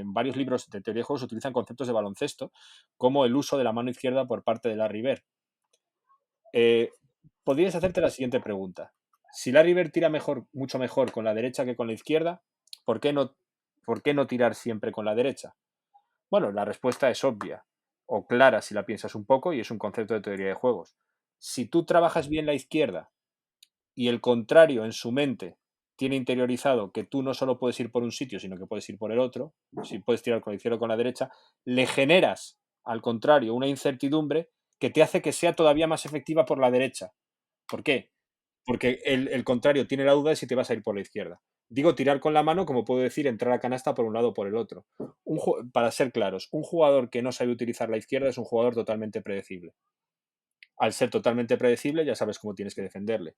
en varios libros de teoría de juegos se utilizan conceptos de baloncesto, como el uso de la mano izquierda por parte de Larry Bird. Eh, Podrías hacerte la siguiente pregunta. Si Larry Bird tira mucho mejor con la derecha que con la izquierda, ¿por qué no tirar siempre con la derecha? Bueno, la respuesta es obvia o clara si la piensas un poco y es un concepto de teoría de juegos. Si tú trabajas bien la izquierda y el contrario en su mente tiene interiorizado que tú no solo puedes ir por un sitio, sino que puedes ir por el otro, si puedes tirar con la izquierda o con la derecha, le generas, al contrario, una incertidumbre que te hace que sea todavía más efectiva por la derecha. ¿Por qué? Porque el contrario tiene la duda de si te vas a ir por la izquierda. Digo tirar con la mano, como puedo decir, entrar a canasta por un lado o por el otro. Para ser claros, un jugador que no sabe utilizar la izquierda es un jugador totalmente predecible. Al ser totalmente predecible, ya sabes cómo tienes que defenderle.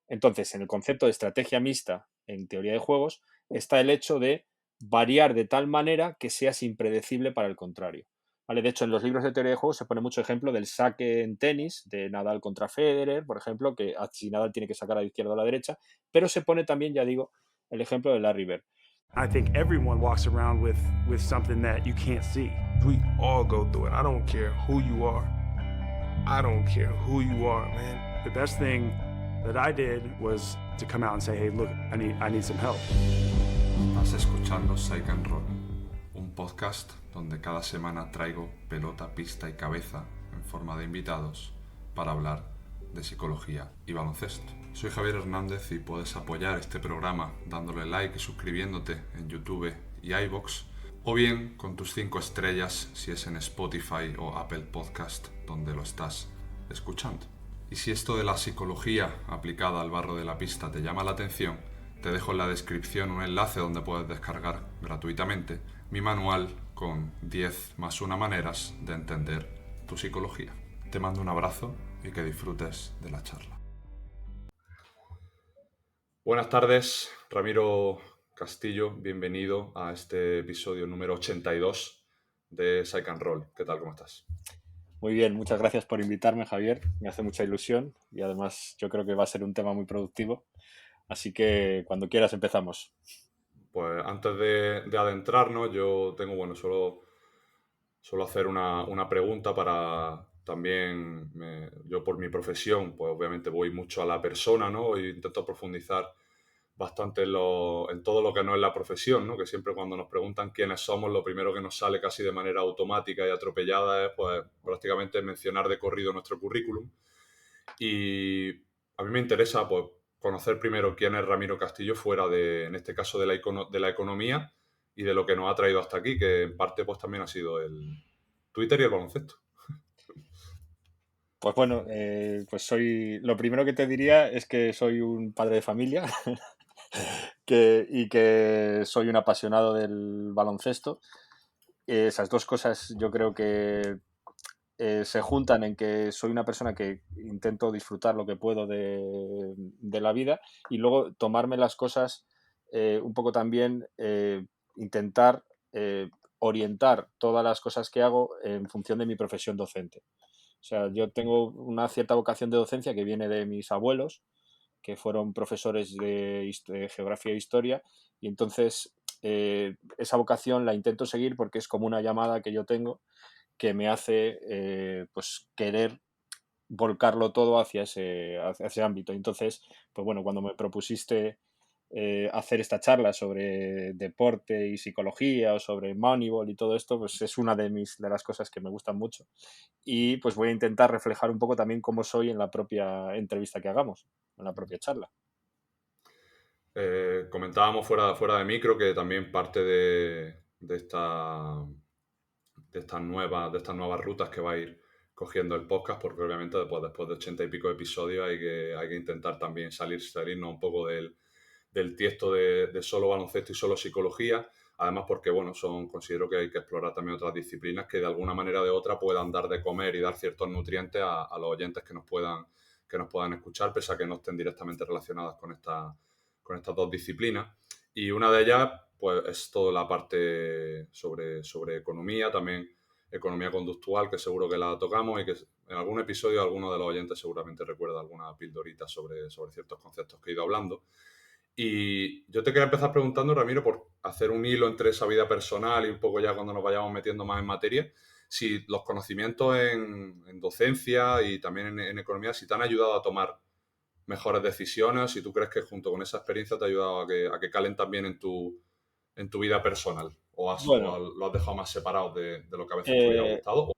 Entonces, en el concepto de estrategia mixta en teoría de juegos, está el hecho de variar de tal manera que seas impredecible para el contrario. ¿Vale? De hecho, en los libros de teoría de juegos se pone mucho ejemplo del saque en tenis, de Nadal contra Federer, por ejemplo, que si Nadal tiene que sacar a la izquierda o a la derecha, pero se pone también, ya digo, el ejemplo de Larry Bird. I think everyone walks around with something that you can't see. We all go through it. I don't care who you are. I don't care who you are, man. The best thing that I did was to come out and say, hey, look, I need some help. Estás escuchando Psych and Roll, un podcast donde cada semana traigo pelota, pista y cabeza en forma de invitados para hablar de psicología y baloncesto. Soy Javier Hernández y puedes apoyar este programa dándole like y suscribiéndote en YouTube y iVoox, o bien con tus 5 estrellas si es en Spotify o Apple Podcast donde lo estás escuchando. Y si esto de la psicología aplicada al barro de la pista te llama la atención, te dejo en la descripción un enlace donde puedes descargar gratuitamente mi manual con 10 más 1 maneras de entender tu psicología. Te mando un abrazo y que disfrutes de la charla. Buenas tardes, Ramiro Castillo, bienvenido a este episodio número 82 de Psych and Roll. ¿Qué tal? ¿Cómo estás? Muy bien, muchas gracias por invitarme, Javier. Me hace mucha ilusión y además yo creo que va a ser un tema muy productivo. Así que cuando quieras empezamos. Pues antes de adentrarnos, yo tengo, solo hacer una pregunta para también, yo por mi profesión, pues obviamente voy mucho a la persona, ¿no? E intento profundizar bastante en todo lo que no es la profesión, ¿no? Que siempre cuando nos preguntan quiénes somos, lo primero que nos sale casi de manera automática y atropellada es, pues, prácticamente mencionar de corrido nuestro currículum. Y a mí me interesa, pues, conocer primero quién es Ramiro Castillo fuera en este caso, de la economía y de lo que nos ha traído hasta aquí, que en parte, pues, también ha sido el Twitter y el baloncesto. Pues bueno, lo primero que te diría es que soy un padre de familia y que soy un apasionado del baloncesto. Esas dos cosas yo creo que se juntan en que soy una persona que intento disfrutar lo que puedo de la vida y luego tomarme las cosas un poco también, intentar orientar todas las cosas que hago en función de mi profesión docente. O sea, yo tengo una cierta vocación de docencia que viene de mis abuelos, que fueron profesores de geografía e historia, y entonces esa vocación la intento seguir porque es como una llamada que yo tengo que me hace pues querer volcarlo todo hacia ese ámbito. Entonces, pues bueno, cuando me propusiste hacer esta charla sobre deporte y psicología o sobre Moneyball y todo esto, pues es una de las cosas que me gustan mucho. Y pues voy a intentar reflejar un poco también cómo soy en la propia entrevista que hagamos, en la propia charla. Comentábamos fuera de micro que también parte de estas nuevas rutas que va a ir cogiendo el podcast, porque obviamente después de 80 y pico episodios hay que intentar también salirnos un poco del tiesto de solo baloncesto y solo psicología. Además porque, bueno, considero que hay que explorar también otras disciplinas que de alguna manera o de otra puedan dar de comer y dar ciertos nutrientes a los oyentes que nos puedan escuchar, pese a que no estén directamente relacionadas con estas dos disciplinas. Y una de ellas, pues, es toda la parte sobre economía, también economía conductual, que seguro que la tocamos y que en algún episodio alguno de los oyentes seguramente recuerda alguna pildorita sobre ciertos conceptos que he ido hablando. Y yo te quería empezar preguntando, Ramiro, por hacer un hilo entre esa vida personal y un poco ya cuando nos vayamos metiendo más en materia, si los conocimientos en docencia y también en economía, si te han ayudado a tomar mejores decisiones, si tú crees que junto con esa experiencia te ha ayudado a que calen también en tu vida personal, Bueno, lo has dejado más separado de lo que a veces te hubiera eh, gustado.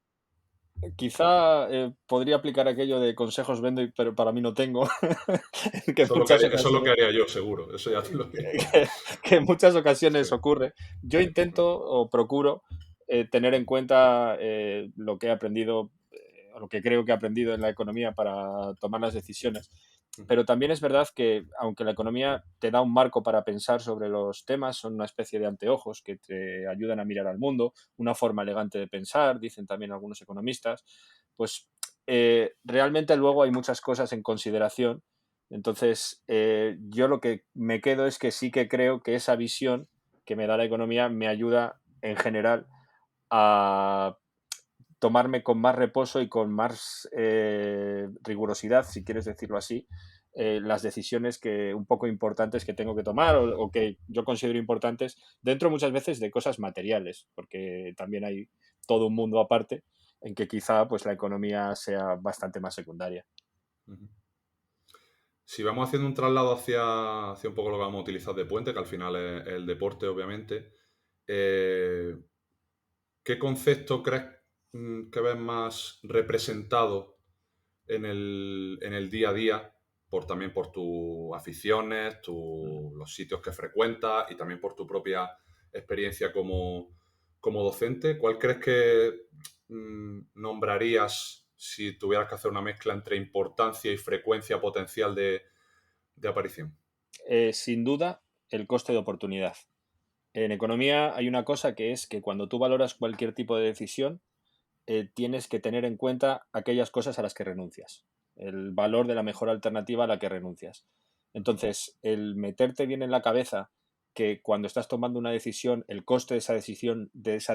quizá podría aplicar aquello de consejos vendo, pero para mí no tengo, que en muchas Eso es lo que ocasiones, haría yo, seguro. Eso ya te lo digo. que en muchas ocasiones Sí. ocurre. Yo intento o procuro tener en cuenta lo que he aprendido, o lo que creo que he aprendido en la economía para tomar las decisiones. Pero también es verdad que, aunque la economía te da un marco para pensar sobre los temas, son una especie de anteojos que te ayudan a mirar al mundo, una forma elegante de pensar, dicen también algunos economistas, pues realmente luego hay muchas cosas en consideración. Entonces, yo lo que me quedo es que sí que creo que esa visión que me da la economía me ayuda en general a tomarme con más reposo y con más rigurosidad, si quieres decirlo así, las decisiones que un poco importantes que tengo que tomar o que yo considero importantes dentro muchas veces de cosas materiales, porque también hay todo un mundo aparte en que quizá pues la economía sea bastante más secundaria. Ujú. Si vamos haciendo un traslado hacia un poco lo que vamos a utilizar de puente, que al final es el deporte, obviamente, eh, ¿qué concepto crees que ves más representado en el día a día, también por tus aficiones, los sitios que frecuentas y también por tu propia experiencia como docente? ¿Cuál crees que nombrarías si tuvieras que hacer una mezcla entre importancia y frecuencia potencial de aparición? Sin duda, el coste de oportunidad. En economía hay una cosa que es que cuando tú valoras cualquier tipo de decisión, tienes que tener en cuenta aquellas cosas a las que renuncias, el valor de la mejor alternativa a la que renuncias. Entonces, el meterte bien en la cabeza que cuando estás tomando una decisión, el coste de esa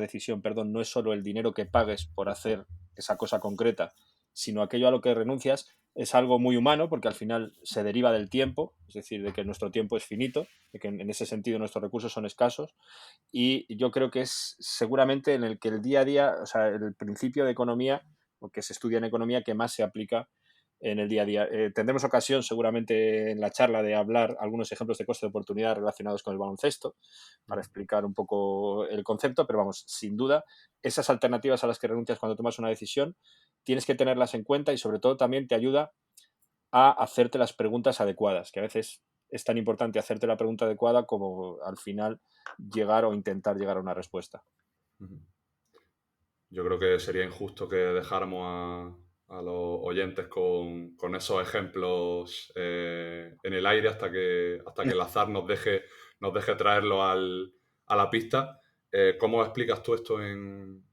decisión, perdón, no es solo el dinero que pagues por hacer esa cosa concreta, sino aquello a lo que renuncias, es algo muy humano porque al final se deriva del tiempo, es decir, de que nuestro tiempo es finito, de que en ese sentido nuestros recursos son escasos y yo creo que es seguramente en el que el día a día, o sea, el principio de economía, o que se estudia en economía, que más se aplica en el día a día. Tendremos ocasión seguramente en la charla de hablar algunos ejemplos de coste de oportunidad relacionados con el baloncesto para explicar un poco el concepto, pero vamos, sin duda, esas alternativas a las que renuncias cuando tomas una decisión, tienes que tenerlas en cuenta y sobre todo también te ayuda a hacerte las preguntas adecuadas, que a veces es tan importante hacerte la pregunta adecuada como al final llegar o intentar llegar a una respuesta. Ujú. Yo creo que sería injusto que dejáramos a los oyentes con esos ejemplos en el aire hasta que el azar nos deje traerlo a la pista. ¿Cómo explicas tú esto en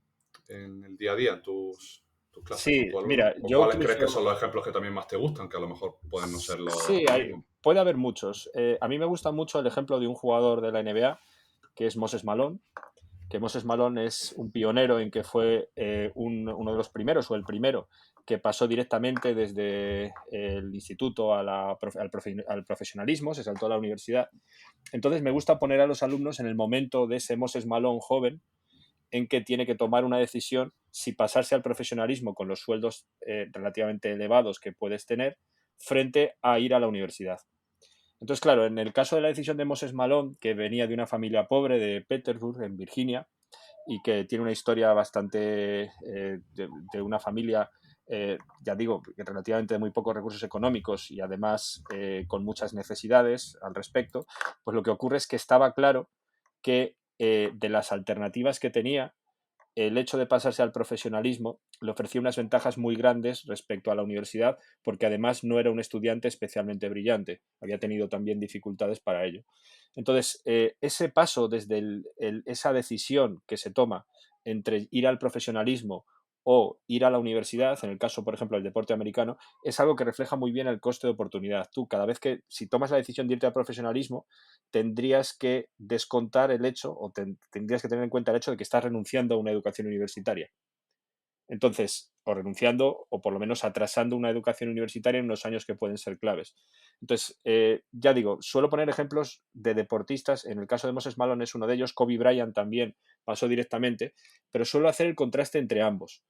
el día a día, en tus clases con Sí, tus alumnos? mira, ¿O yo cuáles crees que utilizo... son los ejemplos que también más te gustan, que a lo mejor pueden no ser Sí, los mismos? puede haber muchos. A mí me gusta mucho el ejemplo de un jugador de la NBA, que es Moses Malone, que Moses Malone es un pionero en que fue uno de los primeros o el primero que pasó directamente desde el instituto al profesionalismo, se saltó a la universidad. Entonces me gusta poner a los alumnos en el momento de ese Moses Malone joven en que tiene que tomar una decisión si pasarse al profesionalismo con los sueldos relativamente elevados que puedes tener frente a ir a la universidad. Entonces, claro, en el caso de la decisión de Moses Malone, que venía de una familia pobre de Petersburg, en Virginia, y que tiene una historia bastante de una familia, ya digo, relativamente de muy pocos recursos económicos y además con muchas necesidades al respecto, pues lo que ocurre es que estaba claro que de las alternativas que tenía, el hecho de pasarse al profesionalismo le ofrecía unas ventajas muy grandes respecto a la universidad, porque además no era un estudiante especialmente brillante, había tenido también dificultades para ello. Entonces, ese paso desde esa decisión que se toma entre ir al profesionalismo o ir a la universidad, en el caso, por ejemplo, del deporte americano, es algo que refleja muy bien el coste de oportunidad. Tú, cada vez que, si tomas la decisión de irte al profesionalismo, tendrías que descontar el hecho o tendrías que tener en cuenta el hecho de que estás renunciando a una educación universitaria. Entonces, o renunciando o por lo menos atrasando una educación universitaria en unos años que pueden ser claves. Entonces, ya digo, suelo poner ejemplos de deportistas. En el caso de Moses Malone es uno de ellos, Kobe Bryant también pasó directamente, pero suelo hacer el contraste entre ambos,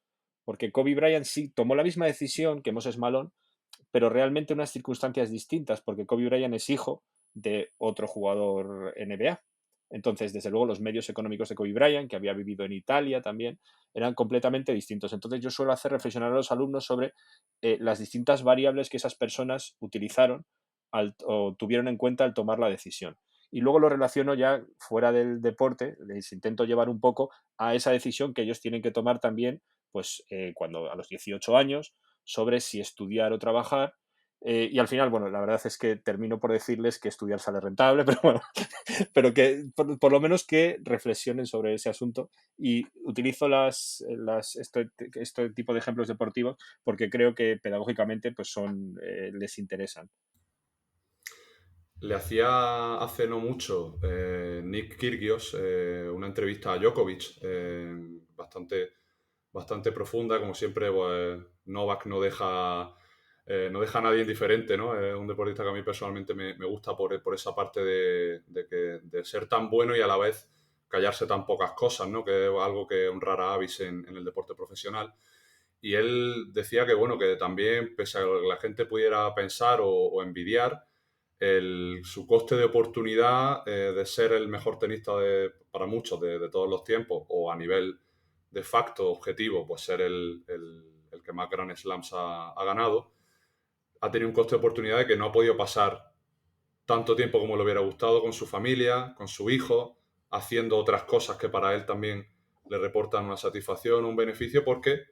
porque Kobe Bryant sí tomó la misma decisión que Moses Malone, pero realmente en unas circunstancias distintas, porque Kobe Bryant es hijo de otro jugador NBA. Entonces, desde luego, los medios económicos de Kobe Bryant, que había vivido en Italia también, eran completamente distintos. Entonces, yo suelo hacer reflexionar a los alumnos sobre las distintas variables que esas personas utilizaron o tuvieron en cuenta al tomar la decisión. Y luego lo relaciono ya fuera del deporte, les intento llevar un poco a esa decisión que ellos tienen que tomar también, pues cuando a los 18 años, sobre si estudiar o trabajar. Y al final, bueno, la verdad es que termino por decirles que estudiar sale rentable, pero bueno, pero que por lo menos que reflexionen sobre ese asunto. Y utilizo este tipo de ejemplos deportivos porque creo que pedagógicamente pues les interesan. Le hacía hace no mucho Nick Kyrgios una entrevista a Djokovic bastante profunda. Como siempre, pues, Novak no deja a nadie indiferente, ¿no? Es un deportista que a mí personalmente me gusta por esa parte de ser tan bueno y a la vez callarse tan pocas cosas, ¿no? Que es algo que es un rara avis en el deporte profesional. Y él decía que, bueno, que también, pese a que la gente pudiera pensar o envidiar, su coste de oportunidad de ser el mejor tenista para muchos de todos los tiempos, o a nivel de facto objetivo, pues ser el que más Grand Slams ha ganado, ha tenido un coste de oportunidad de que no ha podido pasar tanto tiempo como le hubiera gustado con su familia, con su hijo, haciendo otras cosas que para él también le reportan una satisfacción, un beneficio, porque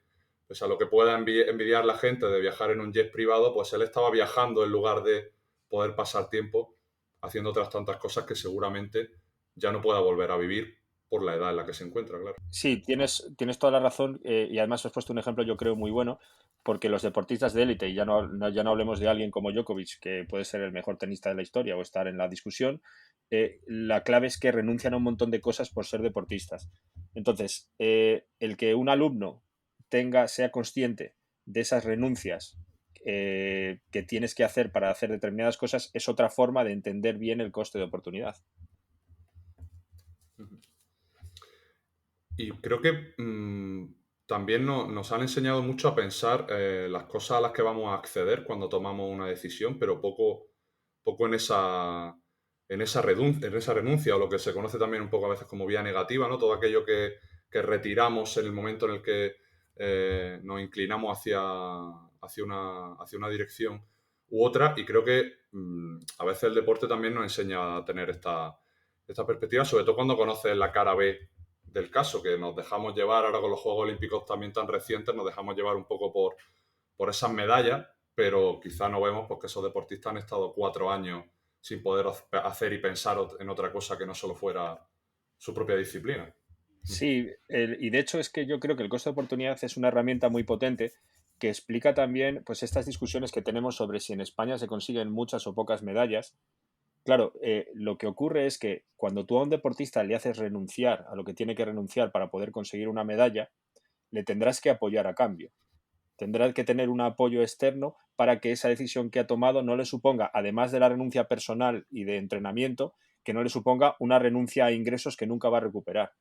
pues a lo que pueda envidiar la gente de viajar en un jet privado, pues él estaba viajando en lugar de poder pasar tiempo haciendo otras tantas cosas que seguramente ya no pueda volver a vivir por la edad en la que se encuentra, claro. Sí, tienes toda la razón, y además has puesto un ejemplo yo creo muy bueno, porque los deportistas de élite, y ya no hablemos de alguien como Djokovic, que puede ser el mejor tenista de la historia o estar en la discusión, la clave es que renuncian a un montón de cosas por ser deportistas. Entonces, el que un alumno sea consciente de esas renuncias que tienes que hacer para hacer determinadas cosas es otra forma de entender bien el coste de oportunidad. Y creo que también nos han enseñado mucho a pensar las cosas a las que vamos a acceder cuando tomamos una decisión, pero poco en esa renuncia, o lo que se conoce también un poco a veces como vía negativa, ¿no? Todo aquello que retiramos en el momento en el que nos inclinamos hacia una dirección u otra. Y creo que a veces el deporte también nos enseña a tener esta perspectiva, sobre todo cuando conoces la cara B del caso, que nos dejamos llevar ahora con los Juegos Olímpicos también tan recientes, nos dejamos llevar un poco por esas medallas, pero quizá no vemos porque esos deportistas han estado 4 años sin poder hacer y pensar en otra cosa que no solo fuera su propia disciplina. Sí, y de hecho es que yo creo que el costo de oportunidad es una herramienta muy potente que explica también pues estas discusiones que tenemos sobre si en España se consiguen muchas o pocas medallas. Claro, lo que ocurre es que cuando tú a un deportista le haces renunciar a lo que tiene que renunciar para poder conseguir una medalla, le tendrás que apoyar a cambio. Tendrá que tener un apoyo externo para que esa decisión que ha tomado no le suponga, además de la renuncia personal y de entrenamiento, que no le suponga una renuncia a ingresos que nunca va a recuperar.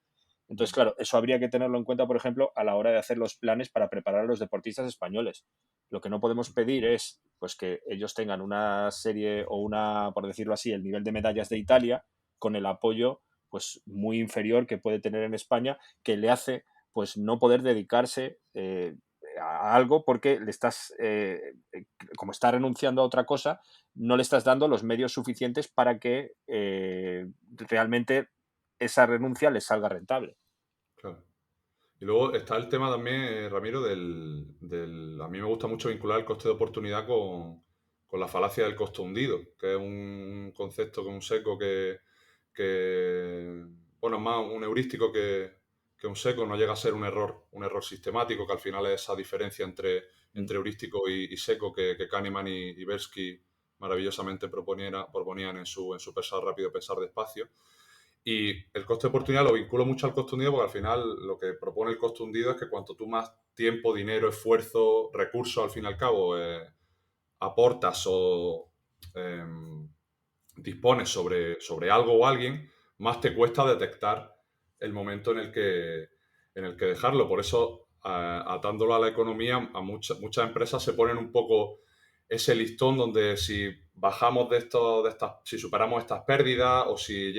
Entonces, claro, eso habría que tenerlo en cuenta, por ejemplo, a la hora de hacer los planes para preparar a los deportistas españoles. Lo que no podemos pedir es pues, que ellos tengan una serie o por decirlo así, el nivel de medallas de Italia con el apoyo pues, muy inferior que puede tener en España, que le hace pues, no poder dedicarse a algo porque como está renunciando a otra cosa, no le estás dando los medios suficientes para que realmente esa renuncia les salga rentable. Claro. Y luego está el tema también, Ramiro, a mí me gusta mucho vincular el coste de oportunidad con la falacia del costo hundido, que es un concepto que un seco bueno, es más un heurístico que un seco, no llega a ser un error sistemático, que al final es esa diferencia entre heurístico y seco que Kahneman y Tversky maravillosamente proponían en su Pensar rápido, pensar despacio. Y el coste de oportunidad lo vinculo mucho al coste hundido porque al final lo que propone el coste hundido es que cuanto tú más tiempo, dinero, esfuerzo, recursos al fin y al cabo aportas o dispones sobre algo o alguien, más te cuesta detectar el momento en el que dejarlo. Por eso, atándolo a la economía, a muchas empresas se ponen un poco ese listón donde si bajamos si superamos estas pérdidas o si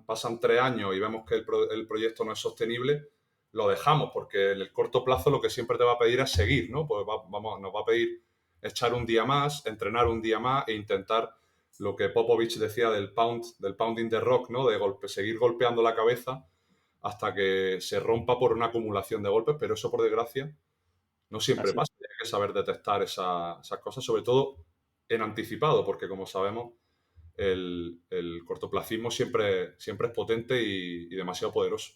pasan 3 años y vemos que el proyecto no es sostenible, lo dejamos, porque en el corto plazo lo que siempre te va a pedir es seguir, ¿no? Pues nos va a pedir echar un día más, entrenar un día más e intentar lo que Popovich decía del pounding the rock, ¿no? De seguir golpeando la cabeza hasta que se rompa por una acumulación de golpes, pero eso, por desgracia, no siempre Así. pasa. Hay que saber detectar esas cosas, sobre todo en anticipado, porque como sabemos, el cortoplacismo siempre es potente y demasiado poderoso.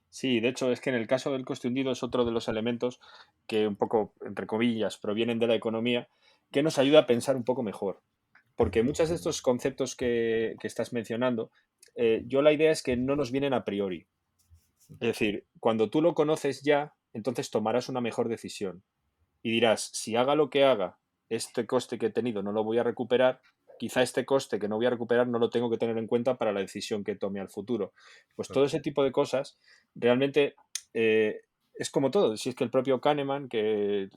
Sí, de hecho es que en el caso del coste hundido es otro de los elementos que un poco, entre comillas, provienen de la economía, que nos ayuda a pensar un poco mejor. Porque muchos de estos conceptos que estás mencionando, yo la idea es que no nos vienen a priori. Es decir, cuando tú lo conoces ya, entonces tomarás una mejor decisión. Y dirás, si haga lo que haga, este coste que he tenido no lo voy a recuperar, quizá este coste que no voy a recuperar no lo tengo que tener en cuenta para la decisión que tome al futuro. Pues todo Claro. ese tipo de cosas realmente es como todo. Si es que el propio Kahneman, que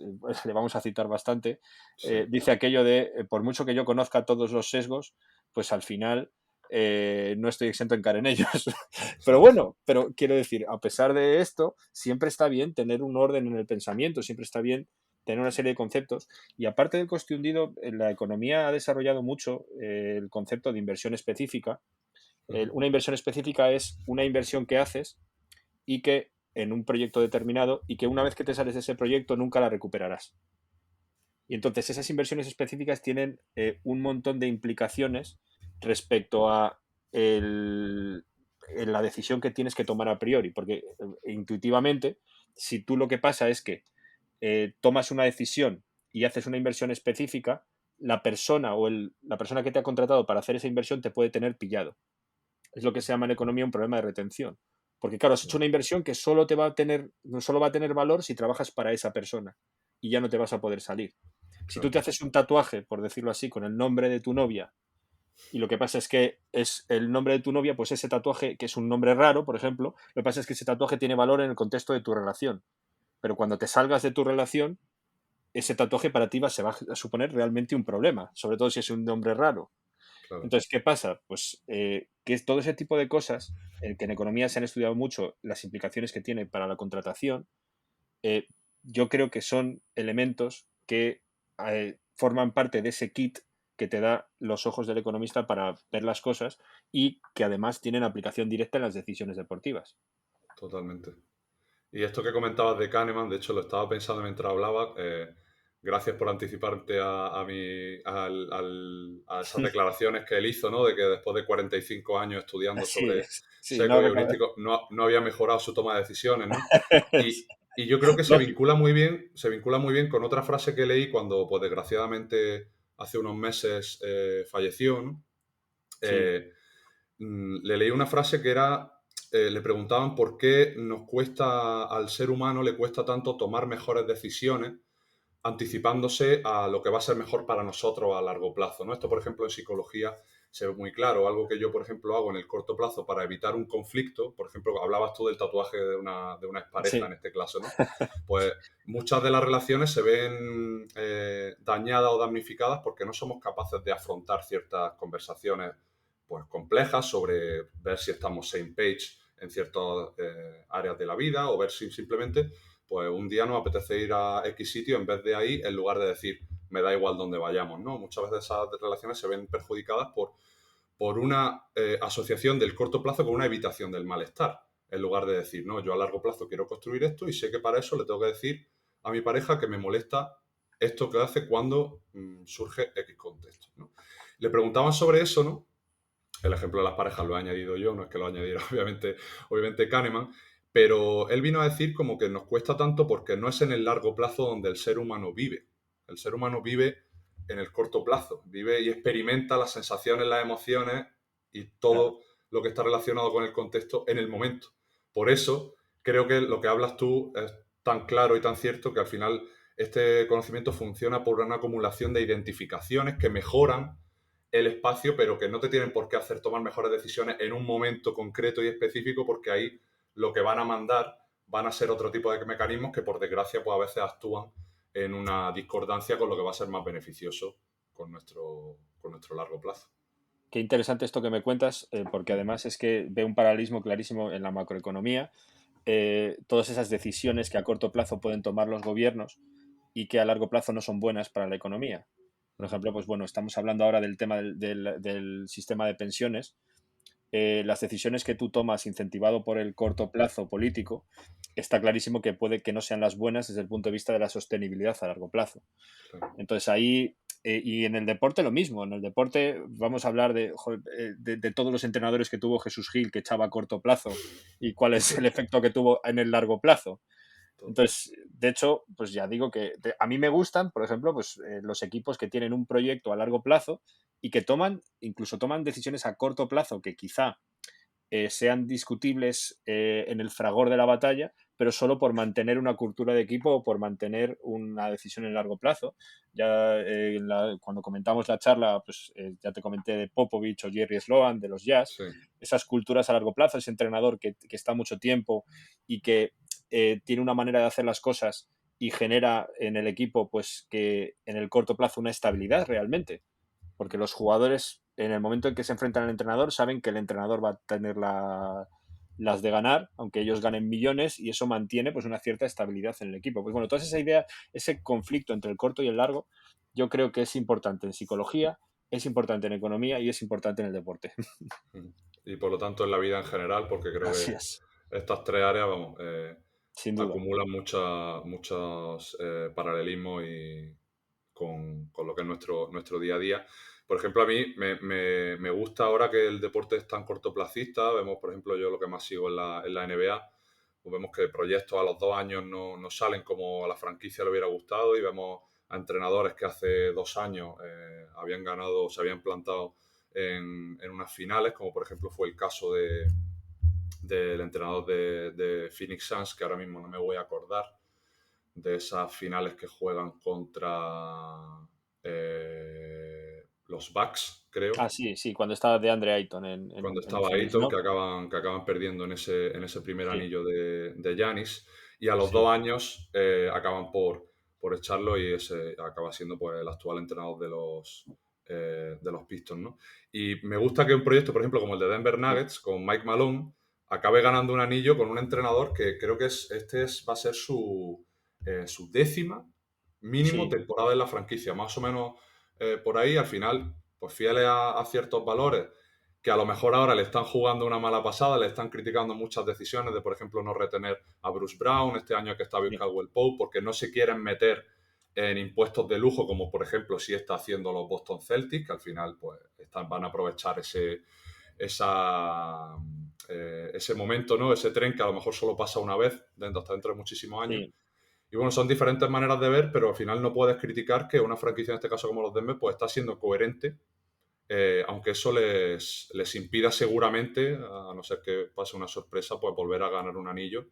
le vamos a citar bastante, Sí. dice aquello de, por mucho que yo conozca todos los sesgos, pues al final no estoy exento en caer en ellos. Pero bueno, pero quiero decir, a pesar de esto, siempre está bien tener un orden en el pensamiento, siempre está bien tener una serie de conceptos. Y aparte del coste hundido, la economía ha desarrollado mucho el concepto de inversión específica. Una inversión específica es una inversión que haces y que en un proyecto determinado y que una vez que te sales de ese proyecto nunca la recuperarás. Y entonces esas inversiones específicas tienen un montón de implicaciones respecto a la decisión que tienes que tomar a priori, porque intuitivamente, si tú lo que pasa es que tomas una decisión y haces una inversión específica, la persona o la persona que te ha contratado para hacer esa inversión te puede tener pillado. Es lo que se llama en economía un problema de retención. Porque claro, has hecho una inversión que solo va a tener valor si trabajas para esa persona y ya no te vas a poder salir. Si tú Claro. te haces un tatuaje, por decirlo así, con el nombre de tu novia y lo que pasa es que es el nombre de tu novia, pues ese tatuaje, que es un nombre raro, por ejemplo, lo que pasa es que ese tatuaje tiene valor en el contexto de tu relación. Pero cuando te salgas de tu relación, ese tatuaje para ti se va a suponer realmente un problema, sobre todo si es un nombre raro. Claro. Entonces, ¿qué pasa? Pues que es todo ese tipo de cosas, que en economía se han estudiado mucho las implicaciones que tiene para la contratación, eh, yo creo que son elementos que forman parte de ese kit que te da los ojos del economista para ver las cosas y que además tienen aplicación directa en las decisiones deportivas. Totalmente. Y esto que comentabas de Kahneman, de hecho lo estaba pensando mientras hablaba. Gracias por anticiparte a esas declaraciones que él hizo, ¿no? De que después de 45 años estudiando Sí, sobre sí, no sesgos y recuerdo. heurísticos no había mejorado su toma de decisiones, ¿no? Y yo creo que Lógico. se vincula muy bien con otra frase que leí cuando, pues desgraciadamente, hace unos meses falleció, ¿no? Sí, Le leí una frase que era, le preguntaban por qué al ser humano le cuesta tanto tomar mejores decisiones anticipándose a lo que va a ser mejor para nosotros a largo plazo, ¿no? Esto, por ejemplo, en psicología se ve muy claro. Algo que yo, por ejemplo, hago en el corto plazo para evitar un conflicto, por ejemplo, hablabas tú del tatuaje de una expareja sí, en este caso, ¿no? Pues muchas de las relaciones se ven dañadas o damnificadas porque no somos capaces de afrontar ciertas conversaciones pues, complejas sobre ver si estamos same page en ciertas áreas de la vida o ver si simplemente pues un día nos apetece ir a X sitio en vez de ahí, en lugar de decir, me da igual dónde vayamos, ¿no? Muchas veces esas relaciones se ven perjudicadas por una asociación del corto plazo con una evitación del malestar, en lugar de decir, no, yo a largo plazo quiero construir esto y sé que para eso le tengo que decir a mi pareja que me molesta esto que hace cuando surge X contexto, ¿no? Le preguntaban sobre eso, ¿no? El ejemplo de las parejas lo he añadido yo, no es que lo añadiera obviamente Kahneman, pero él vino a decir como que nos cuesta tanto porque no es en el largo plazo donde el ser humano vive. El ser humano vive en el corto plazo, vive y experimenta las sensaciones, las emociones y claro. todo lo que está relacionado con el contexto en el momento. Por eso creo que lo que hablas tú es tan claro y tan cierto que al final este conocimiento funciona por una acumulación de identificaciones que mejoran el espacio, pero que no te tienen por qué hacer tomar mejores decisiones en un momento concreto y específico, porque ahí lo que van a mandar van a ser otro tipo de mecanismos que, por desgracia, pues a veces actúan en una discordancia con lo que va a ser más beneficioso con nuestro largo plazo. Qué interesante esto que me cuentas, porque además es que veo un paralelismo clarísimo en la macroeconomía. Todas esas decisiones que a corto plazo pueden tomar los gobiernos y que a largo plazo no son buenas para la economía. Por ejemplo, pues bueno, estamos hablando ahora del tema del sistema de pensiones. Las decisiones que tú tomas incentivado por el corto plazo político, está clarísimo que puede que no sean las buenas desde el punto de vista de la sostenibilidad a largo plazo. Entonces ahí, y en el deporte lo mismo, en el deporte vamos a hablar de todos los entrenadores que tuvo Jesús Gil, que echaba a corto plazo, y cuál es el efecto que tuvo en el largo plazo. Entonces, de hecho, pues ya digo que a mí me gustan, por ejemplo, pues los equipos que tienen un proyecto a largo plazo y que incluso toman decisiones a corto plazo que quizá sean discutibles en el fragor de la batalla, pero solo por mantener una cultura de equipo o por mantener una decisión en largo plazo. Ya cuando comentamos la charla, pues ya te comenté de Popovich o Jerry Sloan, de los Jazz, Sí. esas culturas a largo plazo, ese entrenador que está mucho tiempo y que tiene una manera de hacer las cosas y genera en el equipo, pues que en el corto plazo una estabilidad realmente. Porque los jugadores, en el momento en que se enfrentan al entrenador, saben que el entrenador va a tener las de ganar, aunque ellos ganen millones, y eso mantiene pues una cierta estabilidad en el equipo. Pues bueno, toda esa idea, ese conflicto entre el corto y el largo, yo creo que es importante en psicología, es importante en economía y es importante en el deporte. Y por lo tanto en la vida en general, porque creo Así que es, estas tres áreas, vamos, sin duda. acumulan muchos paralelismos y con lo que es nuestro día a día. Por ejemplo, a mí me gusta ahora que el deporte es tan cortoplacista. Vemos, por ejemplo, yo lo que más sigo en la NBA, pues vemos que proyectos a los 2 años no salen como a la franquicia le hubiera gustado y vemos a entrenadores que hace 2 años habían ganado, se habían plantado en unas finales, como por ejemplo fue el caso del entrenador de Phoenix Suns, que ahora mismo no me voy a acordar, de esas finales que juegan contra los Bucks, creo. Ah, sí, sí, cuando estaba de Andre Ayton Cuando en estaba Phoenix, Ayton, ¿no? que acaban perdiendo en ese primer Sí, anillo de Giannis. Y a los sí. 2 años acaban por echarlo y ese acaba siendo pues, el actual entrenador de los Pistons, ¿no? Y me gusta que un proyecto, por ejemplo, como el de Denver Nuggets, con Mike Malone, acabe ganando un anillo con un entrenador que creo que va a ser su 10ª mínimo Sí, temporada en la franquicia, más o menos por ahí, al final, pues fieles a ciertos valores que a lo mejor ahora le están jugando una mala pasada, le están criticando muchas decisiones de, por ejemplo, no retener a Bruce Brown, este año que está Bill sí. Caldwell Pope, porque no se quieren meter en impuestos de lujo, como por ejemplo sí está haciendo los Boston Celtics, que al final pues van a aprovechar ese momento, ¿no? Ese tren que a lo mejor solo pasa una vez, hasta dentro de muchísimos años. Sí. Y bueno, son diferentes maneras de ver, pero al final no puedes criticar que una franquicia, en este caso como los Denver, pues está siendo coherente, aunque eso les impida seguramente, a no ser que pase una sorpresa, pues volver a ganar un anillo,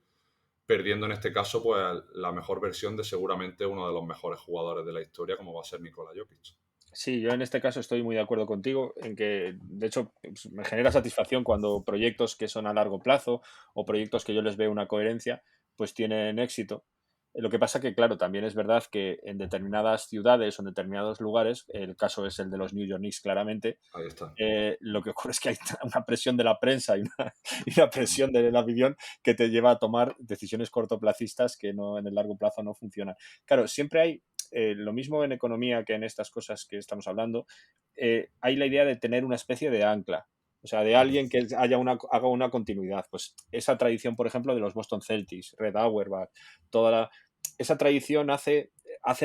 perdiendo en este caso pues la mejor versión de seguramente uno de los mejores jugadores de la historia, como va a ser Nikola Jokic. Sí, yo en este caso estoy muy de acuerdo contigo en que, de hecho, pues, me genera satisfacción cuando proyectos que son a largo plazo o proyectos que yo les veo una coherencia, pues tienen éxito. Lo que pasa que, claro, también es verdad que en determinadas ciudades o en determinados lugares, el caso es el de los New York Knicks claramente, Ahí está. lo que ocurre es que hay una presión de la prensa y una presión de la afición que te lleva a tomar decisiones cortoplacistas que no, en el largo plazo no funcionan. Claro, siempre hay lo mismo en economía que en estas cosas que estamos hablando, hay la idea de tener una especie de ancla, o sea, de alguien que haga una continuidad. Pues esa tradición, por ejemplo, de los Boston Celtics, Red Auerbach, esa tradición hace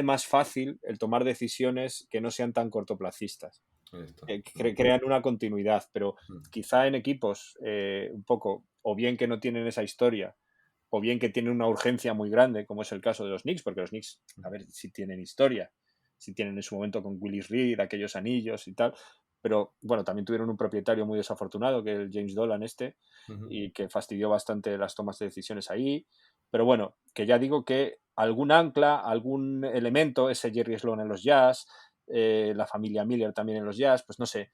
más fácil el tomar decisiones que no sean tan cortoplacistas, Ahí está. que crean una continuidad, pero Mm. quizá en equipos un poco, o bien que no tienen esa historia, o bien que tienen una urgencia muy grande, como es el caso de los Knicks, porque los Knicks, a ver, si tienen historia, si tienen en su momento con Willis Reed aquellos anillos y tal, pero bueno, también tuvieron un propietario muy desafortunado, que es el James Dolan Ujú. y que fastidió bastante las tomas de decisiones ahí. Pero bueno, que ya digo que algún ancla, algún elemento, ese Jerry Sloan en los Jazz, la familia Miller también en los Jazz, pues no sé,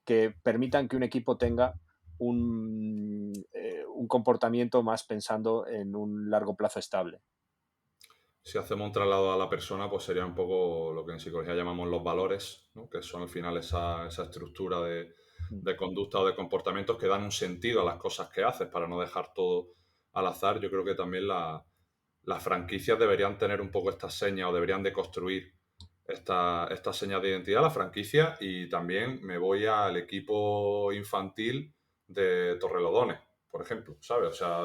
que permitan que un equipo tenga un comportamiento más pensando en un largo plazo estable. Si hacemos un traslado a la persona, pues sería un poco lo que en psicología llamamos los valores, ¿no? Que son al final esa estructura de conducta o de comportamientos que dan un sentido a las cosas que haces para no dejar todo al azar. Yo creo que también las franquicias deberían tener un poco estas señas o deberían de construir estas señas de identidad, la franquicia, y también me voy al equipo infantil de Torrelodones, por ejemplo, ¿sabes? O sea,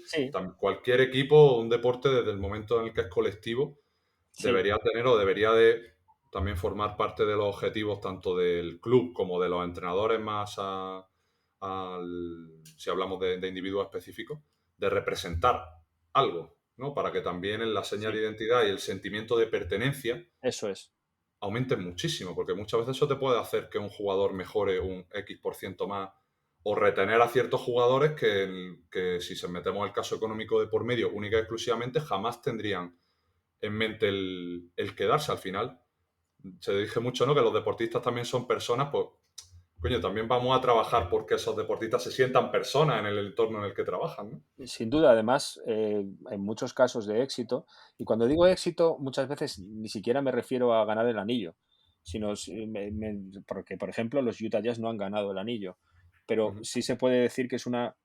Sí, cualquier equipo, un deporte, desde el momento en el que es colectivo, sí, debería tener o debería de también formar parte de los objetivos tanto del club como de los entrenadores más si hablamos de individuos específicos, de representar algo, ¿no? Para que también en la señal de sí, identidad y el sentimiento de pertenencia eso es. aumenten muchísimo, porque muchas veces eso te puede hacer que un jugador mejore un X% más o retener a ciertos jugadores que si se metemos el caso económico de por medio única y exclusivamente jamás tendrían en mente el quedarse al final. Se dice mucho, ¿no? Que los deportistas también son personas, pues, coño, también vamos a trabajar porque esos deportistas se sientan personas en el entorno en el que trabajan, ¿no? Sin duda, además, en muchos casos de éxito, y cuando digo éxito, muchas veces ni siquiera me refiero a ganar el anillo, sino porque, por ejemplo, los Utah Jazz no han ganado el anillo, pero Ujú. sí se puede decir que es una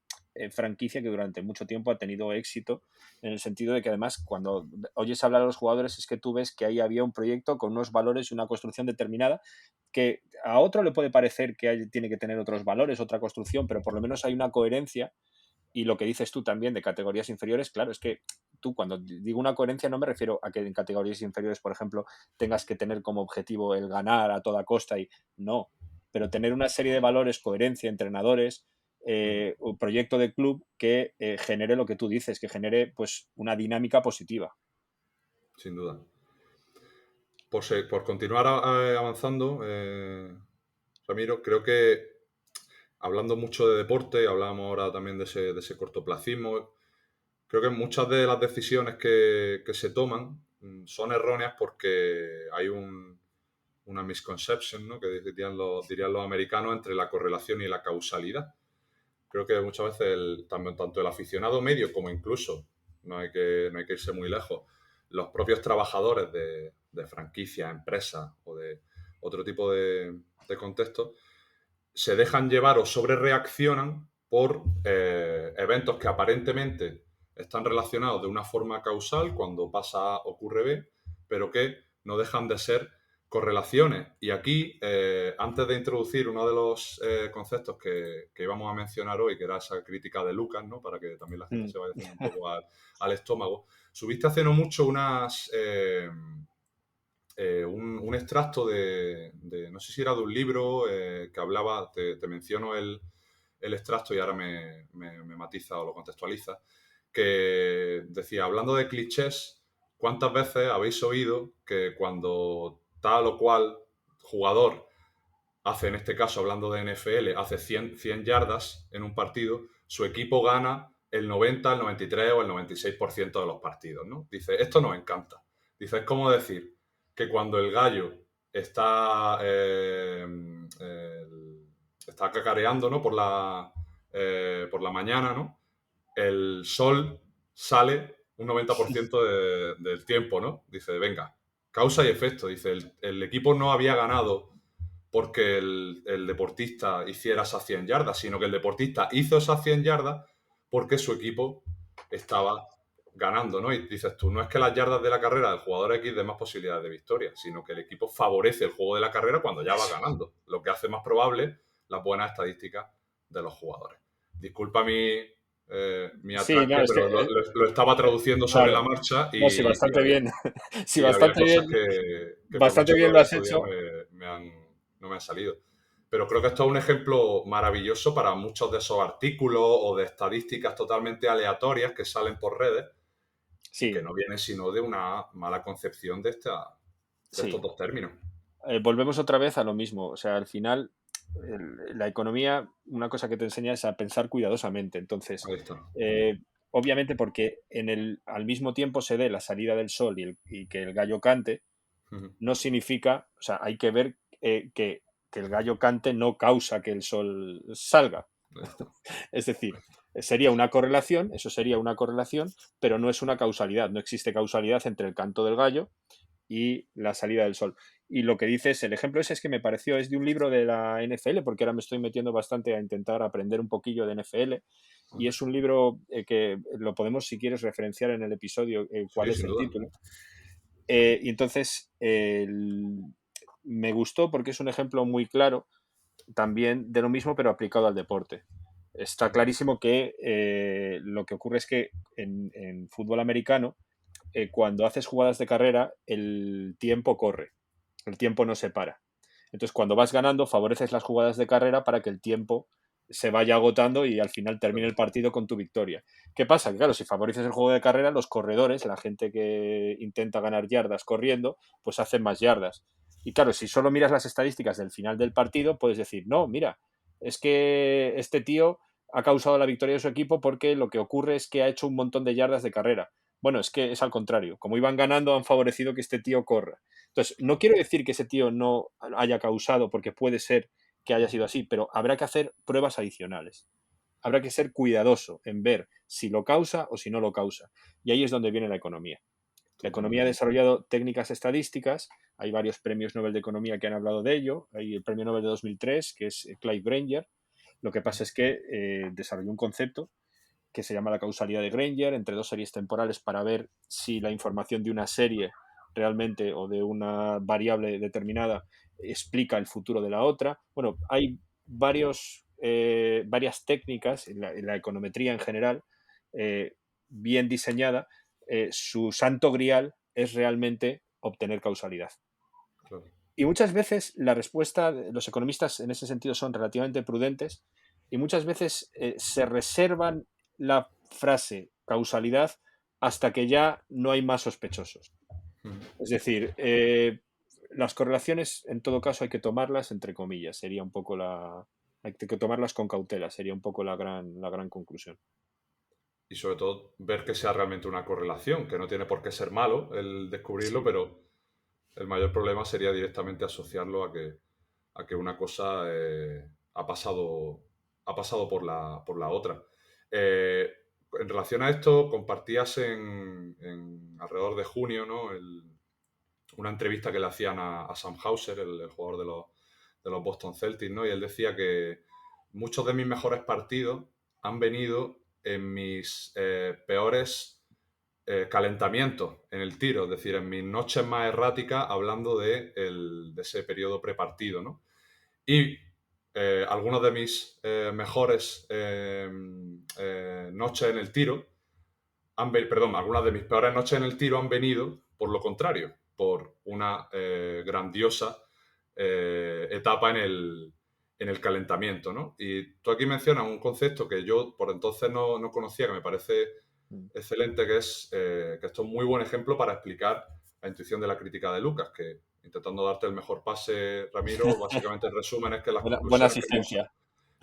franquicia que durante mucho tiempo ha tenido éxito, en el sentido de que además cuando oyes hablar a los jugadores es que tú ves que ahí había un proyecto con unos valores y una construcción determinada que a otro le puede parecer que tiene que tener otros valores, otra construcción, pero por lo menos hay una coherencia y lo que dices tú también de categorías inferiores, claro, es que tú cuando digo una coherencia no me refiero a que en categorías inferiores, por ejemplo, tengas que tener como objetivo el ganar a toda costa y no, pero tener una serie de valores, coherencia, entrenadores, Ujú. un proyecto de club que genere lo que tú dices, que genere pues una dinámica positiva. Sin duda. Por continuar avanzando, Ramiro, creo que hablando mucho de deporte, hablábamos ahora también de ese cortoplacismo, creo que muchas de las decisiones que se toman son erróneas porque hay una misconception, ¿no? Que dirían los americanos entre la correlación y la causalidad. Creo que muchas veces tanto el aficionado medio como incluso, no hay que irse muy lejos, los propios trabajadores de franquicias, empresas o de otro tipo de contextos, se dejan llevar o sobre reaccionan por eventos que aparentemente están relacionados de una forma causal cuando pasa A ocurre B, pero que no dejan de ser correlaciones. Y aquí, antes de introducir uno de los conceptos que íbamos a mencionar hoy, que era esa crítica de Lucas, ¿no? Para que también la gente Mm. se vaya haciendo un poco al estómago, subiste hace no mucho un extracto no sé si era de un libro que hablaba, te menciono el extracto y ahora me matiza o lo contextualiza, que decía, hablando de clichés, ¿cuántas veces habéis oído que cuando tal o cual jugador hace, en este caso hablando de NFL, hace 100 yardas en un partido, su equipo gana el 90, el 93 o el 96% de los partidos, ¿no? Dice, esto nos encanta. Dice, es como decir que cuando el gallo está cacareando, ¿no? Por la mañana, ¿no? El sol sale un 90% del tiempo, ¿no? Dice, venga, causa y efecto. Dice, el equipo no había ganado porque el deportista hiciera esas 100 yardas, sino que el deportista hizo esas 100 yardas porque su equipo estaba ganando, ¿no? Y dices tú, no es que las yardas de la carrera del jugador X den más posibilidades de victoria, sino que el equipo favorece el juego de la carrera cuando ya va Eso. ganando, lo que hace más probable las buenas estadísticas de los jugadores. Disculpa mi Sí, no, atraque, es que, pero lo estaba traduciendo sobre la claro, marcha no, sí, y bastante había, bien, sí, y había bastante cosas bien, que por bastante mucho que bien lo lo haya has estudiado hecho. no me han salido. Pero creo que esto es un ejemplo maravilloso para muchos de esos artículos o de estadísticas totalmente aleatorias que salen por redes y que Sí, no vienen sino de una mala concepción de estos sí. dos términos. Volvemos otra vez a lo mismo. O sea, al final, la economía, una cosa que te enseña es a pensar cuidadosamente. Entonces, Ahí está. obviamente porque al mismo tiempo se dé la salida del sol y que el gallo cante, Ujú. no significa, o sea, hay que ver que el gallo cante no causa que el sol salga. Ahí está. Es decir, sería una correlación, eso sería una correlación, pero no es una causalidad. No existe causalidad entre el canto del gallo y la salida del sol. Y lo que dices, el ejemplo ese es que me pareció, es de un libro de la NFL, porque ahora me estoy metiendo bastante a intentar aprender un poquillo de NFL, y es un libro que lo podemos, si quieres, referenciar en el episodio, cuál Sí, es sin el duda. título. Y entonces me gustó porque es un ejemplo muy claro también de lo mismo, pero aplicado al deporte. Está clarísimo que lo que ocurre es que en fútbol americano, cuando haces jugadas de carrera, el tiempo corre, el tiempo no se para. Entonces, cuando vas ganando, favoreces las jugadas de carrera para que el tiempo se vaya agotando y al final termine el partido con tu victoria. ¿Qué pasa? Que claro, si favoreces el juego de carrera, los corredores, la gente que intenta ganar yardas corriendo, pues hacen más yardas. Y claro, si solo miras las estadísticas del final del partido, puedes decir, no, mira, es que este tío ha causado la victoria de su equipo porque lo que ocurre es que ha hecho un montón de yardas de carrera. Bueno, es que es al contrario. Como iban ganando, han favorecido que este tío corra. Entonces, no quiero decir que ese tío no haya causado, porque puede ser que haya sido así, pero habrá que hacer pruebas adicionales. Habrá que ser cuidadoso en ver si lo causa o si no lo causa. Y ahí es donde viene la economía. La economía ha Totalmente. desarrollado técnicas estadísticas. Hay varios premios Nobel de Economía que han hablado de ello. Hay el premio Nobel de 2003, que es Clive Granger. Lo que pasa es que desarrolló un concepto que se llama la causalidad de Granger entre dos series temporales para ver si la información de una serie realmente o de una variable determinada explica el futuro de la otra. Bueno, hay varias técnicas en la econometría en general bien diseñada. Su santo grial es realmente obtener causalidad. Claro. Y muchas veces la respuesta, los economistas en ese sentido son relativamente prudentes y muchas veces se reservan la frase causalidad hasta que ya no hay más sospechosos. Ujú. Es decir, las correlaciones en todo caso hay que tomarlas entre comillas, sería un poco hay que tomarlas con cautela, sería un poco la gran conclusión. Y sobre todo ver que sea realmente una correlación, que no tiene por qué ser malo el descubrirlo, Sí. pero el mayor problema sería directamente asociarlo a que una cosa ha pasado por la otra. Eh, en relación a esto, compartías alrededor de junio, ¿no? Una entrevista que le hacían a Sam Hauser, el jugador de los Boston Celtics, ¿no? Y él decía que muchos de mis mejores partidos han venido en mis peores calentamientos en el tiro, es decir, en mis noches más erráticas hablando de ese periodo prepartido, ¿no? Y algunos de mis mejores noches en el tiro perdón, algunas de mis peores noches en el tiro han venido por lo contrario, por una grandiosa etapa en el calentamiento, ¿no? Y tú aquí mencionas un concepto que yo por entonces no conocía, que me parece excelente, que esto es un muy buen ejemplo para explicar la intuición de la crítica de Lucas, que intentando darte el mejor pase, Ramiro, básicamente el resumen es que las Buena conclusiones asistencia.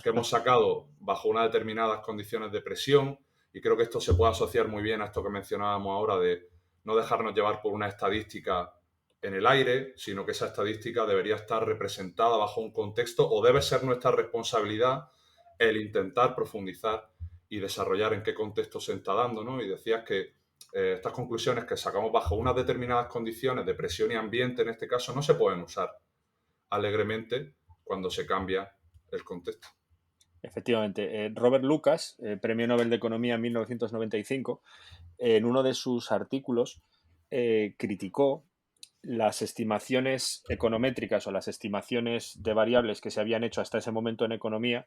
que hemos sacado bajo unas determinadas condiciones de presión, y creo que esto se puede asociar muy bien a esto que mencionábamos ahora de no dejarnos llevar por una estadística en el aire, sino que esa estadística debería estar representada bajo un contexto o debe ser nuestra responsabilidad el intentar profundizar y desarrollar en qué contexto se está dando, ¿no? Y decías que estas conclusiones que sacamos bajo unas determinadas condiciones de presión y ambiente, en este caso, no se pueden usar alegremente cuando se cambia el contexto. Efectivamente. Robert Lucas, Premio Nobel de Economía en 1995, en uno de sus artículos criticó las estimaciones econométricas o las estimaciones de variables que se habían hecho hasta ese momento en economía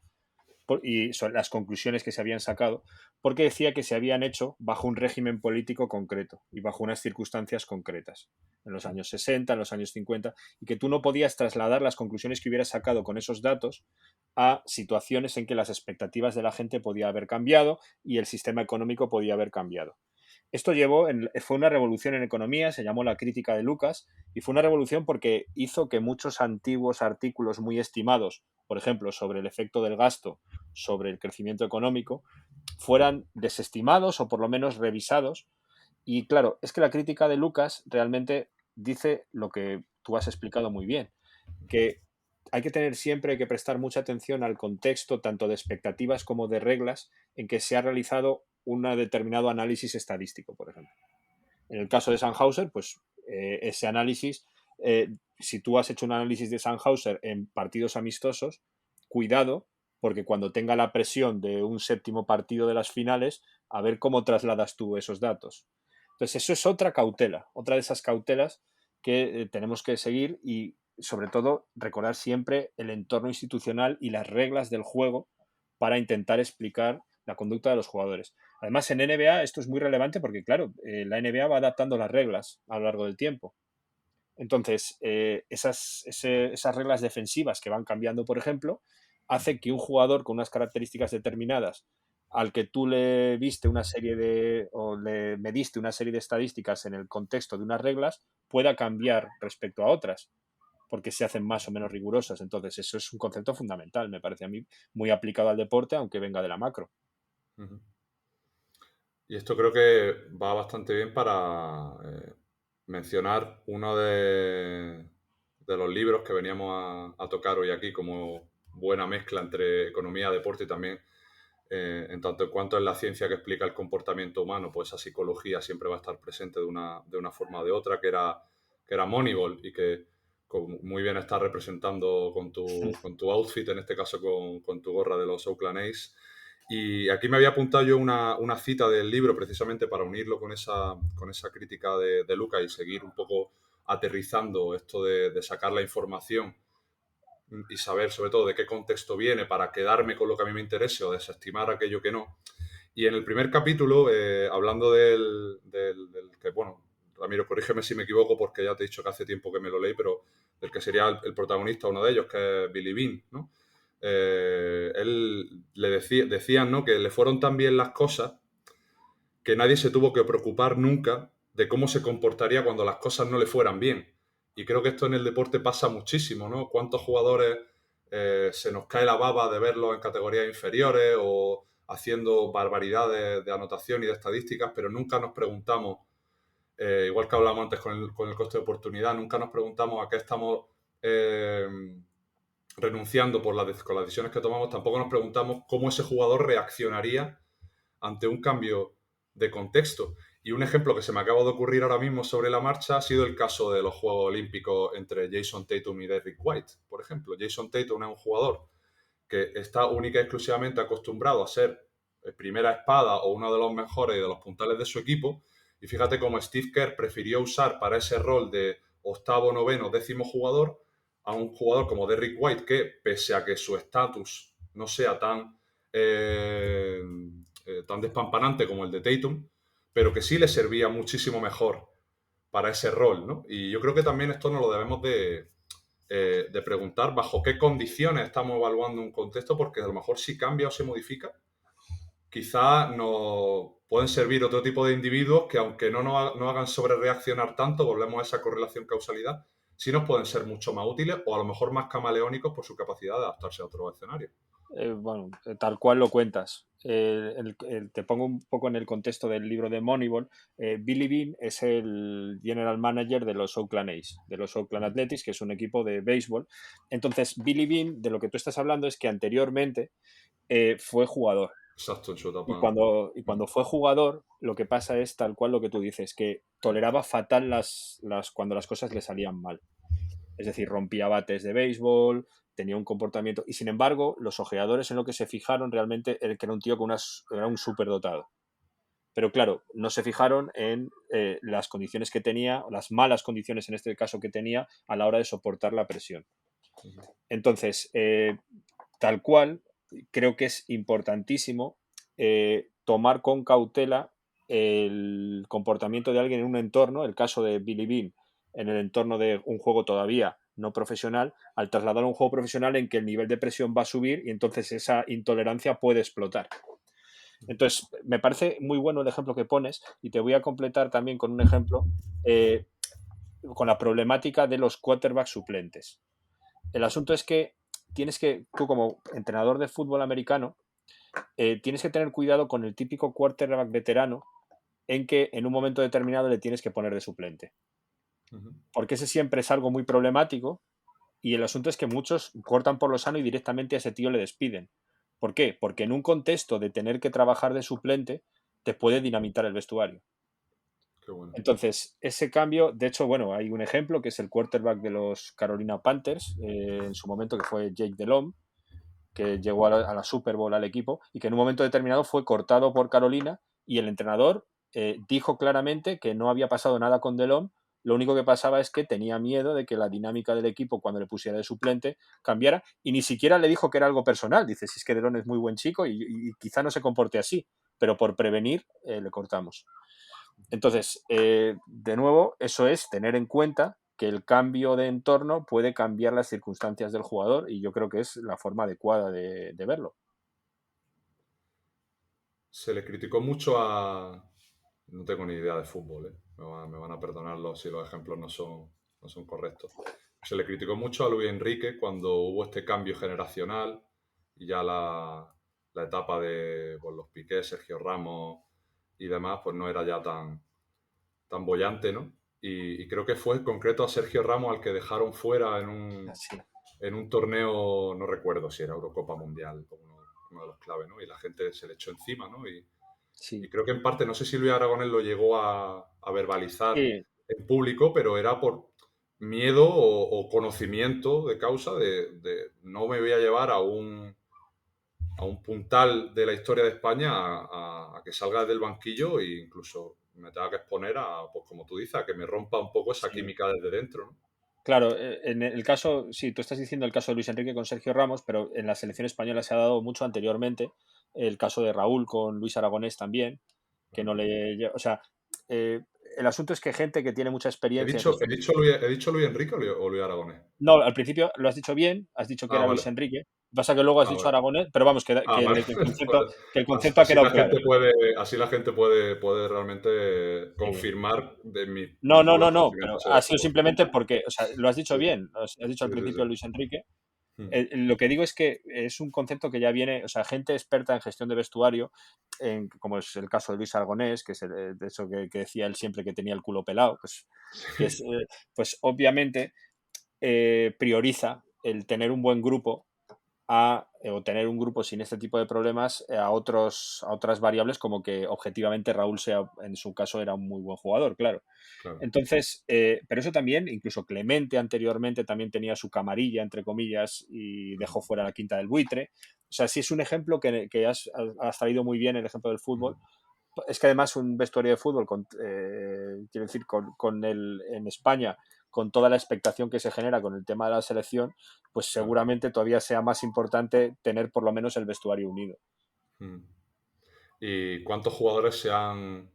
y son las conclusiones que se habían sacado, porque decía que se habían hecho bajo un régimen político concreto y bajo unas circunstancias concretas, en los años 60, en los años 50, y que tú no podías trasladar las conclusiones que hubieras sacado con esos datos a situaciones en que las expectativas de la gente podía haber cambiado y el sistema económico podía haber cambiado. Esto fue una revolución en economía, se llamó la crítica de Lucas, y fue una revolución porque hizo que muchos antiguos artículos muy estimados, por ejemplo, sobre el efecto del gasto, sobre el crecimiento económico, fueran desestimados o por lo menos revisados. Y claro, es que la crítica de Lucas realmente dice lo que tú has explicado muy bien, que hay que tener siempre, hay que prestar mucha atención al contexto, tanto de expectativas como de reglas, en que se ha realizado un determinado análisis estadístico, por ejemplo. En el caso de Sandhauser, pues ese análisis, si tú has hecho un análisis de Sandhauser en partidos amistosos, cuidado, porque cuando tenga la presión de un séptimo partido de las finales, a ver cómo trasladas tú esos datos. Entonces, eso es otra cautela, otra de esas cautelas que tenemos que seguir y, sobre todo, recordar siempre el entorno institucional y las reglas del juego para intentar explicar la conducta de los jugadores. Además, en NBA esto es muy relevante porque, claro, la NBA va adaptando las reglas a lo largo del tiempo. Entonces, esas reglas defensivas que van cambiando, por ejemplo, hace que un jugador con unas características determinadas, al que tú le viste una serie o le mediste una serie de estadísticas en el contexto de unas reglas, pueda cambiar respecto a otras, porque se hacen más o menos rigurosas. Entonces, eso es un concepto fundamental, me parece a mí, muy aplicado al deporte, aunque venga de la macro. Ujú. Y esto creo que va bastante bien para mencionar uno de los libros que veníamos a tocar hoy aquí como buena mezcla entre economía, deporte y también, en tanto en cuanto es la ciencia que explica el comportamiento humano, pues esa psicología siempre va a estar presente de una forma o de otra, que era Moneyball y que muy bien está representando con tu outfit, en este caso con tu gorra de los Oakland A's. Y aquí me había apuntado yo una cita del libro precisamente para unirlo con esa crítica de Lucas y seguir un poco aterrizando esto de sacar la información y saber sobre todo de qué contexto viene para quedarme con lo que a mí me interese o desestimar aquello que no. Y en el primer capítulo, hablando del que, bueno, Ramiro, corrígeme si me equivoco porque ya te he dicho que hace tiempo que me lo leí, pero del que sería el protagonista, uno de ellos, que es Billy Bean, ¿no? Él le decían, ¿no?, que le fueron tan bien las cosas que nadie se tuvo que preocupar nunca de cómo se comportaría cuando las cosas no le fueran bien. Y creo que esto en el deporte pasa muchísimo, ¿no? ¿Cuántos jugadores se nos cae la baba de verlos en categorías inferiores o haciendo barbaridades de anotación y de estadísticas, pero nunca nos preguntamos, igual que hablamos antes con el coste de oportunidad, nunca nos preguntamos a qué estamos renunciando con las decisiones que tomamos, tampoco nos preguntamos cómo ese jugador reaccionaría ante un cambio de contexto. Y un ejemplo que se me acaba de ocurrir ahora mismo sobre la marcha ha sido el caso de los Juegos Olímpicos entre Jason Tatum y Derrick White, por ejemplo. Jason Tatum es un jugador que está única y exclusivamente acostumbrado a ser primera espada o uno de los mejores y de los puntales de su equipo. Y fíjate cómo Steve Kerr prefirió usar para ese rol de octavo, noveno, décimo jugador a un jugador como Derrick White que, pese a que su estatus no sea tan despampanante como el de Tatum, pero que sí le servía muchísimo mejor para ese rol, ¿no? Y yo creo que también esto nos lo debemos de preguntar bajo qué condiciones estamos evaluando un contexto, porque a lo mejor si cambia o se modifica, quizá nos pueden servir otro tipo de individuos que, aunque no hagan sobre reaccionar tanto, volvemos a esa correlación causalidad, sí nos pueden ser mucho más útiles o a lo mejor más camaleónicos por su capacidad de adaptarse a otro escenario. Bueno, tal cual lo cuentas. Te pongo un poco en el contexto del libro de Moneyball. Billy Bean es el general manager de los Oakland A's, de los Oakland Athletics, que es un equipo de béisbol. Entonces, Billy Bean, de lo que tú estás hablando es que anteriormente fue jugador. Exacto, en su etapa. Y cuando fue jugador, lo que pasa es tal cual lo que tú dices, que toleraba fatal cuando las cosas le salían mal. Es decir, rompía bates de béisbol, tenía un comportamiento. Y sin embargo, los ojeadores en lo que se fijaron realmente era que era un tío era un superdotado. Pero claro, no se fijaron en las condiciones que tenía, o las malas condiciones en este caso que tenía a la hora de soportar la presión. Entonces, tal cual, creo que es importantísimo tomar con cautela el comportamiento de alguien en un entorno, el caso de Billy Bean, en el entorno de un juego todavía no profesional, al trasladar a un juego profesional en que el nivel de presión va a subir y entonces esa intolerancia puede explotar. Entonces, me parece muy bueno el ejemplo que pones y te voy a completar también con un ejemplo eh, con la problemática de los quarterbacks suplentes. El asunto es que tú como entrenador de fútbol americano, tienes que tener cuidado con el típico quarterback veterano en que en un momento determinado le tienes que poner de suplente. Ujú. Porque ese siempre es algo muy problemático y el asunto es que muchos cortan por lo sano y directamente a ese tío le despiden. ¿Por qué? Porque en un contexto de tener que trabajar de suplente te puede dinamitar el vestuario. Qué bueno. Entonces, ese cambio, de hecho, bueno, hay un ejemplo que es el quarterback de los Carolina Panthers, en su momento, que fue Jake Delhomme, que llegó a la Super Bowl al equipo y que en un momento determinado fue cortado por Carolina y el entrenador dijo claramente que no había pasado nada con Delhomme, lo único que pasaba es que tenía miedo de que la dinámica del equipo cuando le pusiera de suplente cambiara y ni siquiera le dijo que era algo personal. Dice, si es que Delhomme es muy buen chico y quizá no se comporte así, pero por prevenir le cortamos. Entonces, de nuevo, eso es tener en cuenta que el cambio de entorno puede cambiar las circunstancias del jugador y yo creo que es la forma adecuada de verlo. Se le criticó mucho a... No tengo ni idea de fútbol, ¿eh? Me van a perdonarlo si los ejemplos no son correctos. Se le criticó mucho a Luis Enrique cuando hubo este cambio generacional y ya la etapa de pues, los Piqué, Sergio Ramos y demás, pues no era ya tan bollante, ¿no? Y creo que fue en concreto a Sergio Ramos al que dejaron fuera Así. en un torneo, no recuerdo si era Eurocopa Mundial, uno de los claves, ¿no? Y la gente se le echó encima, ¿no? Y Sí. creo que en parte, no sé si Luis Aragonés lo llegó a verbalizar Sí, en público, pero era por miedo o conocimiento de causa de no me voy a llevar a un puntal de la historia de España a que salga del banquillo e incluso me tenga que exponer a, pues como tú dices, a que me rompa un poco esa sí. química desde dentro, ¿no? Claro, en el caso, sí, tú estás diciendo el caso de Luis Enrique con Sergio Ramos, pero en la selección española se ha dado mucho anteriormente el caso de Raúl con Luis Aragonés también, que no le... O sea, eh, el asunto es que gente que tiene mucha experiencia en gestión... He dicho Luis Enrique o Luis Aragonés? No, al principio lo has dicho bien, has dicho que Ah, era vale. Luis Enrique, pasa que luego has Ah, dicho vale. Aragonés, pero vamos, Ah, vale. que el Pues concepto ha quedado claro. así la gente puede realmente Sí. confirmar de mi No, no, no, supuesto no, conocimiento pero sobre ha el sido fútbol. simplemente porque, o sea, lo has dicho Sí, bien, has dicho al sí, sí, principio Luis sí. Enrique. Mm. Lo que digo es que es un concepto que ya viene, o sea, gente experta en gestión de vestuario, como es el caso de Luis Aragonés, que es de eso que decía él siempre que tenía el culo pelado, pues, que es, pues obviamente prioriza el tener un buen grupo o tener un grupo sin este tipo de problemas a otras variables como que objetivamente Raúl sea, en su caso era un muy buen jugador, claro. Claro. Entonces, pero eso también, incluso Clemente anteriormente también tenía su camarilla, entre comillas, y dejó fuera la quinta del buitre. O sea, sí es un ejemplo que has traído muy bien, el ejemplo del fútbol. Es que además un vestuario de fútbol, quiero decir, en España, con toda la expectación que se genera con el tema de la selección, pues Claro. seguramente todavía sea más importante tener por lo menos el vestuario unido. Mm. ¿Y cuántos jugadores se han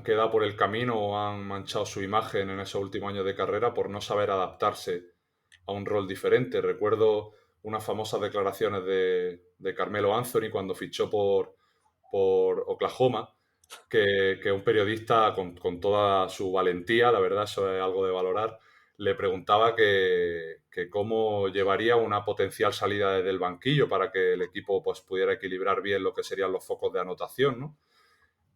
quedado por el camino o han manchado su imagen en esos últimos años de carrera por no saber adaptarse a un rol diferente? Recuerdo unas famosas declaraciones de Carmelo Anthony cuando fichó por Oklahoma, que un periodista con toda su valentía, la verdad, eso es algo de valorar, le preguntaba que cómo llevaría una potencial salida desde el banquillo para que el equipo pues, pudiera equilibrar bien lo que serían los focos de anotación, ¿no?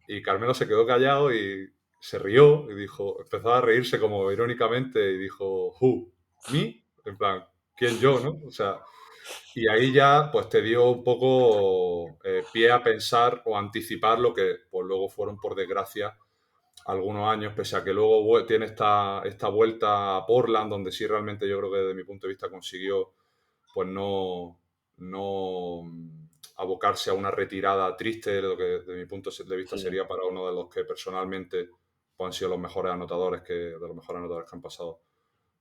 Y Carmelo se quedó callado y se rió y dijo, empezó a reírse como irónicamente y dijo, ¿Who? ¿Me? En plan, ¿quién yo, no? O sea, y ahí ya pues te dio un poco pie a pensar o anticipar lo que pues luego fueron por desgracia algunos años, pese a que luego tiene esta vuelta a Portland, donde sí realmente yo creo que desde mi punto de vista consiguió pues no abocarse a una retirada triste, lo que desde mi punto de vista Sí, sería para uno de los que personalmente pues, han sido los mejores anotadores de los mejores anotadores que han pasado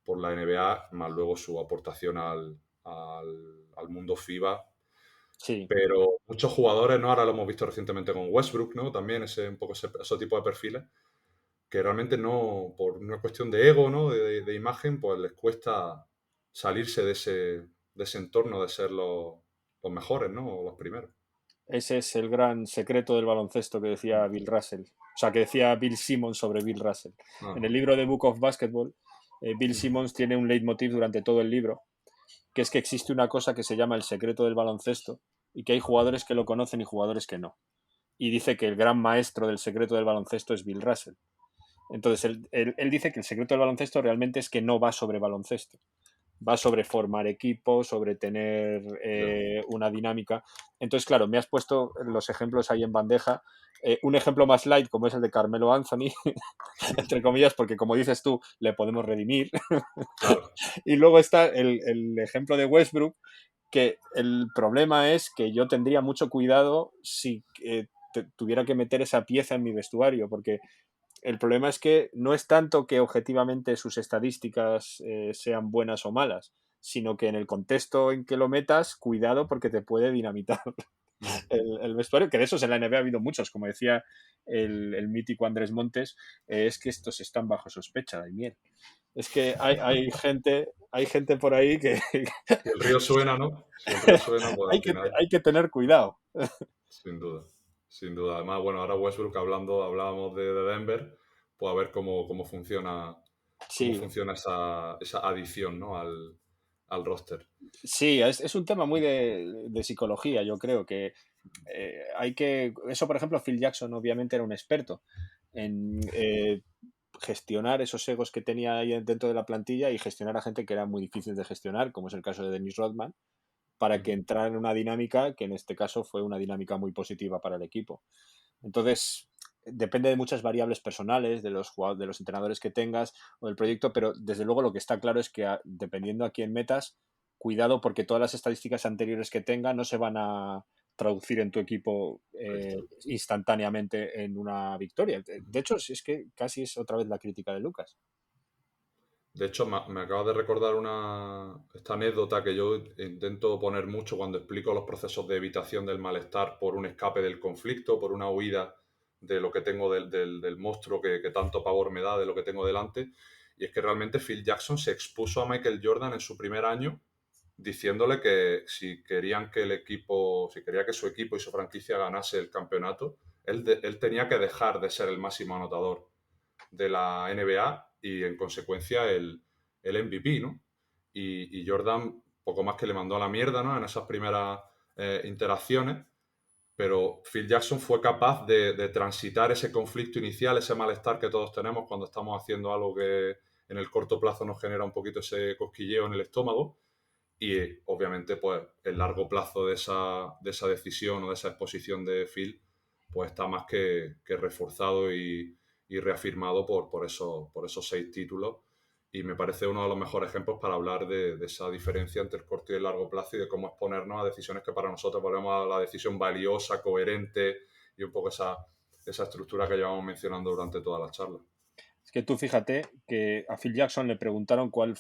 por la NBA, más luego su aportación al mundo FIBA. sí. Pero muchos jugadores, ¿no? Ahora lo hemos visto recientemente con Westbrook, ¿no? También un poco ese tipo de perfiles que realmente no, por una cuestión de ego, ¿no? De imagen, pues les cuesta salirse de ese entorno de ser los mejores, ¿no? O los primeros. Ese es el gran secreto del baloncesto que decía Bill Russell. O sea, que decía Bill Simmons sobre Bill Russell. Ah, En el libro de Book of Basketball, Bill Simmons tiene un leitmotiv durante todo el libro, que es que existe una cosa que se llama el secreto del baloncesto y que hay jugadores que lo conocen y jugadores que no. Y dice que el gran maestro del secreto del baloncesto es Bill Russell. Entonces, él dice que el secreto del baloncesto realmente es que no va sobre baloncesto. Va sobre formar equipo, sobre tener una dinámica. Entonces, claro, me has puesto los ejemplos ahí en bandeja. Un ejemplo más light, como es el de Carmelo Anthony, entre comillas, porque como dices tú, le podemos redimir. claro. Y luego está el ejemplo de Westbrook, que el problema es que yo tendría mucho cuidado si tuviera que meter esa pieza en mi vestuario, porque el problema es que no es tanto que objetivamente sus estadísticas sean buenas o malas, sino que en el contexto en que lo metas, cuidado porque te puede dinamitar el vestuario, que de esos en la NBA ha habido muchos, como decía el mítico Andrés Montes, es que estos están bajo sospecha de miel. Es que hay gente por ahí que Si el río suena, ¿no? Si el río suena, pues al final, hay que tener cuidado. sin duda. Sin duda. Además, bueno, ahora Westbrook hablábamos de Denver, pues a ver cómo Sí, funciona esa adición, ¿no? al roster. sí, es un tema muy de psicología, yo creo que hay que... Eso, por ejemplo, Phil Jackson obviamente era un experto en gestionar esos egos que tenía ahí dentro de la plantilla y gestionar a gente que era muy difícil de gestionar, como es el caso de Dennis Rodman, para que entrara en una dinámica que en este caso fue una dinámica muy positiva para el equipo. Entonces, depende de muchas variables personales, de los entrenadores que tengas o del proyecto, pero desde luego lo que está claro es que dependiendo a quién metas, cuidado porque todas las estadísticas anteriores que tenga no se van a traducir en tu equipo instantáneamente en una victoria. De hecho, si es que casi es otra vez la crítica de Lucas. De hecho, me acabas de recordar esta anécdota que yo intento poner mucho cuando explico los procesos de evitación del malestar por un escape del conflicto, por una huida de lo que tengo del monstruo que tanto pavor me da, de lo que tengo delante. Y es que realmente Phil Jackson se expuso a Michael Jordan en su primer año diciéndole que si querían que si quería que su equipo y su franquicia ganase el campeonato, él tenía que dejar de ser el máximo anotador de la NBA y en consecuencia el MVP, ¿no? Y Jordan poco más que le mandó a la mierda, ¿no? En esas primeras interacciones, pero Phil Jackson fue capaz de transitar ese conflicto inicial, ese malestar que todos tenemos cuando estamos haciendo algo que en el corto plazo nos genera un poquito ese cosquilleo en el estómago y obviamente pues el largo plazo de esa decisión o de esa exposición de Phil pues está más que reforzado y reafirmado por esos 6 títulos y me parece uno de los mejores ejemplos para hablar de esa diferencia entre el corto y el largo plazo y de cómo exponernos a decisiones que para nosotros volvemos a la decisión valiosa, coherente y un poco esa estructura que llevamos mencionando durante toda la charla. Es que tú fíjate que a Phil Jackson le preguntaron cuál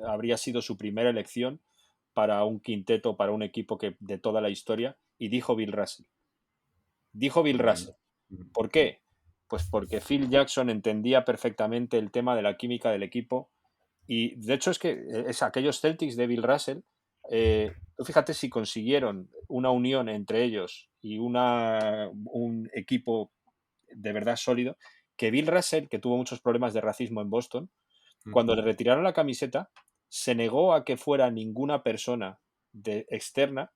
habría sido su primera elección para un quinteto, para un equipo de toda la historia, y dijo Bill Russell. Dijo Bill Russell. ¿Por qué? Pues porque Phil Jackson entendía perfectamente el tema de la química del equipo y de hecho es que aquellos Celtics de Bill Russell, tú fíjate si consiguieron una unión entre ellos y un equipo de verdad sólido, que Bill Russell, que tuvo muchos problemas de racismo en Boston, cuando le retiraron la camiseta, se negó a que fuera ninguna persona externa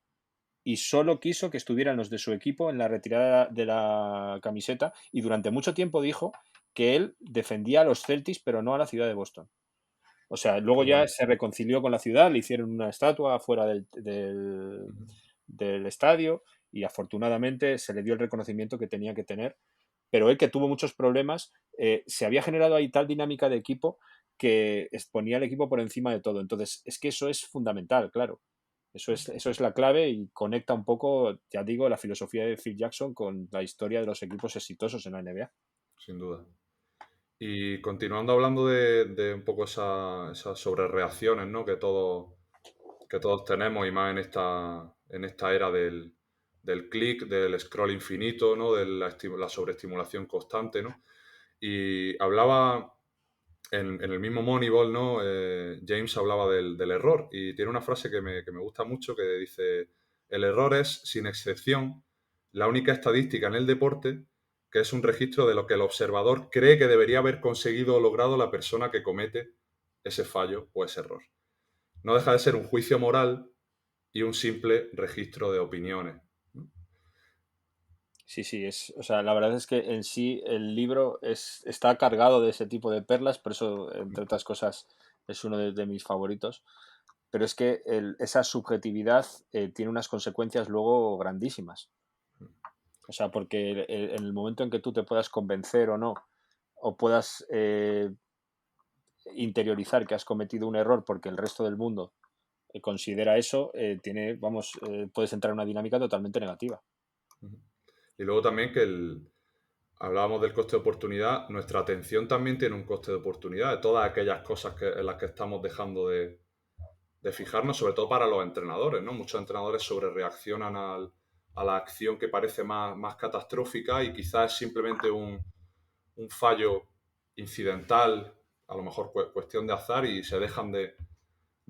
y solo quiso que estuvieran los de su equipo en la retirada de la camiseta y durante mucho tiempo dijo que él defendía a los Celtics pero no a la ciudad de Boston. O sea, luego ya se reconcilió con la ciudad, le hicieron una estatua fuera del estadio y afortunadamente se le dio el reconocimiento que tenía que tener, pero él que tuvo muchos problemas, se había generado ahí tal dinámica de equipo que exponía al equipo por encima de todo. Entonces, es que eso es fundamental, claro. Eso es la clave y conecta un poco, ya digo, la filosofía de Phil Jackson con la historia de los equipos exitosos en la NBA. Sin duda. Y continuando hablando de un poco esas sobrereacciones, ¿no? que todos tenemos y más en esta era del click, del scroll infinito, ¿no? De la sobreestimulación constante, ¿no? Y hablaba en el mismo Moneyball, ¿no? James hablaba del error y tiene una frase que me gusta mucho que dice: el error es, sin excepción, la única estadística en el deporte que es un registro de lo que el observador cree que debería haber conseguido o logrado la persona que comete ese fallo o ese error. No deja de ser un juicio moral y un simple registro de opiniones. Sí, o sea, la verdad es que en sí el libro está cargado de ese tipo de perlas, por eso, entre otras cosas, es uno de mis favoritos. Pero es que esa subjetividad tiene unas consecuencias luego grandísimas. O sea, porque en el momento en que tú te puedas convencer o no, o puedas interiorizar que has cometido un error porque el resto del mundo considera eso, puedes entrar en una dinámica totalmente negativa. Y luego también que hablábamos del coste de oportunidad, nuestra atención también tiene un coste de oportunidad, de todas aquellas cosas en las que estamos dejando de fijarnos, sobre todo para los entrenadores, ¿no? Muchos entrenadores sobrereaccionan a la acción que parece más catastrófica y quizás es simplemente un fallo incidental, a lo mejor cuestión de azar, y se dejan de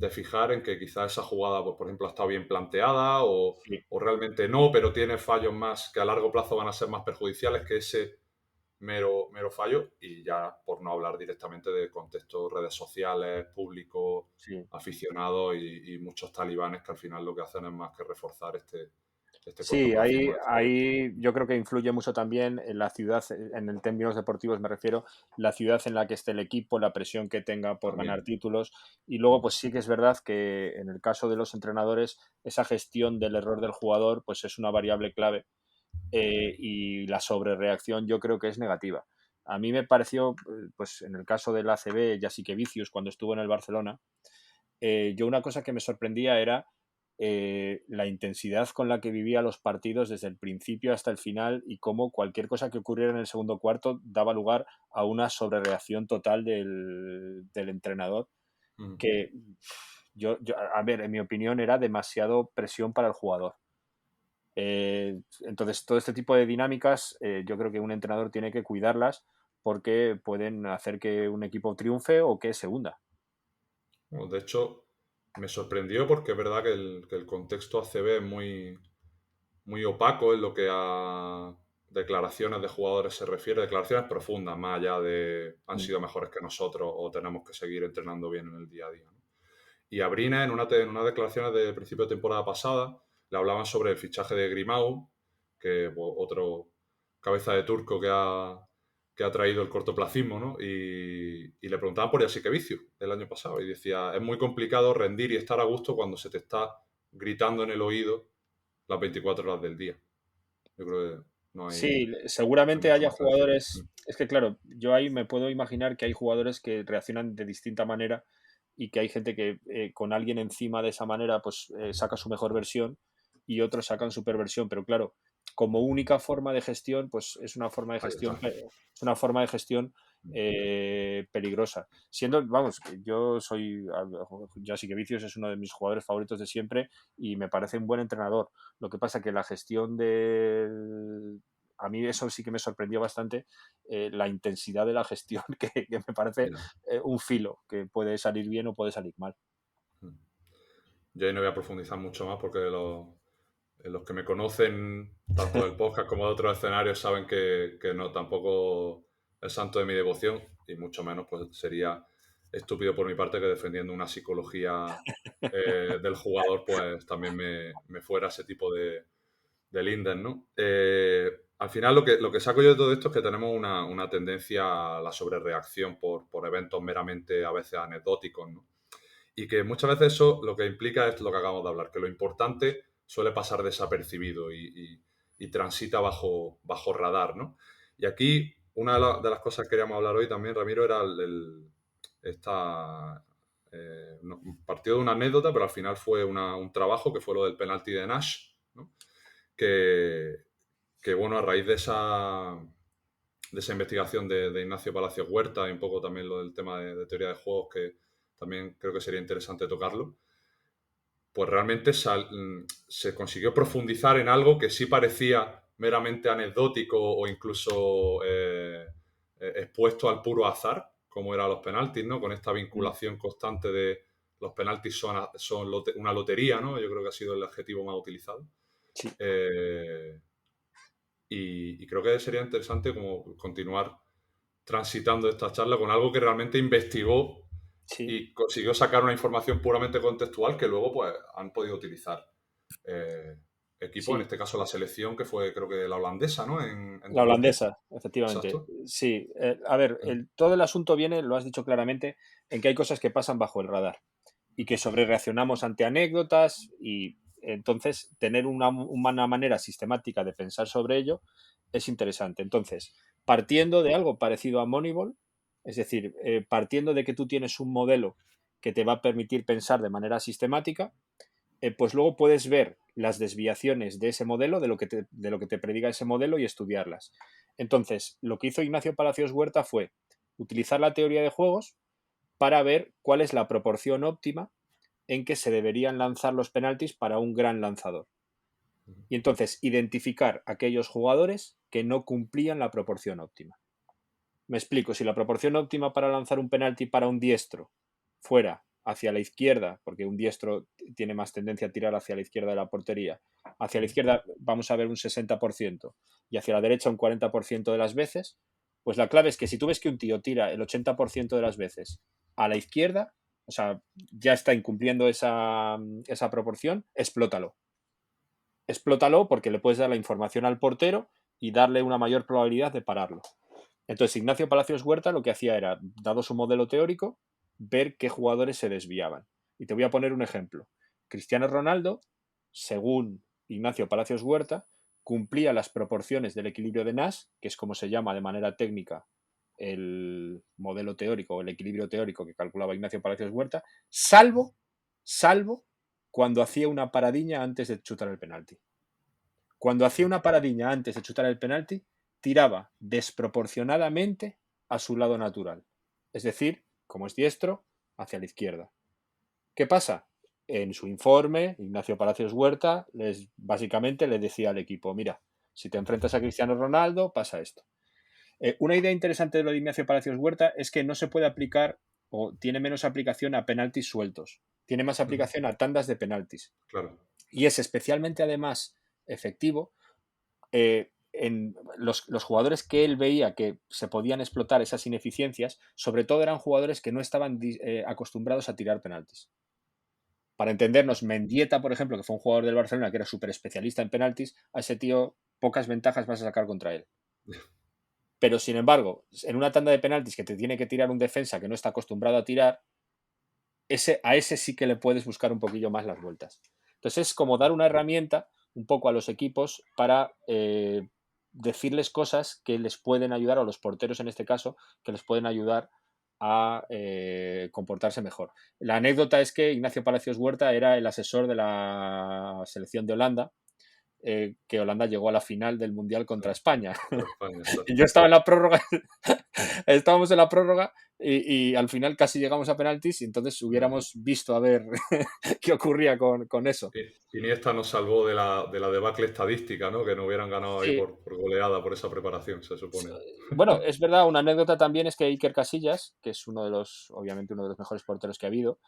fijar en que quizás esa jugada, pues, por ejemplo, ha estado bien planteada o realmente no, pero tiene fallos más que a largo plazo van a ser más perjudiciales que ese mero fallo, y ya por no hablar directamente de contextos, redes sociales, público, Sí. aficionados y muchos talibanes que al final lo que hacen es más que reforzar este Sí, cortoplacismo. ahí yo creo que influye mucho también en la ciudad, en el términos deportivos me refiero, la ciudad en la que esté el equipo, la presión que tenga por También. ganar títulos. Y luego, pues sí que es verdad que en el caso de los entrenadores, esa gestión del error del jugador, pues es una variable clave. Y la sobrereacción yo creo que es negativa. A mí me pareció, pues en el caso del ACB, Jasikevičius, cuando estuvo en el Barcelona, yo una cosa que me sorprendía era la intensidad con la que vivía los partidos desde el principio hasta el final y cómo cualquier cosa que ocurriera en el segundo cuarto daba lugar a una sobrereacción total del entrenador que a ver, en mi opinión era demasiado presión para el jugador. Entonces, todo este tipo de dinámicas yo creo que un entrenador tiene que cuidarlas porque pueden hacer que un equipo triunfe o que se hunda. Bueno, de hecho, me sorprendió porque es verdad que el contexto ACB es muy opaco en lo que a declaraciones de jugadores se refiere, declaraciones profundas, más allá de han sido mejores que nosotros o tenemos que seguir entrenando bien en el día a día, ¿no? Y a Brina, en unas declaraciones de principio de temporada pasada, le hablaban sobre el fichaje de Grimau, que otro cabeza de turco que ha traído el cortoplacismo, ¿no? Y le preguntaban por Jasikevičius el año pasado y decía, es muy complicado rendir y estar a gusto cuando se te está gritando en el oído las 24 horas del día. Yo creo que no hay Sí, seguramente mucho haya más que decir. jugadores. Es que, claro, yo ahí me puedo imaginar que hay jugadores que reaccionan de distinta manera y que hay gente que con alguien encima de esa manera, pues saca su mejor versión y otros sacan su peor versión. Pero claro, como única forma de gestión, pues es una forma de Ahí gestión, está. es una forma de gestión peligrosa. Siendo, vamos, que yo soy, Jasikevičius es uno de mis jugadores favoritos de siempre y me parece un buen entrenador. Lo que pasa que la gestión a mí eso sí que me sorprendió bastante, la intensidad de la gestión, que me parece Mira. un filo, que puede salir bien o puede salir mal. Yo ahí no voy a profundizar mucho más porque los que me conocen, tanto del podcast como de otros escenarios, saben que no tampoco es santo de mi devoción y mucho menos pues sería estúpido por mi parte que defendiendo una psicología del jugador pues también me fuera ese tipo de lindes, ¿no? Al final lo que saco yo de todo esto es que tenemos una tendencia a la sobrereacción por eventos meramente a veces anecdóticos, ¿no? Y que muchas veces eso lo que implica es lo que acabamos de hablar, que lo importante suele pasar desapercibido y transita bajo radar, ¿no? Y aquí una de las cosas que queríamos hablar hoy también, Ramiro, era partió de una anécdota, pero al final fue un trabajo que fue lo del penalti de Nash, ¿no? Que bueno, a raíz de esa investigación de Ignacio Palacios Huerta y un poco también lo del tema de teoría de juegos, que también creo que sería interesante tocarlo, pues realmente se consiguió profundizar en algo que sí parecía meramente anecdótico o incluso expuesto al puro azar, como eran los penaltis, ¿no? Con esta vinculación constante de los penaltis son una lotería, ¿no? Yo creo que ha sido el adjetivo más utilizado. Sí. Y creo que sería interesante como continuar transitando esta charla con algo que realmente investigó Sí. y consiguió sacar una información puramente contextual que luego pues han podido utilizar equipos, Sí. en este caso la selección que fue creo que la holandesa, ¿no? En La 2010. holandesa, efectivamente. Exacto. Sí, a ver, todo el asunto viene, lo has dicho claramente, en que hay cosas que pasan bajo el radar y que sobrereaccionamos ante anécdotas y entonces tener una manera sistemática de pensar sobre ello es interesante. Entonces, partiendo de algo parecido a Moneyball, es decir, partiendo de que tú tienes un modelo que te va a permitir pensar de manera sistemática, pues luego puedes ver las desviaciones de ese modelo, de lo que te prediga ese modelo y estudiarlas. Entonces, lo que hizo Ignacio Palacios Huerta fue utilizar la teoría de juegos para ver cuál es la proporción óptima en que se deberían lanzar los penaltis para un gran lanzador. Y entonces identificar aquellos jugadores que no cumplían la proporción óptima. Me explico, si la proporción óptima para lanzar un penalti para un diestro fuera hacia la izquierda, porque un diestro tiene más tendencia a tirar hacia la izquierda de la portería, hacia la izquierda vamos a ver un 60% y hacia la derecha un 40% de las veces, pues la clave es que si tú ves que un tío tira el 80% de las veces a la izquierda, o sea, ya está incumpliendo esa proporción, explótalo. Explótalo porque le puedes dar la información al portero y darle una mayor probabilidad de pararlo. Entonces, Ignacio Palacios Huerta lo que hacía era, dado su modelo teórico, ver qué jugadores se desviaban. Y te voy a poner un ejemplo. Cristiano Ronaldo, según Ignacio Palacios Huerta, cumplía las proporciones del equilibrio de Nash, que es como se llama de manera técnica el modelo teórico o el equilibrio teórico que calculaba Ignacio Palacios Huerta, salvo cuando hacía una paradiña antes de chutar el penalti. Cuando hacía una paradiña antes de chutar el penalti, tiraba desproporcionadamente a su lado natural. Es decir, como es diestro, hacia la izquierda. ¿Qué pasa? En su informe, Ignacio Palacios Huerta básicamente le decía al equipo, mira, si te enfrentas a Cristiano Ronaldo, pasa esto. Una idea interesante de lo de Ignacio Palacios Huerta es que no se puede aplicar o tiene menos aplicación a penaltis sueltos. Tiene más aplicación a tandas de penaltis. Claro. Y es especialmente además efectivo en los jugadores que él veía que se podían explotar esas ineficiencias, sobre todo eran jugadores que no estaban acostumbrados a tirar penaltis. Para entendernos, Mendieta, por ejemplo, que fue un jugador del Barcelona que era súper especialista en penaltis, a ese tío pocas ventajas vas a sacar contra él. Pero, sin embargo, en una tanda de penaltis que te tiene que tirar un defensa que no está acostumbrado a tirar, a ese sí que le puedes buscar un poquillo más las vueltas. Entonces es como dar una herramienta un poco a los equipos para decirles cosas que les pueden ayudar, a los porteros en este caso, que les pueden ayudar a comportarse mejor. La anécdota es que Ignacio Palacios Huerta era el asesor de la selección de Holanda, que Holanda llegó a la final del Mundial contra España. Y yo estaba en la prórroga, estábamos en la prórroga y al final casi llegamos a penaltis y entonces hubiéramos visto a ver qué ocurría con eso. Iniesta nos salvó de la debacle estadística, ¿no? Que no hubieran ganado ahí Sí. por goleada por esa preparación, se supone. Bueno, es verdad, una anécdota también es que Iker Casillas, que es obviamente uno de los mejores porteros que ha habido,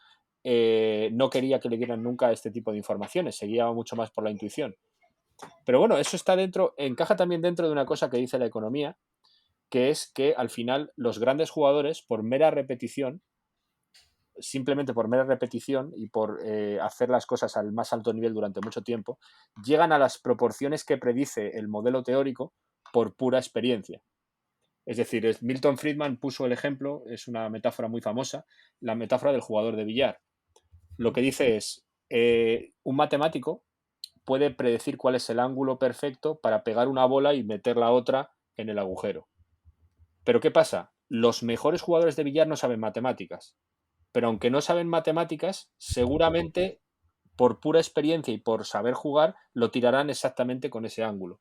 no quería que le dieran nunca este tipo de informaciones, seguía mucho más por la intuición. Pero bueno, eso encaja también dentro de una cosa que dice la economía, que es que al final los grandes jugadores, por mera repetición, simplemente por mera repetición y por hacer las cosas al más alto nivel durante mucho tiempo, llegan a las proporciones que predice el modelo teórico por pura experiencia. Es decir, Milton Friedman puso el ejemplo, es una metáfora muy famosa, la metáfora del jugador de billar. Lo que dice es, un matemático puede predecir cuál es el ángulo perfecto para pegar una bola y meter la otra en el agujero. Pero ¿qué pasa? Los mejores jugadores de billar no saben matemáticas. Pero aunque no saben matemáticas, seguramente por pura experiencia y por saber jugar, lo tirarán exactamente con ese ángulo.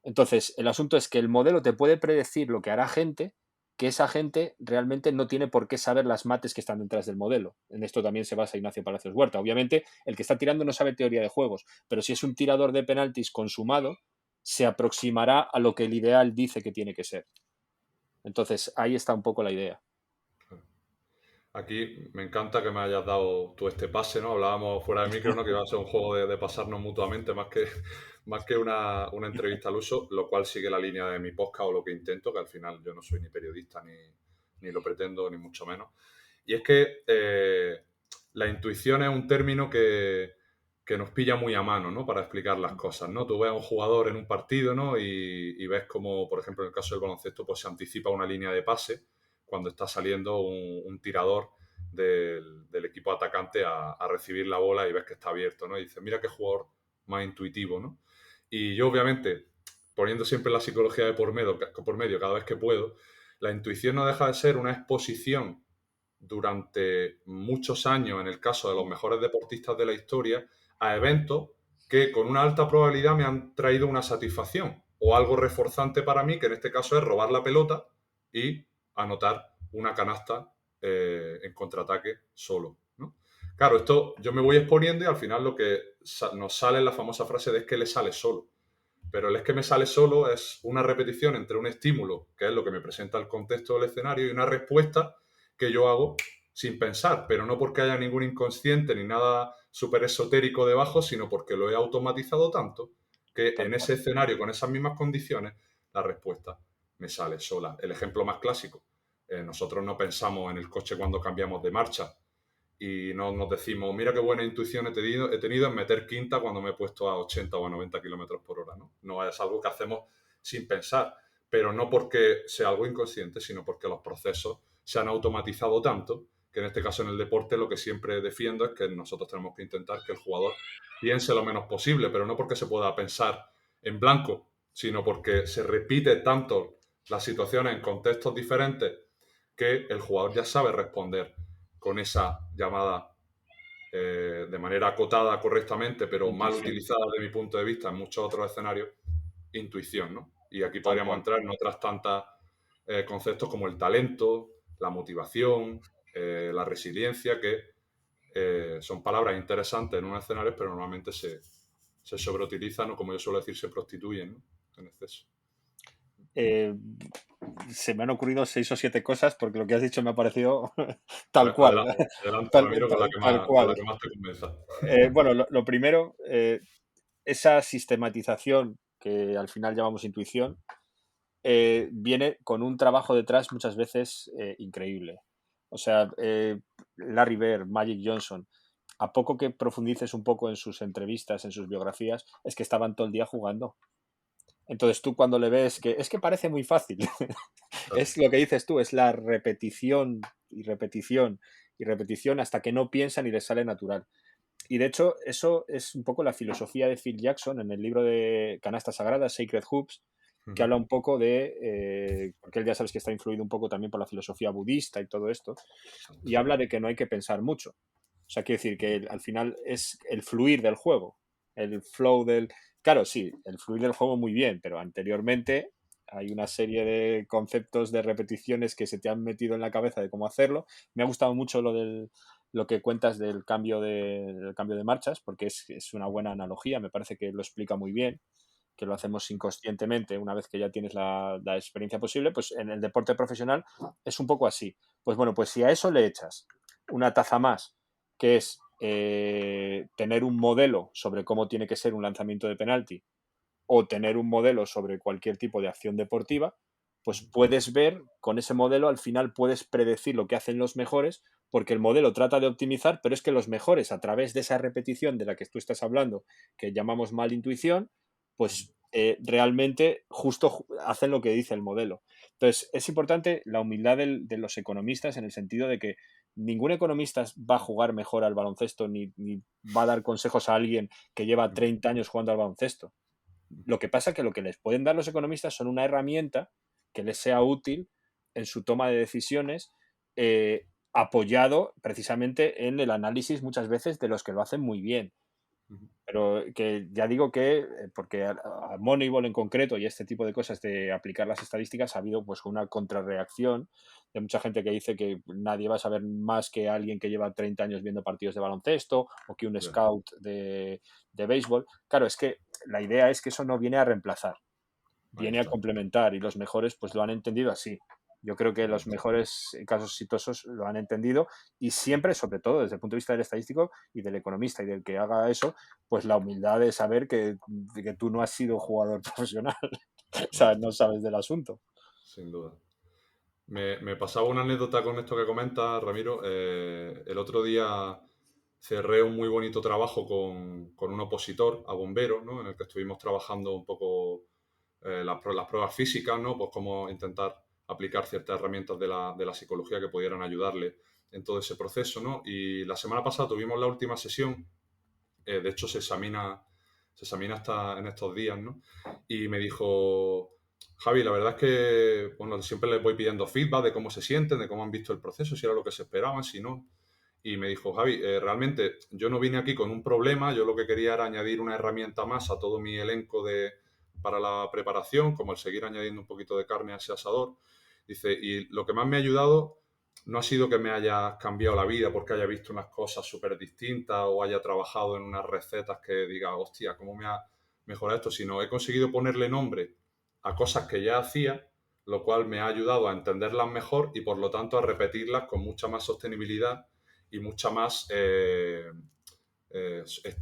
Entonces, el asunto es que el modelo te puede predecir lo que hará gente, que esa gente realmente no tiene por qué saber las mates que están detrás del modelo. En esto también se basa Ignacio Palacios Huerta. Obviamente, el que está tirando no sabe teoría de juegos, pero si es un tirador de penaltis consumado, se aproximará a lo que el ideal dice que tiene que ser. Entonces, ahí está un poco la idea. Aquí me encanta que me hayas dado tú este pase, ¿no? Hablábamos fuera de micro, ¿no? Que iba a ser un juego de pasarnos mutuamente más que una entrevista al uso, lo cual sigue la línea de mi podcast o lo que intento, que al final yo no soy ni periodista ni lo pretendo, ni mucho menos. Y es que la intuición es un término que nos pilla muy a mano, ¿no? Para explicar las cosas, ¿no? Tú ves a un jugador en un partido, ¿no? Y ves como, por ejemplo, en el caso del baloncesto, pues se anticipa una línea de pase cuando está saliendo un tirador del equipo atacante a recibir la bola y ves que está abierto, ¿no? Y dices, mira qué jugador más intuitivo, ¿no? Y yo, obviamente, poniendo siempre la psicología de por medio cada vez que puedo, la intuición no deja de ser una exposición durante muchos años, en el caso de los mejores deportistas de la historia, a eventos que con una alta probabilidad me han traído una satisfacción o algo reforzante para mí, que en este caso es robar la pelota y anotar una canasta en contraataque solo, ¿no? Claro, esto yo me voy exponiendo y al final lo que nos sale es la famosa frase de es que le sale solo. Pero el es que me sale solo es una repetición entre un estímulo, que es lo que me presenta el contexto del escenario, y una respuesta que yo hago sin pensar, pero no porque haya ningún inconsciente ni nada súper esotérico debajo, sino porque lo he automatizado tanto que Tal en cual. ese escenario, con esas mismas condiciones, la respuesta me sale sola. El ejemplo más clásico, nosotros no pensamos en el coche cuando cambiamos de marcha y no nos decimos, mira qué buena intuición he tenido en meter quinta cuando me he puesto a 80 o a 90 kilómetros por hora. ¿No? No es algo que hacemos sin pensar, pero no porque sea algo inconsciente, sino porque los procesos se han automatizado tanto que en este caso en el deporte lo que siempre defiendo es que nosotros tenemos que intentar que el jugador piense lo menos posible, pero no porque se pueda pensar en blanco, sino porque se repite tanto las situaciones en contextos diferentes que el jugador ya sabe responder con esa llamada de manera acotada correctamente, pero mal Intuición, utilizada desde mi punto de vista en muchos otros escenarios, intuición, ¿no? Y aquí tal podríamos cual. entrar en otras tantas conceptos como el talento, la motivación, la resiliencia, que son palabras interesantes en un escenario, pero normalmente se sobreutilizan o, como yo suelo decir, se prostituyen, ¿no? En exceso. Eh, Se me han ocurrido 6 o 7 cosas porque lo que has dicho me ha parecido tal Pues cual. adelante, Tal, Ramiro, tal con la cual. que más te convenza. Bueno, lo primero, esa sistematización que al final llamamos intuición, viene con un trabajo detrás muchas veces increíble. O sea, Larry Bird, Magic Johnson, a poco que profundices un poco en sus entrevistas, en sus biografías, es que estaban todo el día jugando. Entonces tú cuando le ves que es que parece muy fácil, Claro. es lo que dices tú, es la repetición y repetición y repetición hasta que no piensan y les sale natural. Y de hecho, eso es un poco la filosofía de Phil Jackson en el libro de Canastas Sagradas, Sacred Hoops, que habla un poco de, porque él ya sabes que está influido un poco también por la filosofía budista y todo esto, y habla de que no hay que pensar mucho. O sea, quiere decir que al final es el fluir del juego, el flow del... Claro, sí, el fluir del juego muy bien, pero anteriormente hay una serie de conceptos de repeticiones que se te han metido en la cabeza de cómo hacerlo. Me ha gustado mucho lo que cuentas del cambio de marchas, porque es una buena analogía, me parece que lo explica muy bien, que lo hacemos inconscientemente una vez que ya tienes la experiencia posible, pues en el deporte profesional es un poco así. Pues bueno, pues si a eso le echas una taza más, que es tener un modelo sobre cómo tiene que ser un lanzamiento de penalti o tener un modelo sobre cualquier tipo de acción deportiva, pues puedes ver con ese modelo, al final puedes predecir lo que hacen los mejores, porque el modelo trata de optimizar, pero es que los mejores, a través de esa repetición de la que tú estás hablando, que llamamos mal intuición, pues realmente justo hacen lo que dice el modelo. Entonces, es importante la humildad de los economistas en el sentido de que ningún economista va a jugar mejor al baloncesto ni va a dar consejos a alguien que lleva 30 años jugando al baloncesto. Lo que pasa es que lo que les pueden dar los economistas son una herramienta que les sea útil en su toma de decisiones, apoyado precisamente en el análisis muchas veces de los que lo hacen muy bien. Pero que ya digo que, porque a Moneyball en concreto y este tipo de cosas de aplicar las estadísticas, ha habido pues una contrarreacción de mucha gente que dice que nadie va a saber más que alguien que lleva 30 años viendo partidos de baloncesto o que un Ya, scout de béisbol. Claro, es que la idea es que eso no viene a reemplazar, ahí viene a está. complementar y los mejores pues lo han entendido así. Yo creo que los mejores casos exitosos lo han entendido y siempre, sobre todo desde el punto de vista del estadístico y del economista y del que haga eso, pues la humildad de saber que tú no has sido jugador profesional, o sea, no sabes del asunto. Sin duda. Me pasaba una anécdota con esto que comenta Ramiro. El otro día cerré un muy bonito trabajo con un opositor a bombero, ¿no? En el que estuvimos trabajando un poco las pruebas físicas, ¿no? Pues cómo intentar aplicar ciertas herramientas de la psicología que pudieran ayudarle en todo ese proceso, ¿no? Y la semana pasada tuvimos la última sesión, de hecho se examina hasta en estos días, ¿no? Y me dijo, Javi, la verdad es que, bueno, siempre les voy pidiendo feedback de cómo se sienten, de cómo han visto el proceso, si era lo que se esperaban, si no. Y me dijo, Javi, realmente yo no vine aquí con un problema, yo lo que quería era añadir una herramienta más a todo mi elenco para la preparación, como el seguir añadiendo un poquito de carne a ese asador. Dice, y lo que más me ha ayudado no ha sido que me haya cambiado la vida porque haya visto unas cosas súper distintas o haya trabajado en unas recetas que diga, hostia, ¿cómo me ha mejorado esto? Sino he conseguido ponerle nombre a cosas que ya hacía, lo cual me ha ayudado a entenderlas mejor y por lo tanto a repetirlas con mucha más sostenibilidad y mucha más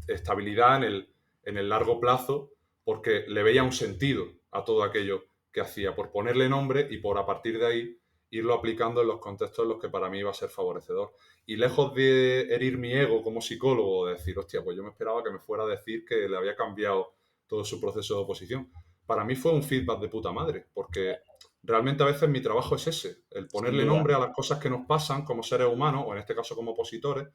estabilidad en el largo plazo, porque le veía un sentido a todo aquello que hacía, por ponerle nombre y por a partir de ahí irlo aplicando en los contextos en los que para mí iba a ser favorecedor. Y lejos de herir mi ego como psicólogo, de decir, hostia, pues yo me esperaba que me fuera a decir que le había cambiado todo su proceso de oposición. Para mí fue un feedback de puta madre, porque realmente a veces mi trabajo es ese, el Sin ponerle duda. nombre a las cosas que nos pasan como seres humanos, o en este caso como opositores,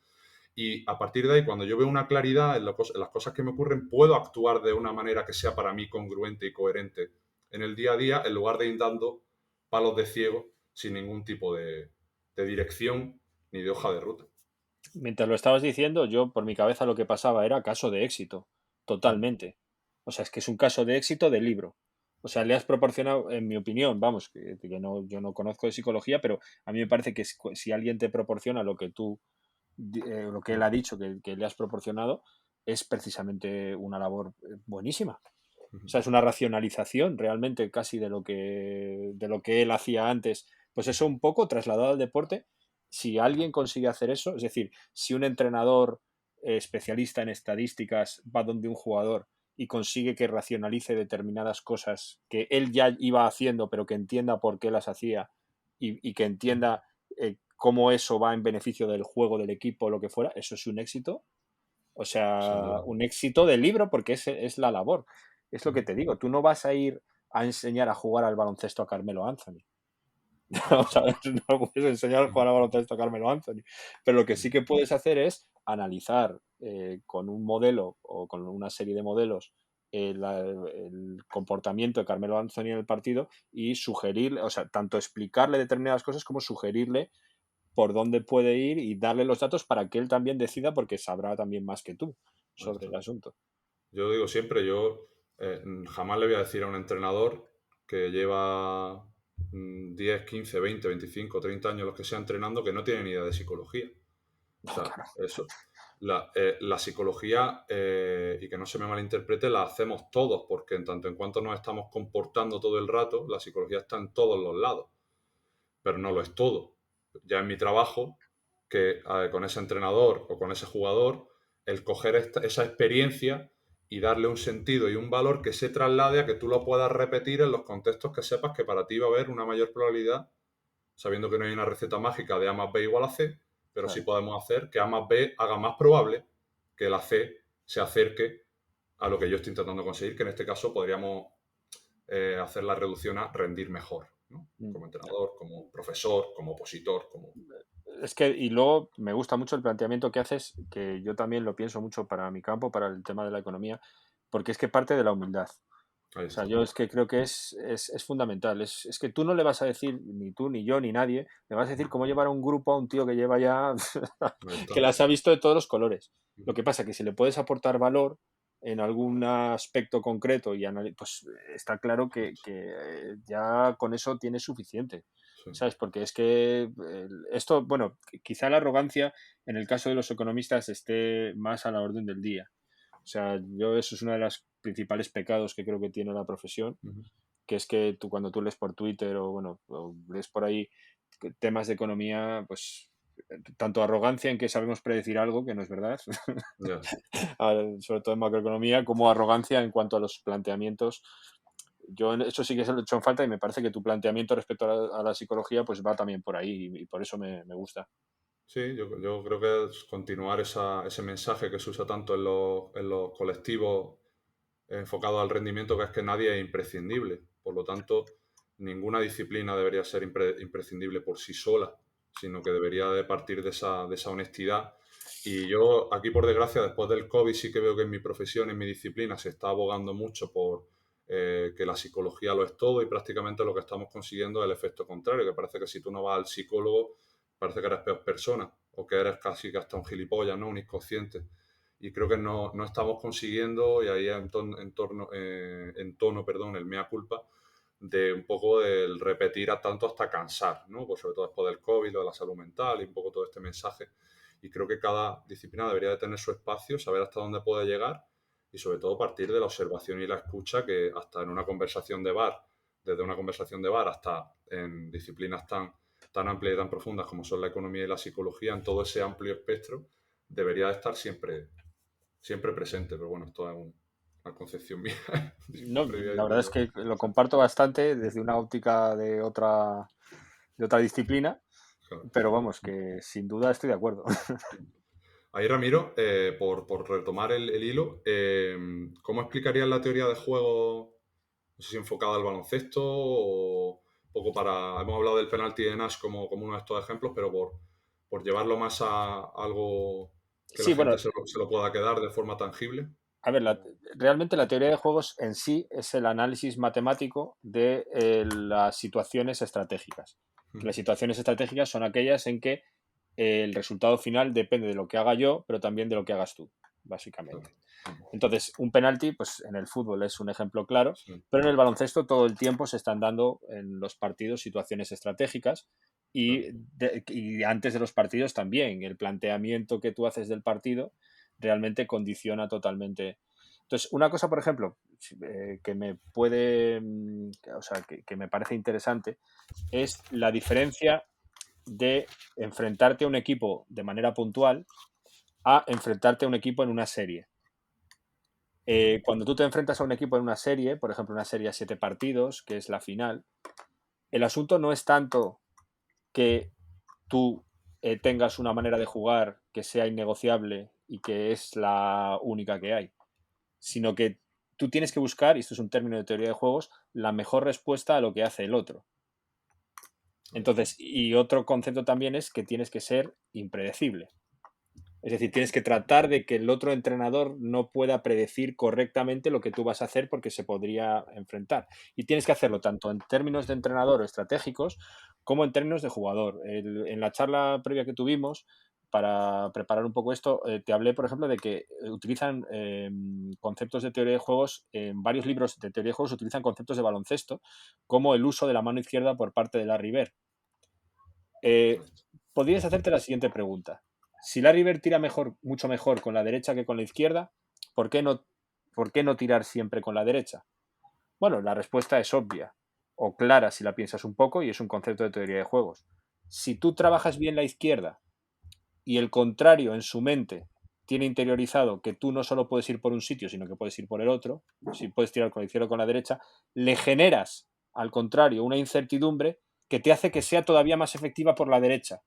y a partir de ahí, cuando yo veo una claridad en las cosas que me ocurren, puedo actuar de una manera que sea para mí congruente y coherente en el día a día, en lugar de ir dando palos de ciego sin ningún tipo de dirección ni de hoja de ruta. Mientras lo estabas diciendo, yo por mi cabeza lo que pasaba era caso de éxito, totalmente. O sea, es que es un caso de éxito del libro. O sea, le has proporcionado, en mi opinión, vamos, que no, yo no conozco de psicología, pero a mí me parece que si alguien te proporciona lo que lo que él ha dicho que le has proporcionado, es precisamente una labor buenísima. O sea, es una racionalización realmente casi de lo que él hacía antes. Pues eso un poco trasladado al deporte. Si alguien consigue hacer eso, es decir, si un entrenador especialista en estadísticas va donde un jugador y consigue que racionalice determinadas cosas que él ya iba haciendo, pero que entienda por qué las hacía y que entienda cómo eso va en beneficio del juego, del equipo, lo que fuera, eso es un éxito. O Sin sea, duda. un éxito del libro porque es la labor. Es lo que te digo, tú no vas a ir a enseñar a jugar al baloncesto a Carmelo Anthony. No, ¿sabes? No puedes enseñar a jugar al baloncesto a Carmelo Anthony. Pero lo que sí que puedes hacer es analizar con un modelo o con una serie de modelos el comportamiento de Carmelo Anthony en el partido y sugerirle, o sea, tanto explicarle determinadas cosas como sugerirle por dónde puede ir y darle los datos para que él también decida porque sabrá también más que tú Ahí sobre el está. asunto. Yo digo siempre, yo jamás le voy a decir a un entrenador que lleva 10, 15, 20, 25, 30 años, los que sea entrenando, que no tiene ni idea de psicología. O No, sea, claro. eso. La psicología, y que no se me malinterprete, la hacemos todos, porque en tanto en cuanto nos estamos comportando todo el rato, la psicología está en todos los lados, pero no lo es todo. Ya en mi trabajo, que con ese entrenador o con ese jugador, el coger esa experiencia y darle un sentido y un valor que se traslade a que tú lo puedas repetir en los contextos que sepas que para ti va a haber una mayor probabilidad, sabiendo que no hay una receta mágica de A más B igual a C, pero sí Claro. podemos hacer que A más B haga más probable que la C se acerque a lo que yo estoy intentando conseguir, que en este caso podríamos hacer la reducción a rendir mejor, ¿no? Mm. Como entrenador, como profesor, como opositor, como... Es que, y luego me gusta mucho el planteamiento que haces, que yo también lo pienso mucho para mi campo, para el tema de la economía, porque es que parte de la humildad. Ahí O sea, está. yo es que creo que es fundamental. Es que tú no le vas a decir, ni tú, ni yo, ni nadie, le vas a decir cómo llevar a un grupo a un tío que lleva ya, Ahí está. que las ha visto de todos los colores. Lo Ujú. que pasa es que si le puedes aportar valor en algún aspecto concreto, pues está claro que ya con eso tienes suficiente. Sí. ¿Sabes? Porque es que esto, bueno, quizá la arrogancia en el caso de los economistas esté más a la orden del día. O sea, yo eso es uno de los principales pecados que creo que tiene la profesión, Ujú. que es que cuando tú lees por Twitter o lees por ahí temas de economía, pues tanto arrogancia en que sabemos predecir algo que no es verdad, Ya. sobre todo en macroeconomía, como arrogancia en cuanto a los planteamientos. Yo eso sí que se lo he hecho en falta y me parece que tu planteamiento respecto a la psicología pues va también por ahí y por eso me gusta. Sí, yo creo que es continuar ese mensaje que se usa tanto en los colectivos enfocado al rendimiento, que es que nadie es imprescindible. Por lo tanto, ninguna disciplina debería ser imprescindible por sí sola, sino que debería de partir de esa honestidad. Y yo aquí, por desgracia, después del COVID, sí que veo que en mi profesión, en mi disciplina, se está abogando mucho por que la psicología lo es todo y prácticamente lo que estamos consiguiendo es el efecto contrario, que parece que si tú no vas al psicólogo, parece que eres peor persona o que eres casi que hasta un gilipollas, ¿no? Un inconsciente. Y creo que no estamos consiguiendo, y ahí entono el mea culpa, de un poco del repetir a tanto hasta cansar, ¿no? Pues sobre todo después del COVID, lo de la salud mental y un poco todo este mensaje. Y creo que cada disciplina debería de tener su espacio, saber hasta dónde puede llegar y sobre todo partir de la observación y la escucha, que hasta en una conversación de bar, desde una conversación de bar hasta en disciplinas tan amplias y tan profundas como son la economía y la psicología, en todo ese amplio espectro, debería de estar siempre presente, pero bueno, esto es una concepción mía. No, previa, la yo verdad es creo. que lo comparto bastante desde una óptica de otra disciplina, Claro. pero vamos, que sin duda estoy de acuerdo. Ahí, Ramiro, por retomar el hilo, ¿cómo explicarías la teoría de juego, no sé si enfocada al baloncesto o un poco para... Hemos hablado del penalti de Nash como uno de estos ejemplos, pero por llevarlo más a algo que la Sí, bueno, gente se lo pueda quedar de forma tangible. a ver, realmente la teoría de juegos en sí es el análisis matemático de las situaciones estratégicas. Que las situaciones estratégicas son aquellas en que el resultado final depende de lo que haga yo, pero también de lo que hagas tú, básicamente. Entonces, un penalti, pues en el fútbol es un ejemplo claro, Sí. pero en el baloncesto todo el tiempo se están dando en los partidos situaciones estratégicas y antes de los partidos también. El planteamiento que tú haces del partido realmente condiciona totalmente. Entonces, una cosa, por ejemplo, que me puede, o sea, que me parece interesante, es la diferencia de enfrentarte a un equipo de manera puntual a enfrentarte a un equipo en una serie. Cuando tú te enfrentas a un equipo en una serie, por ejemplo, una serie a 7 partidos, que es la final, el asunto no es tanto que tú tengas una manera de jugar que sea innegociable y que es la única que hay, sino que tú tienes que buscar, y esto es un término de teoría de juegos, la mejor respuesta a lo que hace el otro. Entonces, y otro concepto también es que tienes que ser impredecible. Es decir, tienes que tratar de que el otro entrenador no pueda predecir correctamente lo que tú vas a hacer porque se podría enfrentar. Y tienes que hacerlo tanto en términos de entrenador o estratégicos como en términos de jugador. En la charla previa que tuvimos, para preparar un poco esto, te hablé, por ejemplo, de que utilizan conceptos de teoría de juegos, en varios libros de teoría de juegos utilizan conceptos de baloncesto, como el uso de la mano izquierda por parte de Larry Bird. Podrías hacerte la siguiente pregunta. Si Larry Bird tira mucho mejor con la derecha que con la izquierda, ¿por qué no tirar siempre con la derecha? Bueno, la respuesta es obvia o clara si la piensas un poco y es un concepto de teoría de juegos. Si tú trabajas bien la izquierda y el contrario en su mente tiene interiorizado que tú no solo puedes ir por un sitio, sino que puedes ir por el otro, si puedes tirar con la izquierda o con la derecha, le generas, al contrario, una incertidumbre que te hace que sea todavía más efectiva por la derecha.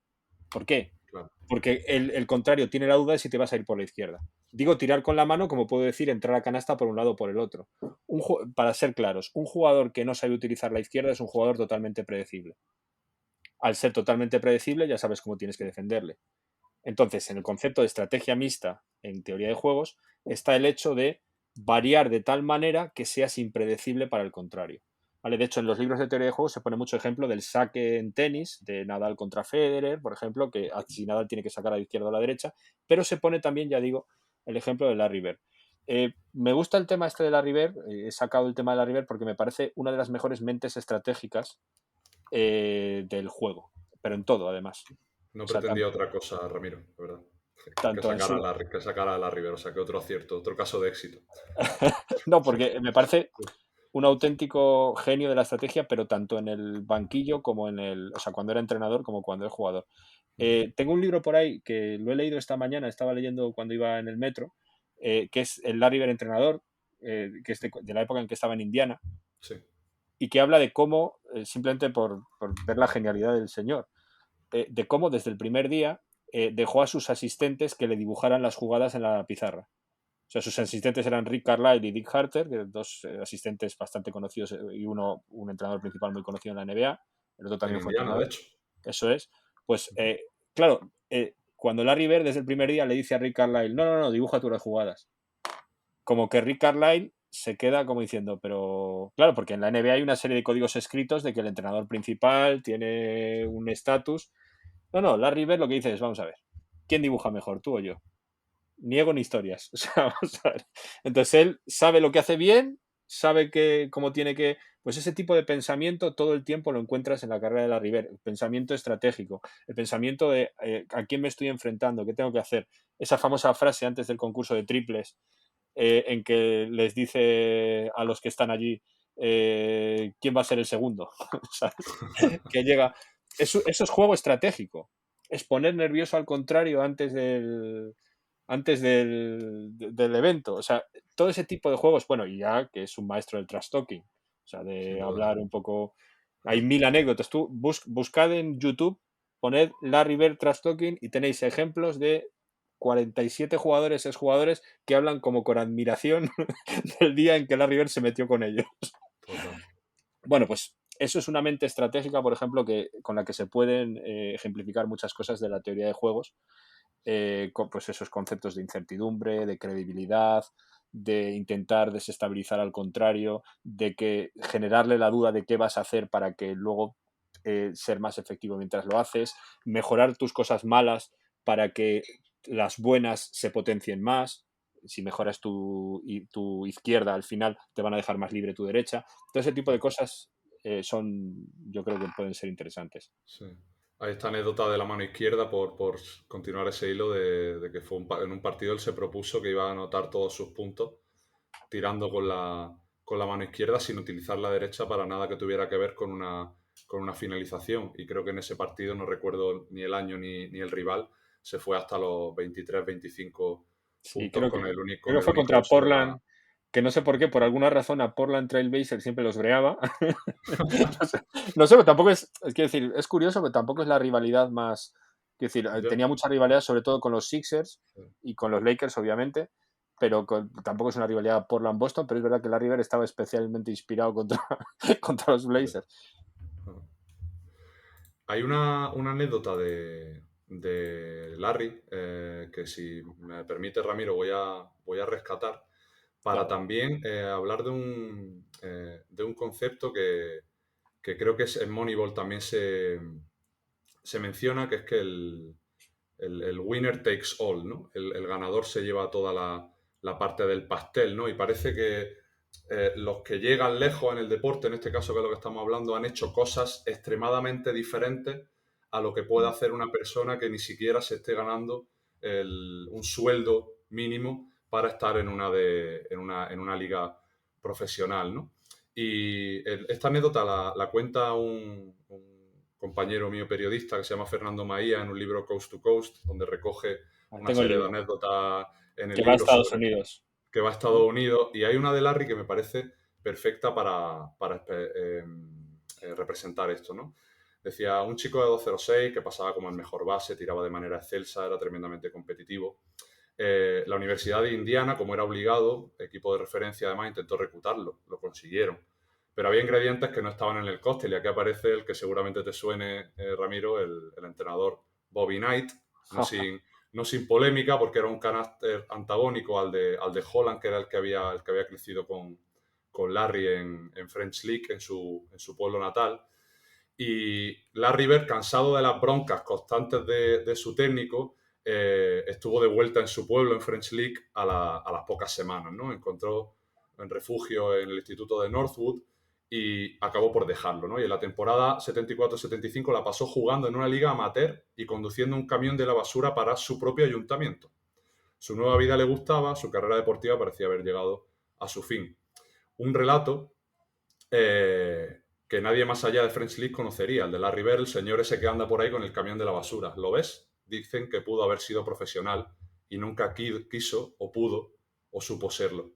¿Por qué? Claro. Porque el contrario tiene la duda de si te vas a ir por la izquierda. Digo tirar con la mano, como puedo decir, entrar a canasta por un lado o por el otro. Para ser claros, un jugador que no sabe utilizar la izquierda es un jugador totalmente predecible. Al ser totalmente predecible, ya sabes cómo tienes que defenderle. Entonces, en el concepto de estrategia mixta en teoría de juegos, está el hecho de variar de tal manera que seas impredecible para el contrario. ¿Vale? De hecho, en los libros de teoría de juegos se pone mucho ejemplo del saque en tenis, de Nadal contra Federer, por ejemplo, que si Nadal tiene que sacar a la izquierda o a la derecha, pero se pone también, ya digo, el ejemplo de Larry Bird. Me gusta el tema este de Larry Bird, he sacado el tema de Larry Bird porque me parece una de las mejores mentes estratégicas del juego, pero en todo, además. No O sea, pretendía otra cosa, Ramiro, de verdad. Que tanto en su... sacara a la Rivera, o sea, que otro acierto, otro caso de éxito. No, porque me parece un auténtico genio de la estrategia, pero tanto en el banquillo como o sea, cuando era entrenador como cuando es jugador. Tengo un libro por ahí que lo he leído esta mañana, estaba leyendo cuando iba en el metro, que es el Larry Bird entrenador, que es de la época en que estaba en Indiana, Sí. y que habla de cómo, simplemente por ver la genialidad del señor, de cómo desde el primer día dejó a sus asistentes que le dibujaran las jugadas en la pizarra. O sea, sus asistentes eran Rick Carlisle y Dick Harter, que dos asistentes bastante conocidos, y uno, un entrenador principal muy conocido en la NBA, el otro En también fue Indiana, de entrenador. hecho. Eso es. Pues, claro, cuando Larry Bird desde el primer día le dice a Rick Carlisle, no, dibuja tú las jugadas. Como que Rick Carlisle se queda como diciendo, pero claro, porque en la NBA hay una serie de códigos escritos de que el entrenador principal tiene un estatus. No, Larry Bird lo que dice es, vamos a ver, ¿quién dibuja mejor, tú o yo? Ni ego ni historias. O sea, vamos a ver. Entonces él sabe lo que hace bien, sabe cómo tiene que. Pues ese tipo de pensamiento todo el tiempo lo encuentras en la carrera de Larry Bird. El pensamiento estratégico, el pensamiento de a quién me estoy enfrentando, qué tengo que hacer. Esa famosa frase antes del concurso de triples, en que les dice a los que están allí quién va a ser el segundo. ¿Sabes? Que llega. Eso es juego estratégico. Es poner nervioso al contrario antes del evento. O sea, todo ese tipo de juegos, bueno, y ya que es un maestro del trash talking, o sea, Sin de duda. hablar un poco. Hay 1000 anécdotas. Tú buscad en YouTube, poned Larry Bird trash talking y tenéis ejemplos de 47 jugadores, exjugadores que hablan como con admiración del día en que Larry Bird se metió con ellos. Total. Bueno, pues eso es una mente estratégica, por ejemplo, con la que se pueden ejemplificar muchas cosas de la teoría de juegos. Pues esos conceptos de incertidumbre, de credibilidad, de intentar desestabilizar al contrario, de que generarle la duda de qué vas a hacer para que luego ser más efectivo mientras lo haces, mejorar tus cosas malas para que las buenas se potencien más. Si mejoras tu izquierda, al final te van a dejar más libre tu derecha. Todo ese tipo de cosas yo creo que pueden ser interesantes. Sí. Hay esta anécdota de la mano izquierda, por continuar ese hilo, de que en un partido él se propuso que iba a anotar todos sus puntos tirando con la mano izquierda sin utilizar la derecha para nada que tuviera que ver con una finalización. Y creo que en ese partido, no recuerdo ni el año ni el rival, se fue hasta los 23, 25 Sí, puntos con el creo que fue único contra uso de la... Portland, que no sé por qué, por alguna razón a Portland Trail Blazers siempre los breaba. No sé, pero tampoco quiero decir, es curioso, pero tampoco es la rivalidad más. Quiero decir, Yo- tenía mucha rivalidad, sobre todo con los Sixers y con los Lakers, obviamente, pero tampoco es una rivalidad Portland-Boston, pero es verdad que Larry Bird estaba especialmente inspirado contra los Blazers. Hay una anécdota de Larry que, si me permite, Ramiro, voy a rescatar para Claro. también hablar de un concepto que creo que en Moneyball también se menciona, que es que el winner takes all, ¿no? El ganador se lleva toda la parte del pastel, ¿no? Y parece que los que llegan lejos en el deporte, en este caso que es lo que estamos hablando, han hecho cosas extremadamente diferentes a lo que puede hacer una persona que ni siquiera se esté ganando un sueldo mínimo para estar en una liga profesional, ¿no? Y esta anécdota la cuenta un compañero mío periodista que se llama Fernando Maía en un libro Coast to Coast, donde recoge una Tengo el serie de libro, anécdotas en el que va a libro Estados sobre Unidos. que va a Estados Unidos, y hay una de Larry que me parece perfecta para representar esto, ¿no? Decía, un chico de 2.06 que pasaba como el mejor base, tiraba de manera excelsa, era tremendamente competitivo. La Universidad de Indiana, como era obligado, equipo de referencia además, intentó reclutarlo, lo consiguieron. Pero había ingredientes que no estaban en el cóctel, y aquí aparece el que seguramente te suene, Ramiro, el entrenador Bobby Knight, no sin polémica, porque era un carácter antagónico al de Holland, que era el que había crecido con Larry en French League, en su pueblo natal. Y Larry Bird, cansado de las broncas constantes de su técnico, estuvo de vuelta en su pueblo, en French League, a las pocas semanas, ¿no? Encontró en refugio en el instituto de Northwood y acabó por dejarlo, ¿no? Y en la temporada 74-75 la pasó jugando en una liga amateur y conduciendo un camión de la basura para su propio ayuntamiento. Su nueva vida le gustaba, su carrera deportiva parecía haber llegado a su fin. Un relato que nadie más allá de French League conocería, el de Larry Bird, el señor ese que anda por ahí con el camión de la basura. ¿Lo ves? Dicen que pudo haber sido profesional y nunca quiso o pudo o supo serlo.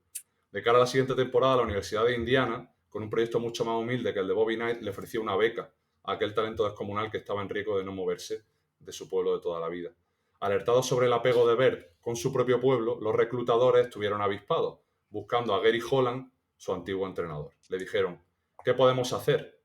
De cara a la siguiente temporada, la Universidad de Indiana, con un proyecto mucho más humilde que el de Bobby Knight, le ofreció una beca a aquel talento descomunal que estaba en riesgo de no moverse de su pueblo de toda la vida. Alertados sobre el apego de Bird con su propio pueblo, los reclutadores estuvieron avispados, buscando a Gary Holland, su antiguo entrenador. Le dijeron, ¿qué podemos hacer?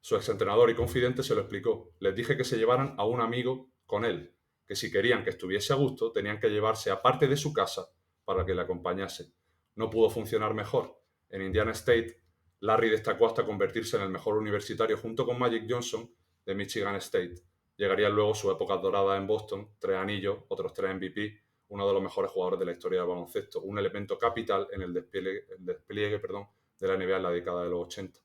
Su exentrenador y confidente se lo explicó. Les dije que se llevaran a un amigo con él, que si querían que estuviese a gusto, tenían que llevarse aparte de su casa para que le acompañase. No pudo funcionar mejor. En Indiana State, Larry destacó hasta convertirse en el mejor universitario junto con Magic Johnson de Michigan State. Llegarían luego su época dorada en Boston, 3 anillos, otros 3 MVP, uno de los mejores jugadores de la historia del baloncesto, un elemento capital en el despliegue de la NBA en la década de los 80.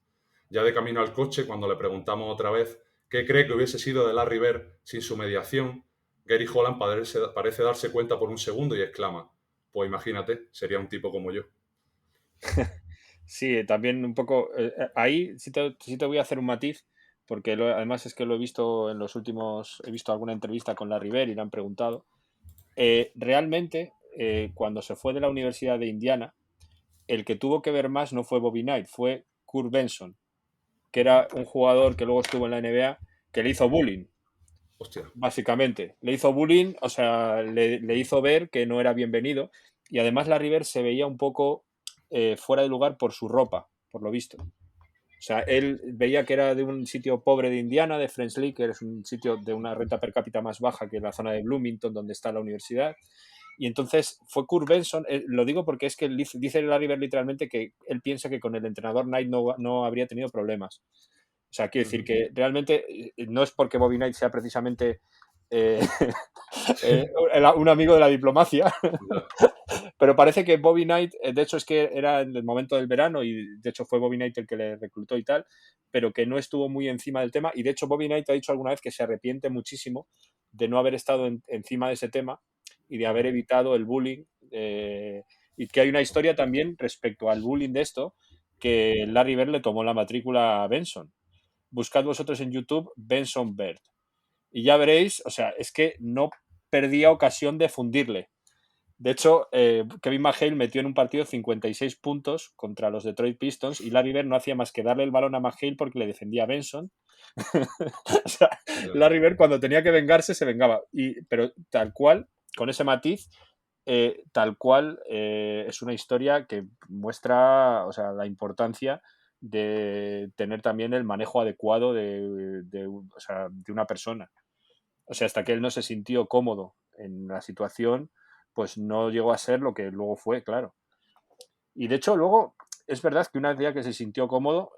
Ya de camino al coche, cuando le preguntamos otra vez qué cree que hubiese sido de Larry Bird sin su mediación, Gary Holland parece darse cuenta por un segundo y exclama, pues imagínate, sería un tipo como yo. Sí, también un poco. Ahí sí te voy a hacer un matiz, porque además es que lo he visto en los últimos. He visto alguna entrevista con Larry Bird y le han preguntado. Realmente, cuando se fue de la Universidad de Indiana, el que tuvo que ver más no fue Bobby Knight, fue Kurt Benson, que era un jugador que luego estuvo en la NBA, que le hizo bullying, Hostia. básicamente. Le hizo bullying, o sea, le hizo ver que no era bienvenido. Y además Larry Bird se veía un poco fuera de lugar por su ropa, por lo visto. O sea, él veía que era de un sitio pobre de Indiana, de French Lick, que es un sitio de una renta per cápita más baja que la zona de Bloomington, donde está la universidad. Y entonces fue Kurt Benson, lo digo porque es que dice Larry Bird literalmente que él piensa que con el entrenador Knight no habría tenido problemas. O sea, quiero decir que realmente no es porque Bobby Knight sea precisamente eh, un amigo de la diplomacia, pero parece que Bobby Knight, de hecho es que era en el momento del verano y de hecho fue Bobby Knight el que le reclutó y tal, pero que no estuvo muy encima del tema y de hecho Bobby Knight ha dicho alguna vez que se arrepiente muchísimo de no haber estado encima de ese tema y de haber evitado el bullying y que hay una historia también respecto al bullying de esto que Larry Bird le tomó la matrícula a Benson. Buscad vosotros en YouTube Benson Bird y ya veréis, o sea, es que no perdía ocasión de fundirle. De hecho, Kevin McHale metió en un partido 56 puntos contra los Detroit Pistons y Larry Bird no hacía más que darle el balón a McHale porque le defendía a Benson. O sea, Larry Bird cuando tenía que vengarse se vengaba. Pero tal cual, con ese matiz, tal cual es una historia que muestra, o sea, la importancia de tener también el manejo adecuado de una persona. O sea, hasta que él no se sintió cómodo en la situación, pues no llegó a ser lo que luego fue, claro. Y de hecho, luego, es verdad que una vez ya que se sintió cómodo,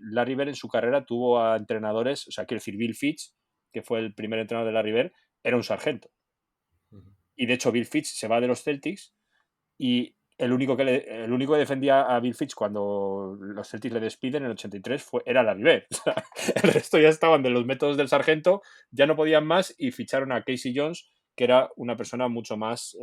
Larry Bird en su carrera tuvo a entrenadores, o sea, quiero decir, Bill Fitch, que fue el primer entrenador de Larry Bird, era un sargento. Y de hecho, Bill Fitch se va de los Celtics y el único que defendía a Bill Fitch cuando los Celtics le despiden en el 83 era Larry Bird. O sea, el resto ya estaban de los métodos del sargento, ya no podían más y ficharon a Casey Jones, que era una persona mucho más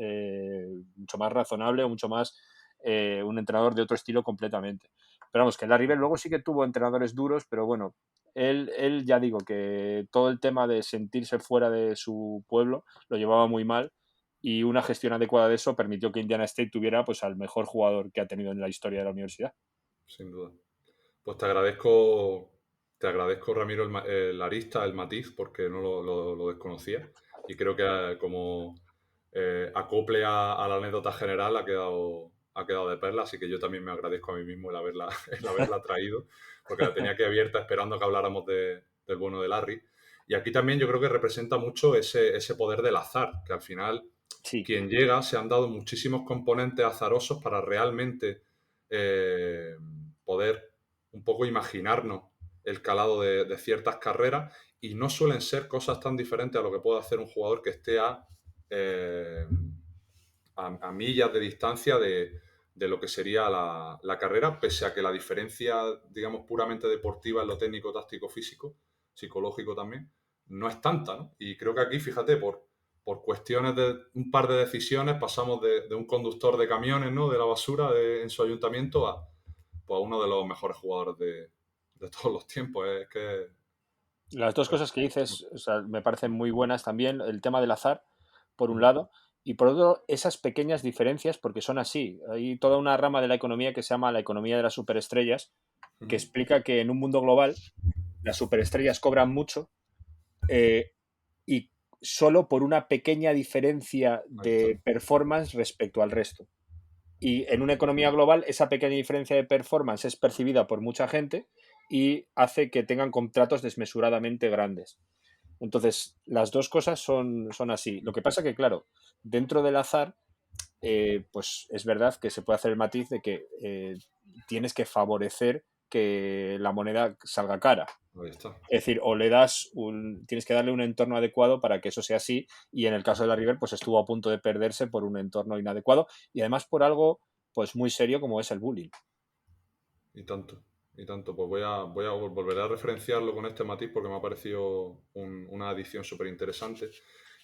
razonable, mucho más un entrenador de otro estilo completamente. Pero vamos, que Larry Bird luego sí que tuvo entrenadores duros, pero bueno, él ya digo que todo el tema de sentirse fuera de su pueblo lo llevaba muy mal y una gestión adecuada de eso permitió que Indiana State tuviera pues al mejor jugador que ha tenido en la historia de la universidad. Sin duda. Pues te agradezco Ramiro, el arista, el matiz, porque no lo desconocía. Y creo que como acople a la anécdota general ha quedado de perla, así que yo también me agradezco a mí mismo el haberla traído, porque la tenía aquí abierta esperando que habláramos del bueno de Larry. Y aquí también yo creo que representa mucho ese poder del azar, que al final Sí. quien llega se han dado muchísimos componentes azarosos para realmente poder un poco imaginarnos el calado de ciertas carreras y no suelen ser cosas tan diferentes a lo que puede hacer un jugador que esté a millas de distancia de lo que sería la carrera, pese a que la diferencia, digamos, puramente deportiva en lo técnico, táctico, físico, psicológico también, no es tanta, ¿no? Y creo que aquí, fíjate, por cuestiones de un par de decisiones pasamos de un conductor de camiones, ¿no?, de la basura en su ayuntamiento pues, a uno de los mejores jugadores de todos los tiempos. Es que Las dos cosas que dices, o sea, me parecen muy buenas también. El tema del azar, por un mm, lado, y por otro, esas pequeñas diferencias, porque son así. Hay toda una rama de la economía que se llama la economía de las superestrellas, que mm, explica que en un mundo global las superestrellas cobran mucho eh, y solo por una pequeña diferencia ahí está. de performance respecto al resto. Y en una economía global, esa pequeña diferencia de performance es percibida por mucha gente y hace que tengan contratos desmesuradamente grandes. Entonces, las dos cosas son así. Lo que pasa que, claro, dentro del azar, pues es verdad que se puede hacer el matiz de que tienes que favorecer que la moneda salga cara. Ahí está. Es decir, o le das tienes que darle un entorno adecuado para que eso sea así, y en el caso de la River, pues estuvo a punto de perderse por un entorno inadecuado y además por algo pues muy serio como es el bullying. Y tanto, y tanto. Pues volver a referenciarlo con este matiz porque me ha parecido una adición súper interesante.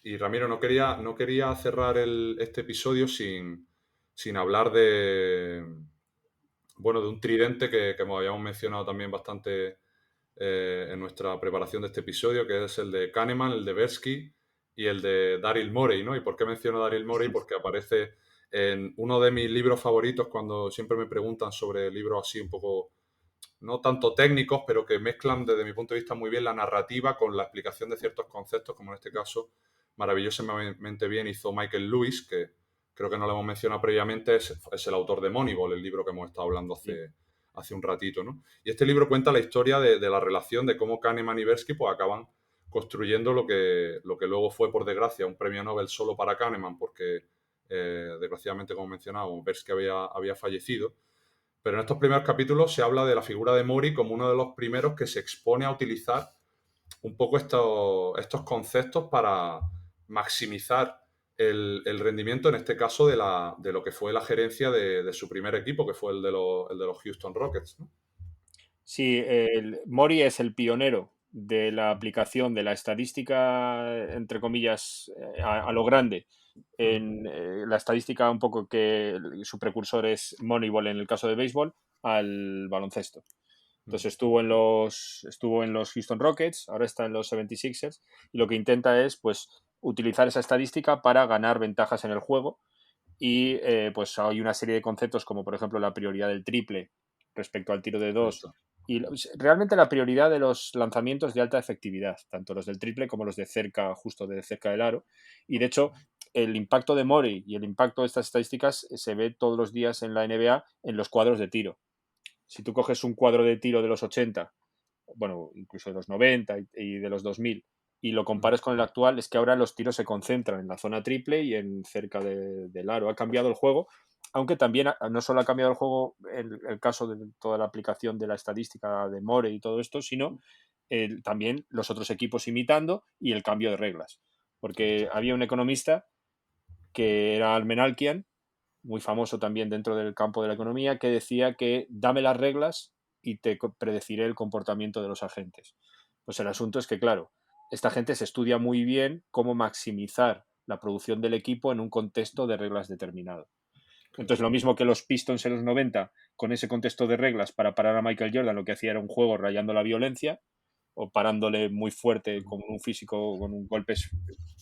Y Ramiro, no quería cerrar este episodio sin hablar bueno, de un tridente que como habíamos mencionado también bastante en nuestra preparación de este episodio, que es el de Kahneman, el de Tversky y el de Daryl Morey, ¿no? ¿Y por qué menciono Daryl Morey? Porque aparece en uno de mis libros favoritos cuando siempre me preguntan sobre libros así un poco, no tanto técnicos, pero que mezclan desde mi punto de vista muy bien la narrativa con la explicación de ciertos conceptos, como en este caso maravillosamente bien hizo Michael Lewis, que creo que no lo hemos mencionado previamente, es el autor de Moneyball, el libro que hemos estado hablando hace un ratito, ¿no? Y este libro cuenta la historia de la relación de cómo Kahneman y Tversky pues acaban construyendo lo que luego fue, por desgracia, un premio Nobel solo para Kahneman, porque desgraciadamente, como mencionaba, Tversky había fallecido. Pero en estos primeros capítulos se habla de la figura de Mori como uno de los primeros que se expone a utilizar un poco estos conceptos para maximizar el rendimiento, en este caso, de lo que fue la gerencia de su primer equipo, que fue el de los Houston Rockets, ¿no? Sí, Mori es el pionero de la aplicación de la estadística, entre comillas, a lo grande. En la estadística un poco que su precursor es Moneyball en el caso de béisbol, al baloncesto. Entonces estuvo en los Houston Rockets, ahora está en los 76ers, y lo que intenta es pues utilizar esa estadística para ganar ventajas en el juego. Y pues hay una serie de conceptos como por ejemplo la prioridad del triple respecto al tiro de Ahí dos, está. y realmente la prioridad de los lanzamientos de alta efectividad, tanto los del triple como los de cerca, justo de cerca del aro. Y de hecho, el impacto de Mori y el impacto de estas estadísticas se ve todos los días en la NBA en los cuadros de tiro. Si tú coges un cuadro de tiro de los 80, bueno, incluso de los 90 y de los 2000, y lo comparas con el actual, es que ahora los tiros se concentran en la zona triple y en cerca del aro. Ha cambiado el juego, aunque también no solo ha cambiado el juego en el caso de toda la aplicación de la estadística de More y todo esto, sino también los otros equipos imitando y el cambio de reglas. Ahí Porque está. había un economista que era Almenalkian, muy famoso también dentro del campo de la economía, que decía que dame las reglas y te predeciré el comportamiento de los agentes. Pues el asunto es que, claro, esta gente se estudia muy bien cómo maximizar la producción del equipo en un contexto de reglas determinado. Entonces, lo mismo que los Pistons en los 90, con ese contexto de reglas para parar a Michael Jordan, lo que hacía era un juego rayando la violencia o parándole muy fuerte con un físico, con un golpes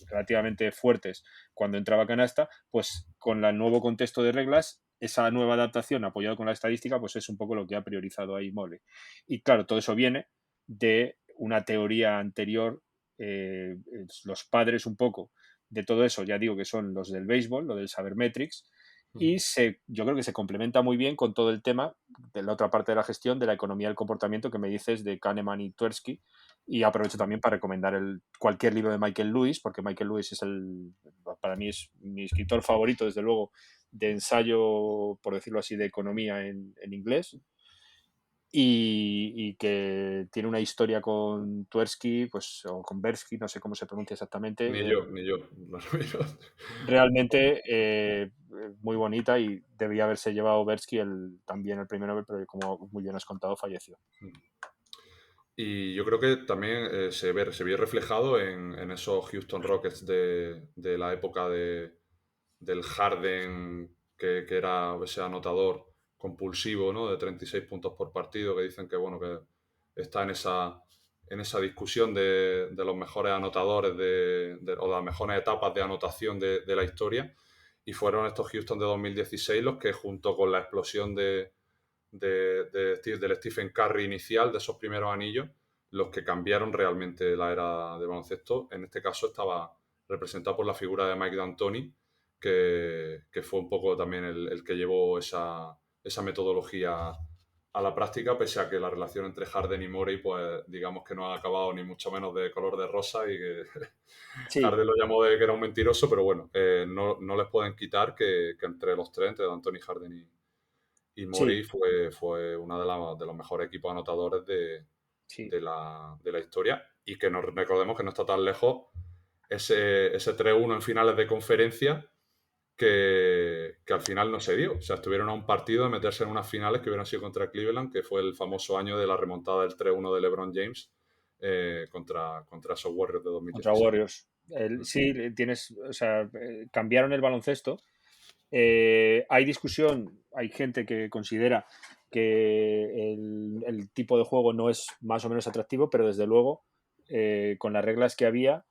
relativamente fuertes cuando entraba a canasta, pues con el nuevo contexto de reglas, esa nueva adaptación apoyada con la estadística, pues es un poco lo que ha priorizado ahí Mole. Y claro, todo eso viene de una teoría anterior, los padres un poco de todo eso, ya digo que son los del béisbol, lo del sabermetrics, y yo creo que se complementa muy bien con todo el tema de la otra parte de la gestión de la economía del comportamiento que me dices de Kahneman y Tversky. Y aprovecho también para recomendar cualquier libro de Michael Lewis, porque Michael Lewis para mí es mi escritor favorito, desde luego, de ensayo, por decirlo así, de economía en inglés. Y que tiene una historia con Tversky, pues, o con Bersky, no sé cómo se pronuncia exactamente, Ni yo. realmente muy bonita, y debía haberse llevado Bersky también el premio Nobel, pero como muy bien has contado, falleció. Y yo creo que también se vio reflejado en esos Houston Rockets de la época del Harden, que era ese anotador compulsivo, ¿no? De 36 puntos por partido, que dicen que, bueno, que está en esa discusión de los mejores anotadores o las mejores etapas de anotación de la historia. Y fueron estos Houston de 2016 los que, junto con la explosión del Stephen Curry inicial, de esos primeros anillos, los que cambiaron realmente la era de baloncesto. En este caso estaba representado por la figura de Mike D'Antoni, que fue un poco también el que llevó esa metodología a la práctica, pese a que la relación entre Harden y Morey, pues digamos que no ha acabado ni mucho menos de color de rosa, y que Sí, Harden lo llamó de que era un mentiroso, pero bueno, no les pueden quitar que entre los tres, entre D'Antoni, Harden y sí, Morey, fue uno de los mejores equipos anotadores sí. de la historia, y que nos recordemos que no está tan lejos ese 3-1 en finales de conferencia que al final no se dio. O sea, estuvieron a un partido de meterse en unas finales que hubieran sido contra Cleveland, que fue el famoso año de la remontada del 3-1 de LeBron James contra esos Warriors de Contra 2016. Warriors. Sí, tienes, o sea, cambiaron el baloncesto. Hay discusión, hay gente que considera que el tipo de juego no es más o menos atractivo, pero desde luego, con las reglas que había,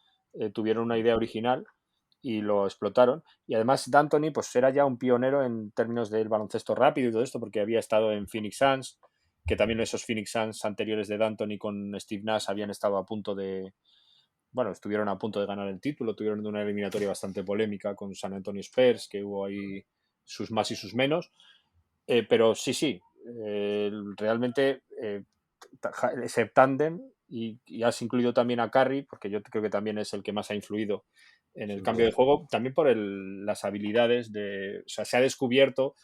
tuvieron una idea original y lo explotaron. Y además, D'Antoni pues, era ya un pionero en términos del baloncesto rápido y todo esto, porque había estado en Phoenix Suns, que también esos Phoenix Suns anteriores de D'Antoni con Steve Nash habían estado a punto de, bueno, estuvieron a punto de ganar el título, tuvieron una eliminatoria bastante polémica con San Antonio Spurs, que hubo ahí sus más y sus menos, pero sí, realmente ese tándem, y has incluido también a Curry, porque yo creo que también es el que más ha influido en el Sin cambio duda. de juego, también por las habilidades o sea, se ha descubierto,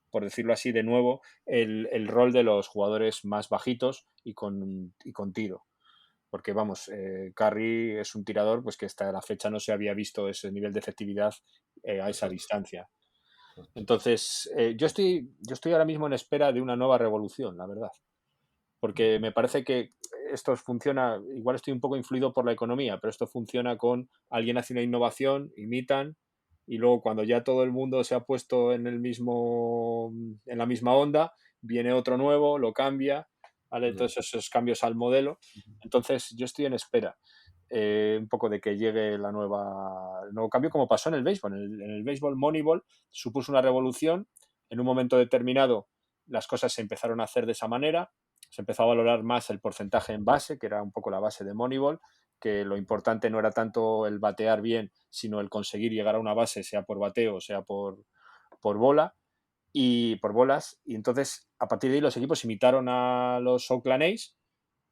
por decirlo así, de nuevo, el rol de los jugadores más bajitos y con tiro. Porque vamos, Curry es un tirador pues que hasta la fecha no se había visto ese nivel de efectividad a esa Exacto. distancia. Exacto. Entonces, yo estoy ahora mismo en espera de una nueva revolución, la verdad. Porque me parece que esto funciona, igual estoy un poco influido por la economía, pero esto funciona con alguien hace una innovación, imitan, y luego cuando ya todo el mundo se ha puesto en la misma onda, viene otro nuevo, lo cambia, ¿vale? Ya. Entonces esos cambios al modelo. Entonces yo estoy en espera un poco de que llegue el nuevo cambio, como pasó en el béisbol. En el béisbol Moneyball supuso una revolución. En un momento determinado las cosas se empezaron a hacer de esa manera. Se empezó a valorar más el porcentaje en base, que era un poco la base de Moneyball, que lo importante no era tanto el batear bien, sino el conseguir llegar a una base, sea por bateo, sea por bola y por bolas. Y entonces, a partir de ahí, los equipos imitaron a los Oakland A's,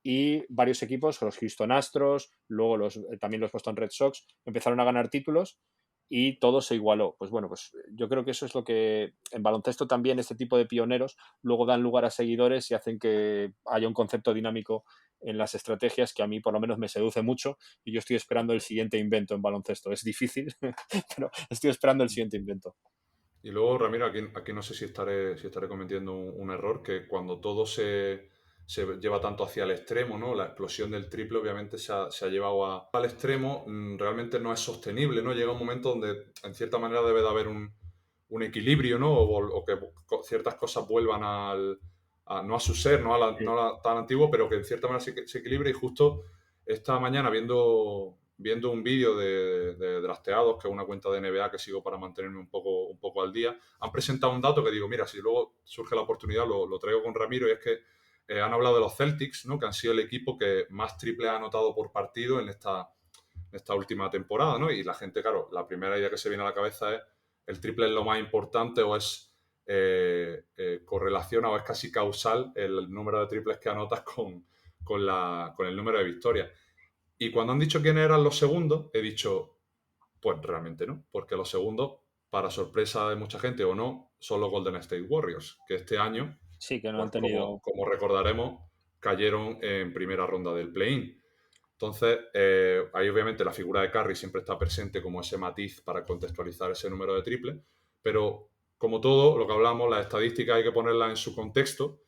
y varios equipos, los Houston Astros, luego también los Boston Red Sox, empezaron a ganar títulos y todo se igualó. Pues bueno, pues yo creo que eso es lo que en baloncesto también este tipo de pioneros luego dan lugar a seguidores y hacen que haya un concepto dinámico en las estrategias que a mí por lo menos me seduce mucho, y yo estoy esperando el siguiente invento en baloncesto. Es difícil, pero estoy esperando el siguiente invento. Y luego, Ramiro, aquí no sé si estaré cometiendo un error, que cuando todo se lleva tanto hacia el extremo, ¿no? La explosión del triple obviamente se ha llevado al extremo, realmente no es sostenible, ¿no? Llega un momento donde en cierta manera debe de haber un equilibrio, ¿no? O que ciertas cosas vuelvan no a su ser, no a tan antiguo, pero que en cierta manera se equilibre. Y justo esta mañana viendo un vídeo de Drafteados, que es una cuenta de NBA que sigo para mantenerme un poco al día, han presentado un dato que digo, mira, si luego surge la oportunidad lo traigo con Ramiro, y es que han hablado de los Celtics, ¿no? Que han sido el equipo que más triples ha anotado por partido en esta última temporada, ¿no? Y la gente, claro, la primera idea que se viene a la cabeza es, ¿el triple es lo más importante o es correlaciona o es casi causal el número de triples que anotas con el número de victorias? Y cuando han dicho quiénes eran los segundos, he dicho, pues realmente no, porque los segundos, para sorpresa de mucha gente o no, son los Golden State Warriors, que este año, Sí, que no pues han tenido... como recordaremos, cayeron en primera ronda del play-in. Entonces, ahí obviamente la figura de Curry siempre está presente como ese matiz para contextualizar ese número de triples, pero como todo, lo que hablamos, las estadísticas hay que ponerlas en su contexto,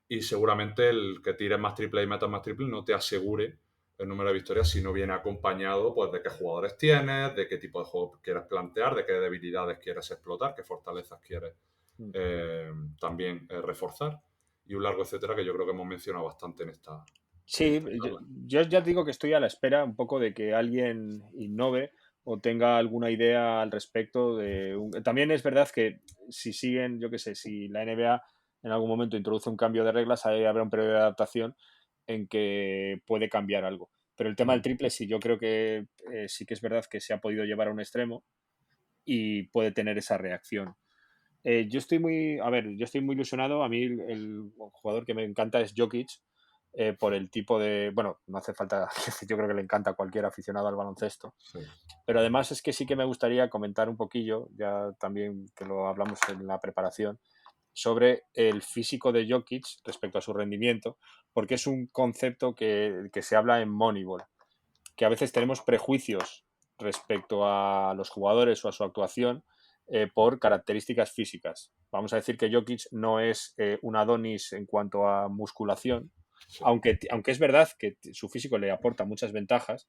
y seguramente el que tires más triples y metas más triples no te asegure el número de victorias si no viene acompañado, pues, de qué jugadores tienes, de qué tipo de juego quieres plantear, de qué debilidades quieres explotar, qué fortalezas quieres también reforzar, y un largo etcétera que yo creo que hemos mencionado bastante en Sí, esta charla. yo ya digo que estoy a la espera un poco de que alguien innove o tenga alguna idea al respecto También es verdad que si siguen, yo qué sé, si la NBA en algún momento introduce un cambio de reglas, ahí habrá un periodo de adaptación en que puede cambiar algo. Pero el tema del triple sí, yo creo que sí que es verdad que se ha podido llevar a un extremo y puede tener esa reacción. Yo estoy muy ilusionado. A mí el jugador que me encanta es Jokic, por el tipo de, bueno, no hace falta decir, yo creo que le encanta a cualquier aficionado al baloncesto, Sí. pero además es que sí que me gustaría comentar un poquillo, ya también que lo hablamos en la preparación, sobre el físico de Jokic respecto a su rendimiento, porque es un concepto que se habla en Moneyball, que a veces tenemos prejuicios respecto a los jugadores o a su actuación por características físicas. Vamos a decir que Jokic no es un Adonis en cuanto a musculación, Sí. aunque es verdad que su físico le aporta muchas ventajas,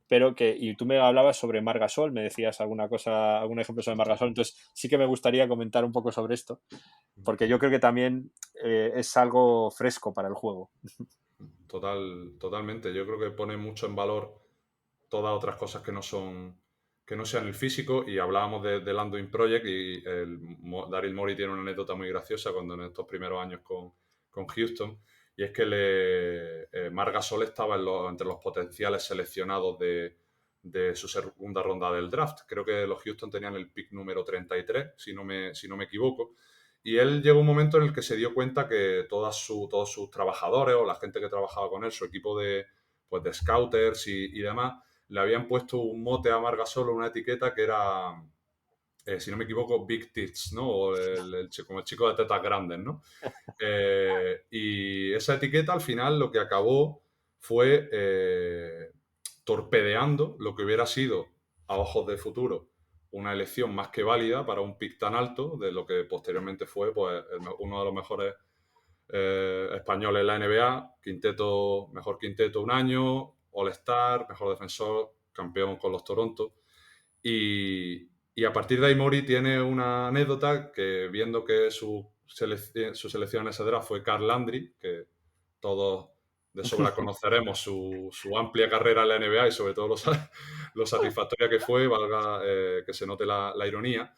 pero y tú me hablabas sobre Marc Gasol, me decías alguna cosa, algún ejemplo sobre Marc Gasol, entonces sí que me gustaría comentar un poco sobre esto, porque yo creo que también es algo fresco para el juego. Totalmente. Yo creo que pone mucho en valor todas otras cosas que no sean el físico, y hablábamos de Landwin Project, y Daryl Morey tiene una anécdota muy graciosa cuando en estos primeros años con Houston, y es que Marc Gasol estaba entre los potenciales seleccionados de su segunda ronda del draft. Creo que los Houston tenían el pick número 33, si no me equivoco. Y él llegó un momento en el que se dio cuenta que todos sus trabajadores o la gente que trabajaba con él, su equipo de scouters y demás, le habían puesto un mote a Marc Gasol, una etiqueta que era, si no me equivoco, Big Tits, ¿no? O como el chico de tetas grandes, ¿no? Y esa etiqueta al final lo que acabó fue torpedeando lo que hubiera sido, a ojos de futuro, una elección más que válida para un pick tan alto, de lo que posteriormente fue pues, uno de los mejores españoles en la NBA, mejor quinteto un año, All-Star, mejor defensor, campeón con los Toronto. Y a partir de ahí Mori tiene una anécdota que, viendo que su selección en ese draft fue Carl Landry, que todos de sobra conoceremos su amplia carrera en la NBA y sobre todo lo satisfactoria que fue, valga que se note la ironía.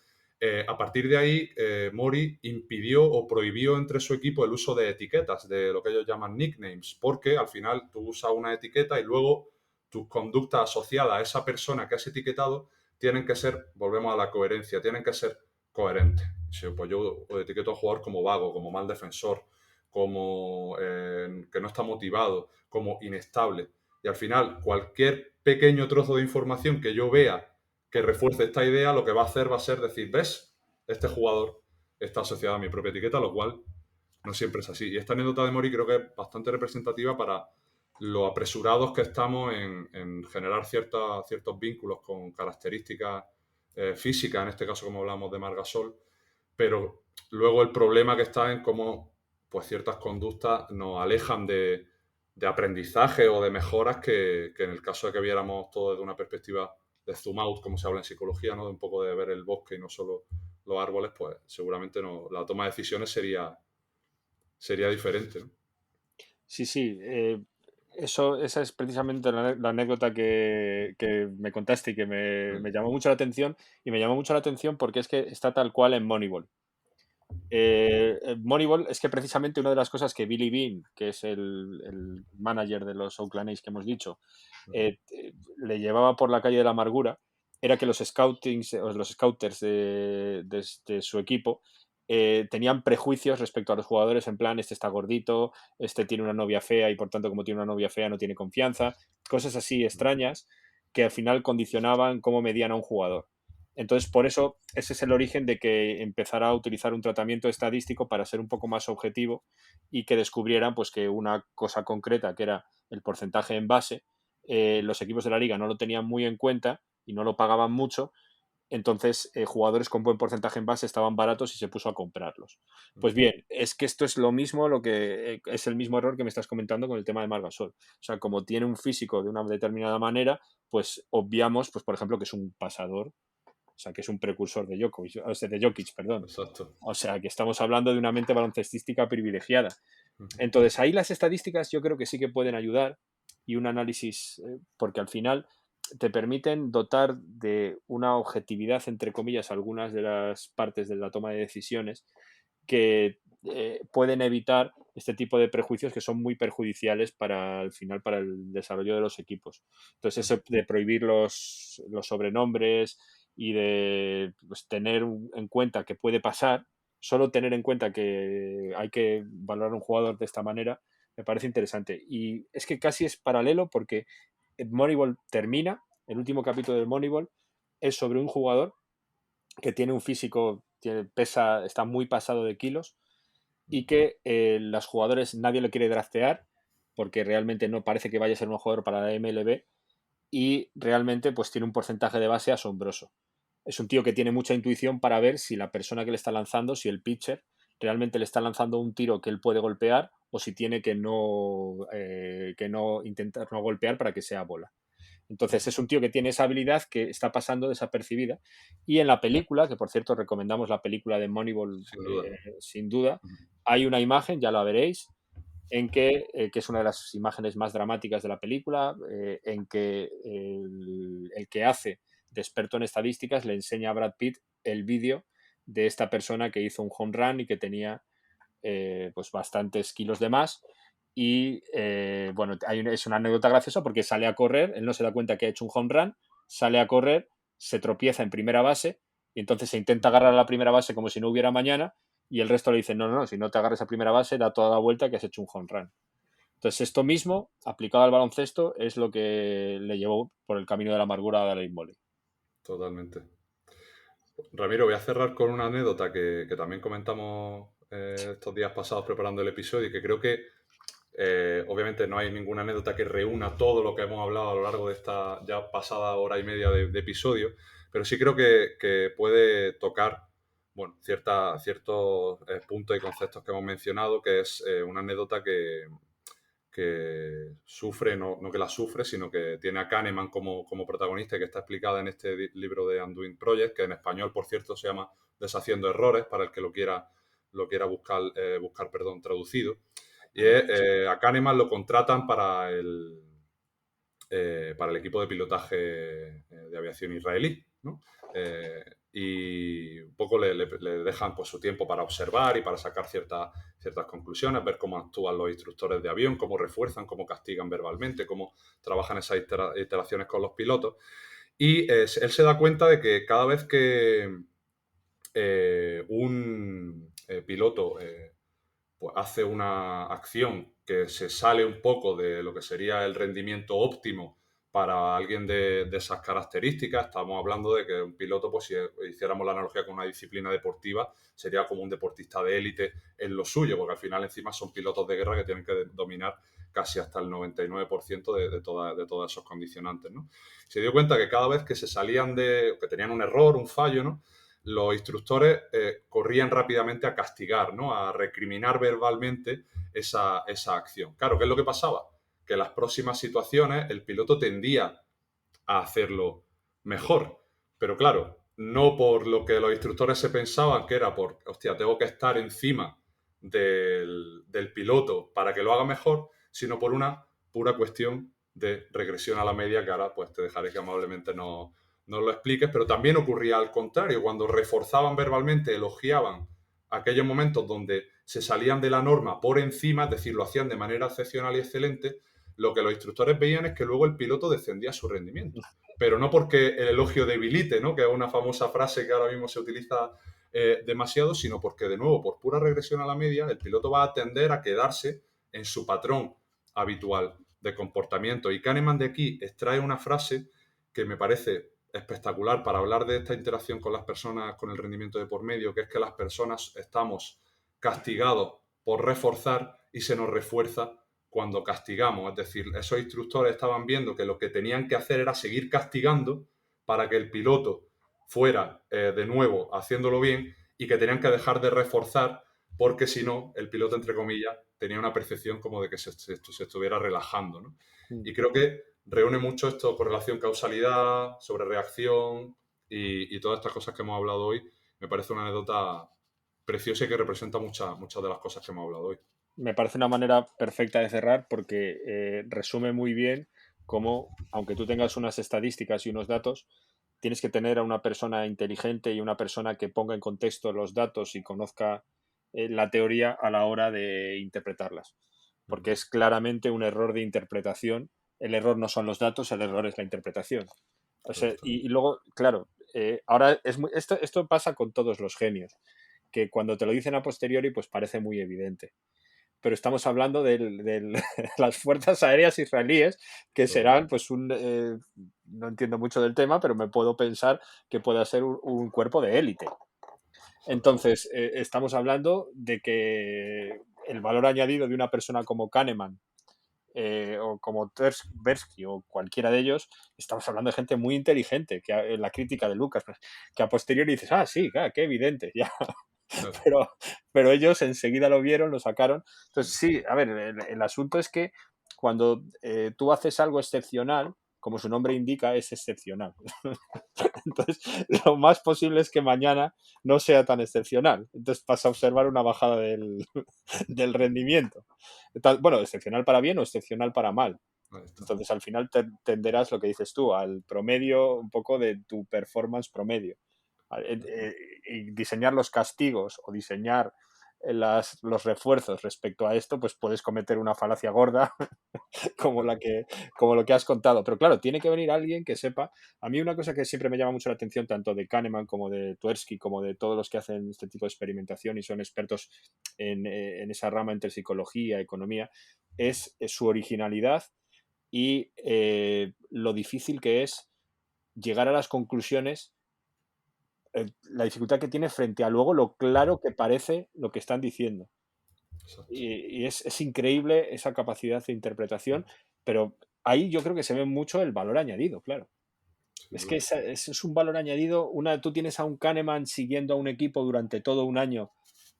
A partir de ahí, Mori impidió o prohibió entre su equipo el uso de etiquetas, de lo que ellos llaman nicknames, porque al final tú usas una etiqueta y luego tus conductas asociadas a esa persona que has etiquetado tienen que ser, volvemos a la coherencia, tienen que ser coherentes. Pues yo etiqueto a un jugador como vago, como mal defensor, como que no está motivado, como inestable. Y al final, cualquier pequeño trozo de información que yo vea que refuerce esta idea, lo que va a hacer va a ser decir, ¿ves? Este jugador está asociado a mi propia etiqueta, lo cual no siempre es así. Y esta anécdota de Mori creo que es bastante representativa para lo apresurados que estamos en generar ciertos vínculos con características físicas, en este caso como hablamos de Marc Gasol, pero luego el problema que está en cómo pues, ciertas conductas nos alejan de aprendizaje o de mejoras que en el caso de que viéramos todo desde una perspectiva de zoom out, como se habla en psicología, ¿no? De un poco de ver el bosque y no solo los árboles, pues seguramente la toma de decisiones sería diferente, ¿no? Sí, sí. Esa es precisamente la anécdota que me contaste y que me llamó mucho la atención. Y me llamó mucho la atención porque es que está tal cual en Moneyball. Moneyball es que precisamente una de las cosas que Billy Bean, que es el manager de los Oakland A's que hemos dicho, le llevaba por la calle de la amargura, era que los scouters de su equipo tenían prejuicios respecto a los jugadores, en plan, este está gordito, este tiene una novia fea y por tanto como tiene una novia fea no tiene confianza, cosas así extrañas que al final condicionaban cómo medían a un jugador. Entonces, por eso, ese es el origen de que empezara a utilizar un tratamiento estadístico para ser un poco más objetivo y que descubrieran pues, que una cosa concreta, que era el porcentaje en base, los equipos de la liga no lo tenían muy en cuenta y no lo pagaban mucho. Entonces, jugadores con buen porcentaje en base estaban baratos y se puso a comprarlos. Pues bien, es que esto es lo mismo, lo que es el mismo error que me estás comentando con el tema de Marc Gasol. O sea, como tiene un físico de una determinada manera, pues obviamos, pues por ejemplo, que es un pasador O sea, que es un precursor de Djokovic, o sea, de Jokic, perdón. Exacto. O sea, que estamos hablando de una mente baloncestística privilegiada. Ujú. Entonces, ahí las estadísticas yo creo que sí que pueden ayudar y un análisis, porque al final te permiten dotar de una objetividad, entre comillas, algunas de las partes de la toma de decisiones que pueden evitar este tipo de prejuicios que son muy perjudiciales para al final para el desarrollo de los equipos. Entonces, eso de prohibir los sobrenombres y de pues, tener en cuenta que puede pasar, solo tener en cuenta que hay que valorar a un jugador de esta manera, me parece interesante. Y es que casi es paralelo porque Moneyball termina, el último capítulo del Moneyball es sobre un jugador que tiene un físico, pesa, está muy pasado de kilos y que los jugadores nadie lo quiere draftear porque realmente no parece que vaya a ser un jugador para la MLB y realmente pues tiene un porcentaje de base asombroso. Es un tío que tiene mucha intuición para ver si la persona que le está lanzando, si el pitcher realmente le está lanzando un tiro que él puede golpear o si tiene que no intentar no golpear para que sea bola. Entonces es un tío que tiene esa habilidad que está pasando desapercibida. Y en la película, que por cierto recomendamos la película de Moneyball Sin duda. sin duda, Ujú. hay una imagen, ya la veréis, en que es una de las imágenes más dramáticas de la película, en que el que hace de experto en estadísticas le enseña a Brad Pitt el vídeo de esta persona que hizo un home run y que tenía pues bastantes kilos de más. Y bueno, es una anécdota graciosa porque sale a correr, él no se da cuenta que ha hecho un home run, sale a correr, se tropieza en primera base y entonces se intenta agarrar a la primera base como si no hubiera mañana y el resto le dice, no, si no te agarras a primera base, da toda la vuelta que has hecho un home run. Entonces esto mismo, aplicado al baloncesto, es lo que le llevó por el camino de la amargura a Darren Volley. Totalmente. Ramiro, voy a cerrar con una anécdota que también comentamos estos días pasados preparando el episodio y que creo que obviamente no hay ninguna anécdota que reúna todo lo que hemos hablado a lo largo de esta ya pasada hora y media de episodio, pero sí creo que puede tocar bueno, ciertos puntos y conceptos que hemos mencionado, que es una anécdota que sufre, no que la sufre, sino que tiene a Kahneman como protagonista y que está explicada en este libro de Undoing Project, que en español, por cierto, se llama Deshaciendo Errores, para el que lo quiera buscar traducido. Y a Kahneman lo contratan para el equipo de pilotaje de aviación israelí, ¿no? Y un poco le dejan pues, su tiempo para observar y para sacar ciertas conclusiones, ver cómo actúan los instructores de avión, cómo refuerzan, cómo castigan verbalmente, cómo trabajan esas iteraciones con los pilotos. Y él se da cuenta de que cada vez que un piloto pues hace una acción que se sale un poco de lo que sería el rendimiento óptimo para alguien de esas características. Estamos hablando de que un piloto, pues si hiciéramos la analogía con una disciplina deportiva, sería como un deportista de élite en lo suyo, porque al final encima son pilotos de guerra que tienen que dominar casi hasta el 99% de todos esos condicionantes, ¿no? Se dio cuenta que cada vez que se salían que tenían un error, un fallo, ¿no?, los instructores corrían rápidamente a castigar, ¿no?, a recriminar verbalmente esa acción. Claro, ¿qué es lo que pasaba? Que en las próximas situaciones el piloto tendía a hacerlo mejor. Pero claro, no por lo que los instructores se pensaban que era por, hostia, tengo que estar encima del piloto para que lo haga mejor, sino por una pura cuestión de regresión a la media, que ahora pues te dejaré que amablemente no lo expliques, pero también ocurría al contrario, cuando reforzaban verbalmente, elogiaban aquellos momentos donde se salían de la norma por encima, es decir, lo hacían de manera excepcional y excelente, lo que los instructores veían es que luego el piloto descendía su rendimiento. Pero no porque el elogio debilite, ¿no?, que es una famosa frase que ahora mismo se utiliza demasiado, sino porque, de nuevo, por pura regresión a la media, el piloto va a tender a quedarse en su patrón habitual de comportamiento. Y Kahneman de aquí extrae una frase que me parece espectacular para hablar de esta interacción con las personas, con el rendimiento de por medio, que es que las personas estamos castigados por reforzar y se nos refuerza cuando castigamos. Es decir, esos instructores estaban viendo que lo que tenían que hacer era seguir castigando para que el piloto fuera de nuevo haciéndolo bien y que tenían que dejar de reforzar porque si no, el piloto, entre comillas, tenía una percepción como de que se estuviera relajando, ¿no? Y creo que reúne mucho esto, correlación, causalidad, sobre reacción, Y todas estas cosas que hemos hablado hoy me parece una anécdota preciosa y que representa muchas de las cosas que hemos hablado hoy. Me parece una manera perfecta de cerrar porque resume muy bien cómo, aunque tú tengas unas estadísticas y unos datos, tienes que tener a una persona inteligente y una persona que ponga en contexto los datos y conozca la teoría a la hora de interpretarlas. Porque es claramente un error de interpretación. El error no son los datos, el error es la interpretación. O sea, y luego, claro, ahora esto pasa con todos los genios, que cuando te lo dicen a posteriori, pues parece muy evidente. Pero estamos hablando de las fuerzas aéreas israelíes, que serán, pues, no entiendo mucho del tema, pero me puedo pensar que pueda ser un cuerpo de élite. Entonces, estamos hablando de que el valor añadido de una persona como Kahneman o como Tversky o cualquiera de ellos, estamos hablando de gente muy inteligente, que en la crítica de Lucas, pues, que a posteriori dices, ah, sí, claro, qué evidente, ya. Pero, pero ellos enseguida lo vieron, lo sacaron. Entonces, sí, a ver, el asunto es que cuando tú haces algo excepcional, como su nombre indica, es excepcional. Entonces, lo más posible es que mañana no sea tan excepcional. Entonces vas a observar una bajada del rendimiento. Bueno, excepcional para bien o excepcional para mal. Entonces, al final tenderás lo que dices tú, al promedio un poco de tu performance promedio. Y diseñar los castigos o diseñar los refuerzos respecto a esto, pues puedes cometer una falacia gorda como lo que has contado. Pero claro, tiene que venir alguien que sepa. A mí una cosa que siempre me llama mucho la atención, tanto de Kahneman como de Tversky, como de todos los que hacen este tipo de experimentación y son expertos en esa rama entre psicología, economía, es su originalidad y lo difícil que es llegar a las conclusiones, la dificultad que tiene frente a luego lo claro que parece lo que están diciendo. Y es increíble esa capacidad de interpretación, pero ahí yo creo que se ve mucho el valor añadido, claro. Es que es un valor añadido. Tú tienes a un Kahneman siguiendo a un equipo durante todo un año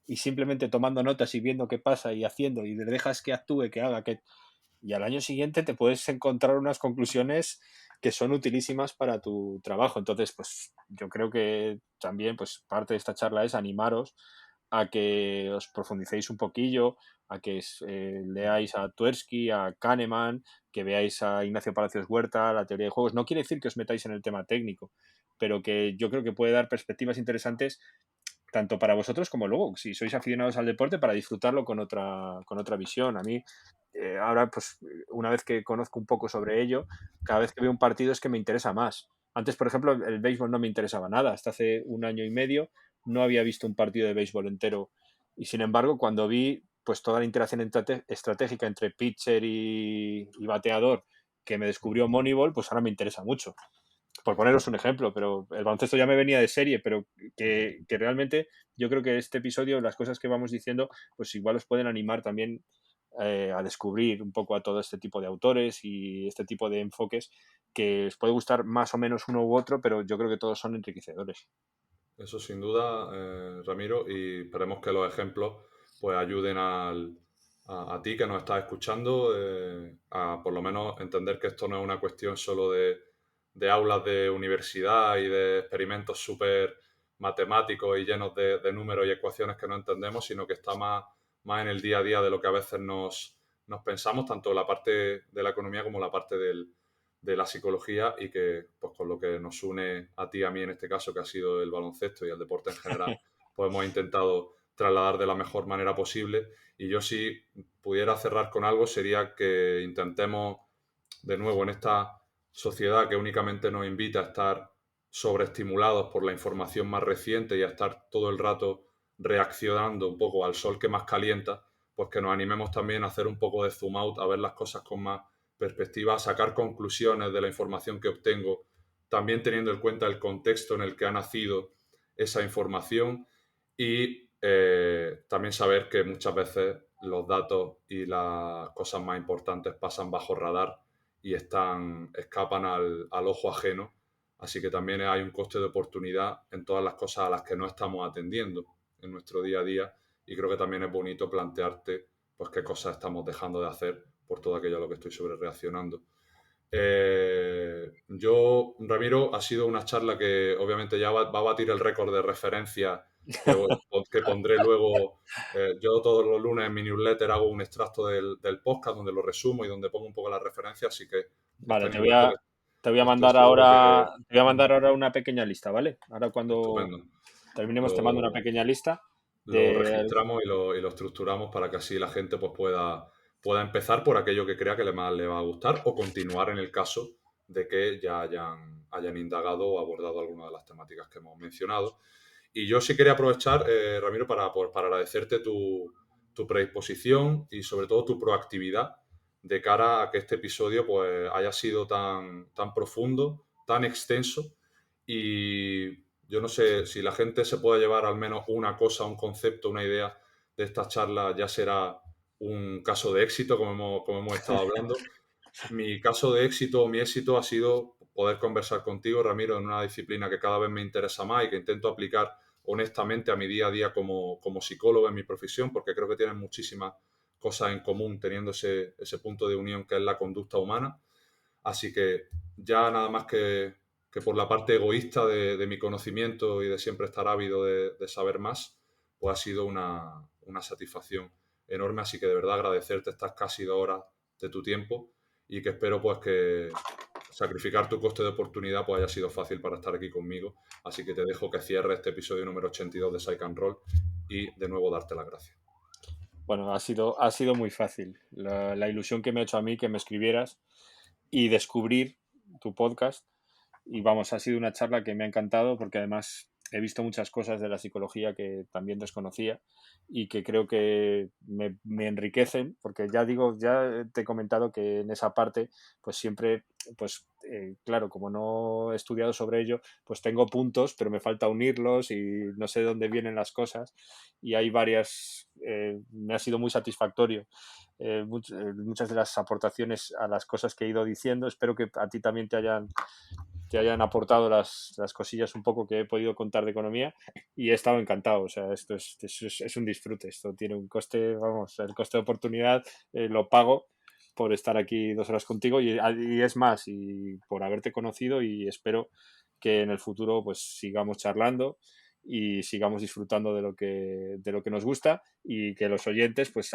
y simplemente tomando notas y viendo qué pasa y haciendo, y le dejas que actúe, que haga, y al año siguiente te puedes encontrar unas conclusiones que son utilísimas para tu trabajo. Entonces, pues yo creo que también, pues parte de esta charla es animaros a que os profundicéis un poquillo, a que leáis a Tversky, a Kahneman, que veáis a Ignacio Palacios Huerta, la teoría de juegos. No quiere decir que os metáis en el tema técnico, pero que yo creo que puede dar perspectivas interesantes tanto para vosotros como luego, si sois aficionados al deporte, para disfrutarlo con otra visión. A mí, ahora, pues, una vez que conozco un poco sobre ello, cada vez que veo un partido es que me interesa más. Antes, por ejemplo, el béisbol no me interesaba nada. Hasta hace un año y medio no había visto un partido de béisbol entero. Y sin embargo, cuando vi pues toda la interacción estratégica entre pitcher y bateador que me descubrió Moneyball, pues ahora me interesa mucho. Por poneros un ejemplo, pero el baloncesto ya me venía de serie, pero que realmente yo creo que este episodio, las cosas que vamos diciendo, pues igual os pueden animar también a descubrir un poco a todo este tipo de autores y este tipo de enfoques que os puede gustar más o menos uno u otro, pero yo creo que todos son enriquecedores. Eso sin duda, Ramiro, y esperemos que los ejemplos pues ayuden a ti que nos estás escuchando a por lo menos entender que esto no es una cuestión solo de aulas de universidad y de experimentos súper matemáticos y llenos de números y ecuaciones que no entendemos, sino que está más en el día a día de lo que a veces nos pensamos, tanto la parte de la economía como la parte de la psicología, y que pues con lo que nos une a ti y a mí en este caso, que ha sido el baloncesto y el deporte en general, pues hemos intentado trasladar de la mejor manera posible. Y yo, si pudiera cerrar con algo, sería que intentemos de nuevo en esta sociedad que únicamente nos invita a estar sobreestimulados por la información más reciente y a estar todo el rato reaccionando un poco al sol que más calienta, pues que nos animemos también a hacer un poco de zoom out, a ver las cosas con más perspectiva, a sacar conclusiones de la información que obtengo, también teniendo en cuenta el contexto en el que ha nacido esa información, y también saber que muchas veces los datos y las cosas más importantes pasan bajo radar y escapan al ojo ajeno. Así que también hay un coste de oportunidad en todas las cosas a las que no estamos atendiendo en nuestro día a día, y creo que también es bonito plantearte pues qué cosas estamos dejando de hacer por todo aquello a lo que estoy sobre reaccionando. Yo, Ramiro, ha sido una charla que obviamente ya va a batir el récord de referencia que pondré luego. Yo todos los lunes en mi newsletter hago un extracto del podcast donde lo resumo y donde pongo un poco la referencia, así que Vale, este newsletter te voy a estoy mandar seguro ahora, que te voy a mandar ahora una pequeña lista, ¿vale? Ahora cuando estupendo. terminemos te mando una Lo, pequeña lista lo de... registramos y lo estructuramos para que así la gente pues, pueda empezar por aquello que crea que más le va a gustar o continuar en el caso de que ya hayan indagado o abordado alguna de las temáticas que hemos mencionado. Y yo sí quería aprovechar, Ramiro, para agradecerte tu predisposición y sobre todo tu proactividad de cara a que este episodio pues, haya sido tan profundo, tan extenso y yo no sé si la gente se puede llevar al menos una cosa, un concepto, una idea de esta charla, ya será un caso de éxito, como hemos estado hablando. Mi caso de éxito, mi éxito ha sido poder conversar contigo, Ramiro, en una disciplina que cada vez me interesa más y que intento aplicar honestamente a mi día a día como psicólogo en mi profesión, porque creo que tienen muchísimas cosas en común teniendo ese punto de unión que es la conducta humana. Así que ya nada más que por la parte egoísta de mi conocimiento y de siempre estar ávido de saber más, pues ha sido una satisfacción enorme. Así que de verdad agradecerte estas casi 2 horas de tu tiempo y que espero pues que sacrificar tu coste de oportunidad pues haya sido fácil para estar aquí conmigo. Así que te dejo que cierres este episodio número 82 de Psych and Roll y de nuevo darte las gracias. Bueno, ha sido muy fácil. La ilusión que me ha hecho a mí que me escribieras y descubrir tu podcast. Y vamos, ha sido una charla que me ha encantado porque además he visto muchas cosas de la psicología que también desconocía y que creo que me enriquecen, porque ya digo, ya te he comentado que en esa parte, pues siempre, pues claro, como no he estudiado sobre ello, pues tengo puntos, pero me falta unirlos y no sé de dónde vienen las cosas y hay varias, me ha sido muy satisfactorio. Muchas de las aportaciones a las cosas que he ido diciendo, espero que a ti también te hayan aportado las cosillas un poco que he podido contar de economía y he estado encantado. O sea, esto es un disfrute. Esto tiene un coste, vamos, el coste de oportunidad lo pago por estar aquí 2 horas contigo y es más, y por haberte conocido y espero que en el futuro pues sigamos charlando y sigamos disfrutando de lo que nos gusta y que los oyentes pues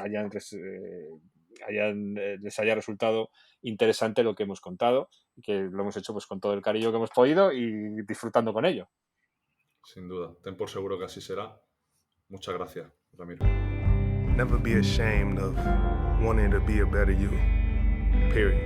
les haya resultado interesante lo que hemos contado, que lo hemos hecho pues con todo el cariño que hemos podido y disfrutando con ello. Sin duda, ten por seguro que así será. Muchas gracias, Ramiro. Never be ashamed of wanting to be a better you. Period.